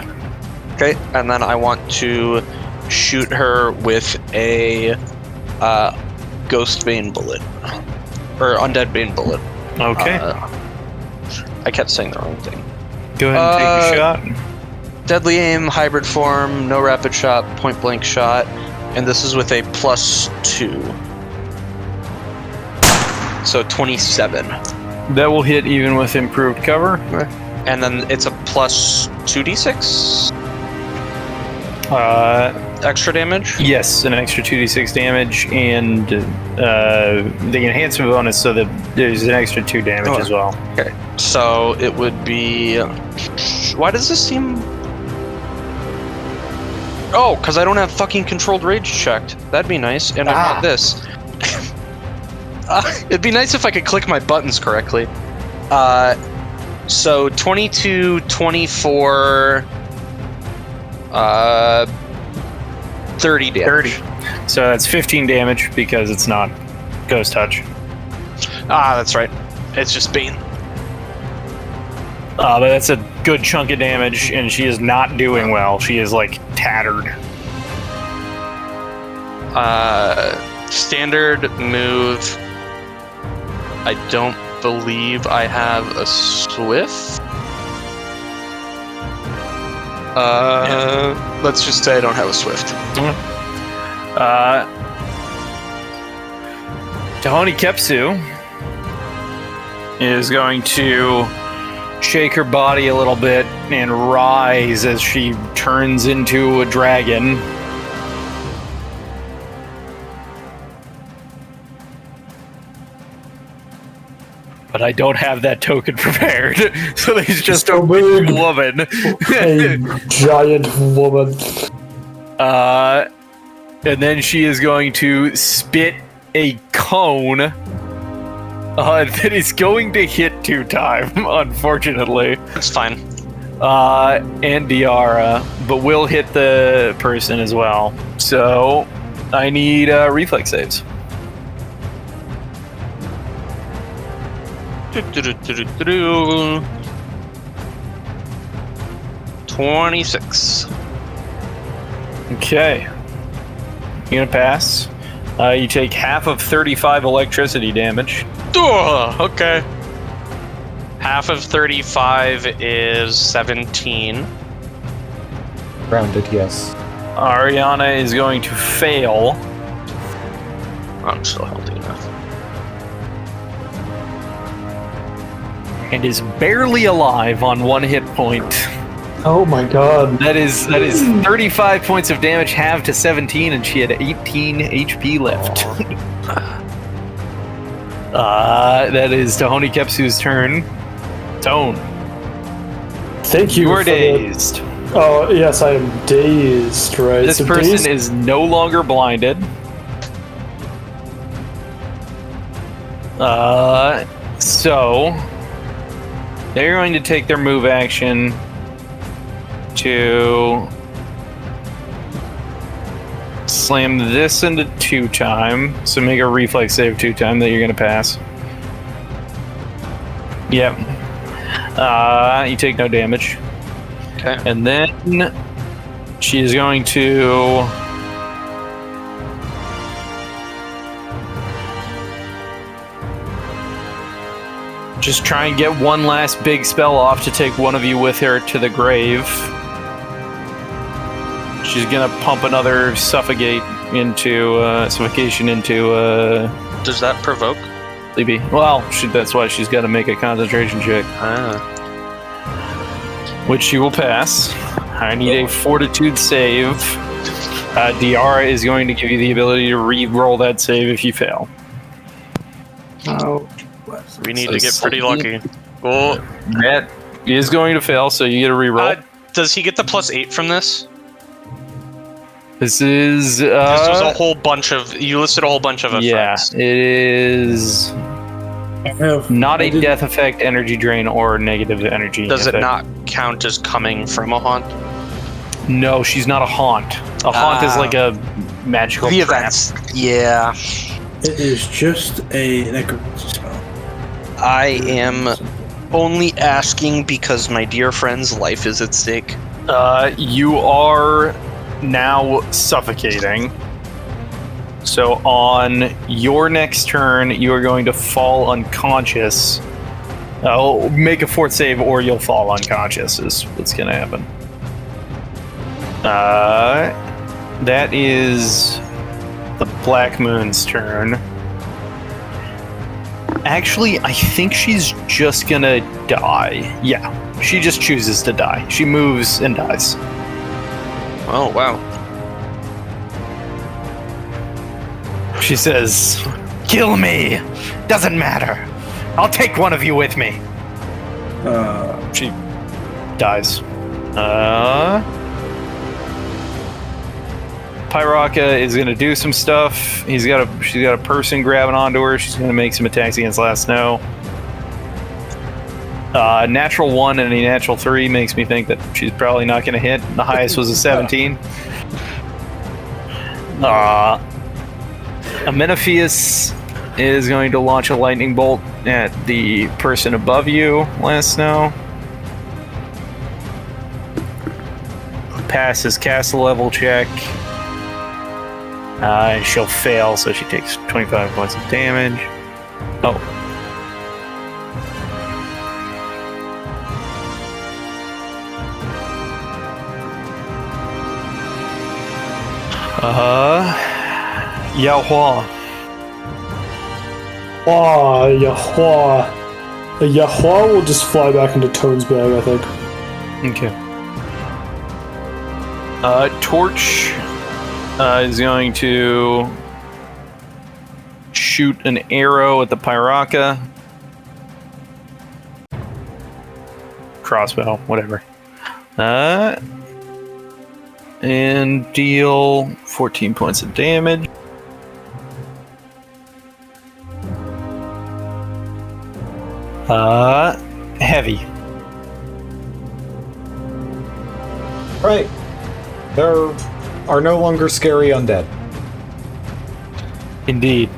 Speaker 6: Okay, and then I want to shoot her with a Ghost Bane bullet. Or Undead Bane bullet.
Speaker 4: Okay.
Speaker 6: I kept saying the wrong thing.
Speaker 4: Go ahead and take a shot.
Speaker 6: Deadly aim, hybrid form, no rapid shot, point blank shot, and this is with a +2. So 27.
Speaker 4: That will hit even with improved cover.
Speaker 6: And then it's a +2d6 extra damage.
Speaker 4: Yes, an extra 2d6 damage, and the enhancement bonus, so that there's an extra 2 damage as well.
Speaker 6: Okay, so it would be... Why does this seem... Oh, because I don't have fucking controlled rage checked. That'd be nice, and I want this. It'd be nice if I could click my buttons correctly. So 22, 24... 30 damage.
Speaker 4: 30. So that's 15 damage because it's not Ghost Touch.
Speaker 6: That's right. It's just Bane.
Speaker 4: But that's a good chunk of damage, and she is not doing well. She is, like, tattered.
Speaker 6: Standard move. I don't believe I have a Swift. Let's just say I don't have a Swift.
Speaker 4: Tahoni Kepsu is going to shake her body a little bit and rise as she turns into a dragon. But I don't have that token prepared, so there's just a big woman.
Speaker 5: A giant woman.
Speaker 4: And then she is going to spit a cone that is going to hit 2 times, unfortunately.
Speaker 6: It's fine.
Speaker 4: And Diara, but will hit the person as well. So I need reflex saves.
Speaker 6: 26.
Speaker 4: Okay. You're gonna pass. You take half of 35 electricity damage.
Speaker 6: Okay. Half of 35 is 17.
Speaker 1: Rounded, yes.
Speaker 4: Ariana is going to fail.
Speaker 6: I'm still healthy enough.
Speaker 4: And is barely alive on 1 hit point.
Speaker 5: Oh my god.
Speaker 4: That is 35 points of damage halved to 17, and she had 18 HP left. That is Tahoni Kepsu's turn. Tone.
Speaker 5: Thank you.
Speaker 4: You are
Speaker 5: for
Speaker 4: dazed.
Speaker 5: Oh, yes, I am dazed, right?
Speaker 4: This
Speaker 5: So
Speaker 4: person
Speaker 5: dazed-
Speaker 4: is no longer blinded. So they're going to take their move action to slam this into 2 times. So make a reflex save 2 times that you're going to pass. Yep. You take no damage.
Speaker 6: Okay.
Speaker 4: And then she is going to just try and get one last big spell off to take one of you with her to the grave. She's gonna pump another suffocation into
Speaker 6: Does that provoke?
Speaker 4: Sleepy. Well, that's why she's got to make a concentration check, which she will pass. I need a fortitude save. Diara is going to give you the ability to re-roll that save if you fail.
Speaker 5: Oh.
Speaker 6: We need to get pretty lucky. Cool.
Speaker 4: That is going to fail, so you get a re-roll.
Speaker 6: Does he get the +8 from this?
Speaker 4: This is
Speaker 6: This was a whole bunch of... You listed a whole bunch of effects.
Speaker 4: Yeah, it is Not a death effect, energy drain, or negative energy.
Speaker 6: Does it
Speaker 4: effect.
Speaker 6: not count as coming from a haunt?
Speaker 4: No, she's not a haunt. A haunt is like a magical
Speaker 6: The
Speaker 4: trap.
Speaker 6: events. Yeah.
Speaker 3: It is just a necromancy spell.
Speaker 2: I am only asking because my dear friend's life is at stake.
Speaker 4: You are now suffocating. So on your next turn, you are going to fall unconscious. Make a fort save or you'll fall unconscious is what's going to happen. That is the Black Moon's turn. Actually, I think she's just gonna die. Yeah, she just chooses to die. She moves and dies.
Speaker 2: Oh, wow.
Speaker 4: She says, "Kill me! Doesn't matter. I'll take one of you with me." She dies. Pyraka is gonna do some stuff. She's got a person grabbing onto her. She's gonna make some attacks against Last Snow. Natural 1 and a natural 3 makes me think that she's probably not gonna hit. The highest was a 17. Amenopheus is going to launch a lightning bolt at the person above you, Last Snow. Pass his castle level check. And she'll fail, so she takes 25 points of damage. Oh. Yahua.
Speaker 5: Yahua. Yahua will just fly back into Tone's bag, I think.
Speaker 4: Okay. Torch is going to shoot an arrow at the Pyraka. Crossbow, whatever. And deal 14 points of damage. Heavy.
Speaker 1: Right. There are no longer scary undead.
Speaker 4: Indeed.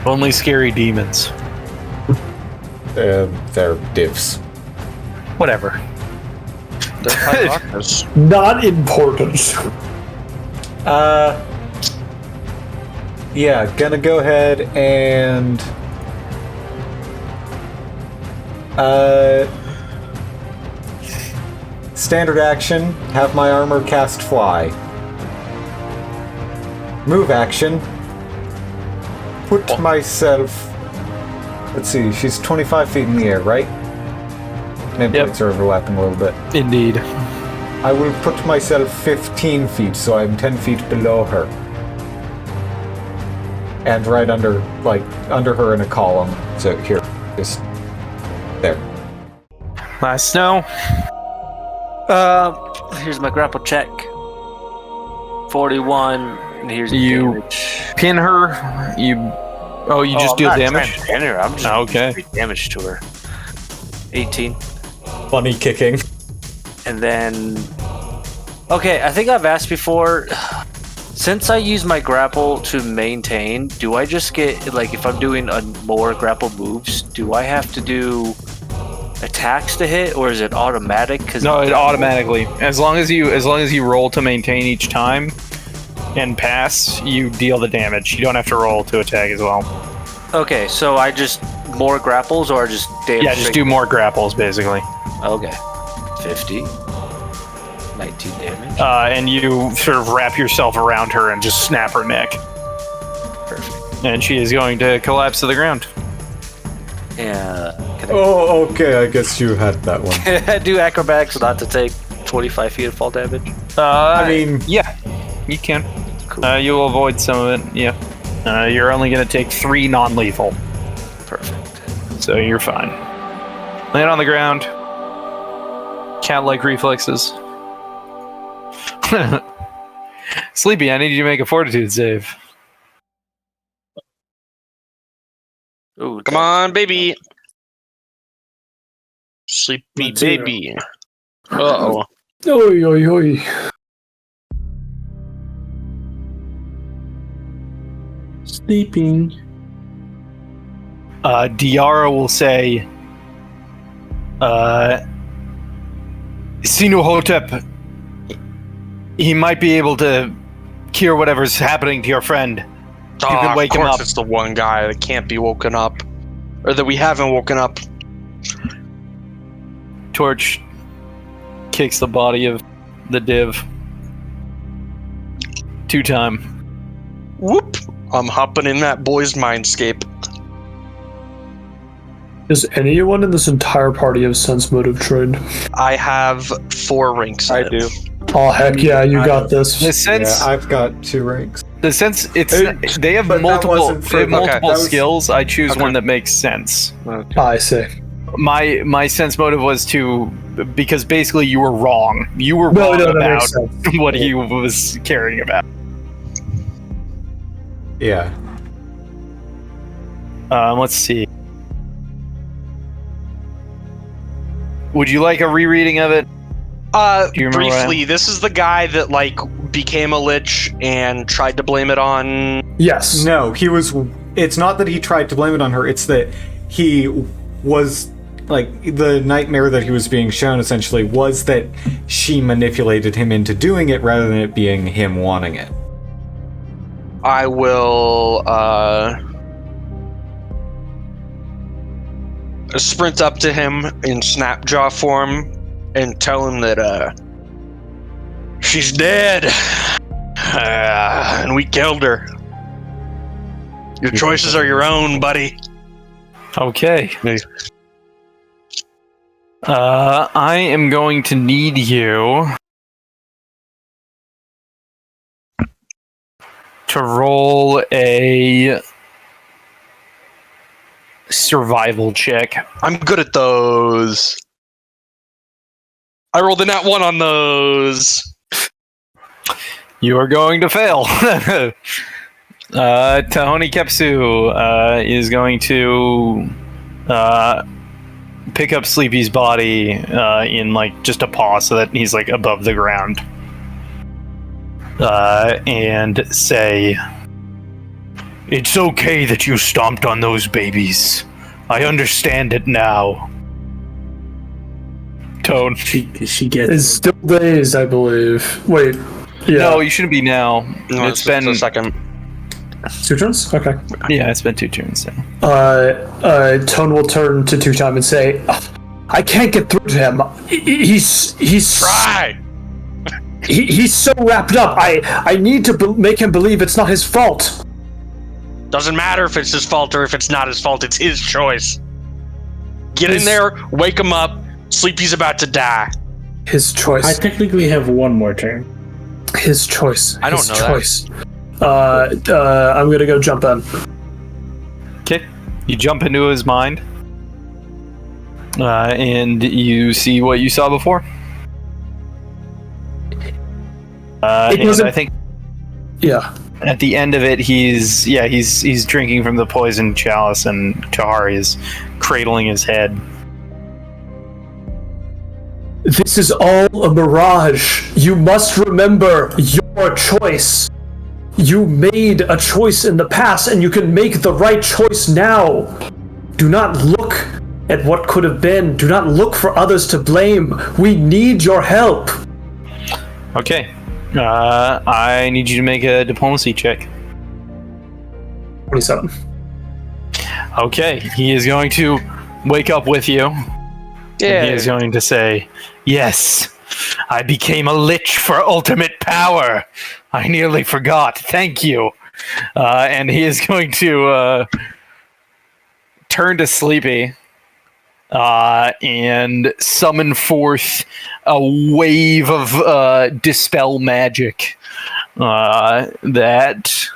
Speaker 4: Only scary demons.
Speaker 1: They're divs.
Speaker 4: Whatever.
Speaker 2: They're Pyrokas.
Speaker 5: Not important.
Speaker 1: Yeah, gonna go ahead and standard action, have my armor cast fly. Move action, put myself, let's see, she's 25 feet in the air, right? Nameplates are overlapping a little bit.
Speaker 4: Indeed.
Speaker 1: I will put myself 15 feet, so I'm 10 feet below her. And right under her in a column. So here, just there.
Speaker 4: Last Snow.
Speaker 7: Here's my grapple check. 41. And here's the
Speaker 4: You
Speaker 7: damage.
Speaker 4: pin her. You just
Speaker 7: I'm
Speaker 4: deal
Speaker 7: not
Speaker 4: damage.
Speaker 7: trying to pin her. I'm just
Speaker 4: Okay.
Speaker 7: doing damage to her. 18.
Speaker 1: Funny kicking.
Speaker 7: And then... Okay, I think I've asked before... Since I use my grapple to maintain, do I just get... Like, if I'm doing more grapple moves, do I have to do attacks to hit, or is it automatic?
Speaker 4: No, it automatically. As long as you roll to maintain each time and pass, you deal the damage. You don't have to roll to attack as well.
Speaker 7: Okay, so I just... More grapples, or just damage?
Speaker 4: Yeah, just do more grapples, basically.
Speaker 7: Okay. 50. 19 damage.
Speaker 4: And you sort of wrap yourself around her and just snap her neck.
Speaker 7: Perfect.
Speaker 4: And she is going to collapse to the ground.
Speaker 7: Yeah.
Speaker 1: Oh, okay, I guess you had that one.
Speaker 7: Can I do acrobatics not to take 25 feet of fall damage?
Speaker 1: I mean...
Speaker 4: Yeah, you can.
Speaker 7: Cool.
Speaker 4: You'll avoid some of it, yeah. You're only going to take 3 non-lethal.
Speaker 7: Perfect.
Speaker 4: So you're fine. Land on the ground. Cat-like reflexes. Sleepy, I need you to make a fortitude save.
Speaker 7: Ooh,
Speaker 6: Come on, baby. Sleepy
Speaker 3: Let's hear it.
Speaker 6: baby. Uh-oh.
Speaker 5: Oi, oi, oi.
Speaker 3: Sleeping.
Speaker 4: Diara will say, Sinuhotep, he might be able to cure whatever's happening to your friend. You can wake
Speaker 6: of
Speaker 4: him
Speaker 6: course
Speaker 4: up.
Speaker 6: it's the one guy that can't be woken up. Or that we haven't woken up.
Speaker 4: Torch kicks the body of the div. 2-time.
Speaker 6: Whoop! I'm hopping in that boy's mindscape.
Speaker 5: Does anyone in this entire party have sense motive trained?
Speaker 6: I have 4 ranks.
Speaker 7: I
Speaker 6: in it.
Speaker 7: do.
Speaker 5: Oh heck yeah, you got this.
Speaker 4: The sense,
Speaker 1: Yeah, I've got 2 ranks.
Speaker 4: the sense, it's they have
Speaker 1: But that
Speaker 4: multiple,
Speaker 1: wasn't for-
Speaker 4: they have
Speaker 1: okay,
Speaker 4: multiple
Speaker 1: that was-
Speaker 4: skills. I choose
Speaker 6: Okay.
Speaker 4: one that makes sense.
Speaker 5: I see.
Speaker 4: My sense motive was to, because basically you were wrong. You were
Speaker 5: No,
Speaker 4: wrong
Speaker 5: no, that
Speaker 4: about
Speaker 5: makes sense.
Speaker 4: what he was caring about.
Speaker 1: Yeah.
Speaker 4: Let's see. Would you like a rereading of it? Do you remember
Speaker 6: Briefly, this is the guy that, like, became a lich and tried to blame it on...
Speaker 5: Yes.
Speaker 1: No, he was. It's not that he tried to blame it on her, it's that he was. Like, the nightmare that he was being shown essentially was that she manipulated him into doing it rather than it being him wanting it.
Speaker 6: I will, sprint up to him in Snapjaw form and tell him that, she's dead. And we killed her. Your choices are your own, buddy.
Speaker 4: Okay. I am going to need you to roll a survival check.
Speaker 6: I'm good at those. I rolled a nat 1 on those.
Speaker 4: You are going to fail. Tahoni Kepsu is going to pick up Sleepy's body in like just a paw so that he's like above the ground. And say, "It's okay that you stomped on those babies. I understand it now." Tone.
Speaker 3: She
Speaker 5: It's
Speaker 3: gets
Speaker 5: still days, I believe. Wait. Yeah.
Speaker 4: No, you shouldn't be now.
Speaker 6: No,
Speaker 4: It's been
Speaker 6: a second.
Speaker 5: 2 turns? Okay.
Speaker 4: yeah, it's been 2 turns now.
Speaker 5: Tone will turn to 2-time and say, I can't get through to him. He's
Speaker 6: Try!
Speaker 5: he's so wrapped up. I need to make him believe it's not his fault.
Speaker 6: Doesn't matter if it's his fault or if it's not his fault, it's his choice. Get in there, wake him up. Sleepy's about to die.
Speaker 5: His choice.
Speaker 3: I technically have 1 more turn.
Speaker 5: His choice.
Speaker 6: I don't
Speaker 5: His
Speaker 6: know that.
Speaker 5: choice. I'm gonna go jump in.
Speaker 4: Okay. You jump into his mind. And you see what you saw before. And
Speaker 5: wasn't-
Speaker 4: I think
Speaker 5: Yeah.
Speaker 4: at the end of it, he's drinking from the poison chalice, and Tahari is cradling his head.
Speaker 5: This is all a mirage. You must remember your choice. You made a choice in the past, and you can make the right choice now. Do not look at what could have been. Do not look for others to blame. We need your help.
Speaker 4: Okay. I need you to make a diplomacy check.
Speaker 5: 27.
Speaker 4: Okay. He is going to wake up with you. And he is going to say, "Yes, I became a lich for ultimate power. I nearly forgot. Thank you." And he is going to turn to Sleepy and summon forth a wave of dispel magic that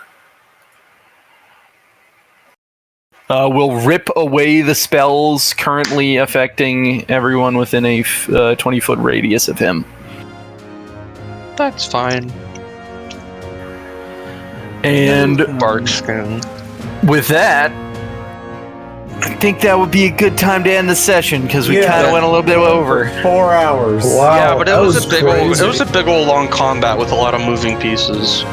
Speaker 4: will rip away the spells currently affecting everyone within a 20-foot radius of him.
Speaker 6: That's fine.
Speaker 4: And
Speaker 6: Barkskin.
Speaker 4: with that, I think that would be a good time to end the session because we kind of went a little bit over.
Speaker 1: 4 hours.
Speaker 5: Wow,
Speaker 2: Yeah, but it
Speaker 5: that
Speaker 2: was a big old,
Speaker 5: crazy.
Speaker 2: it was a big old long combat with a lot of moving pieces.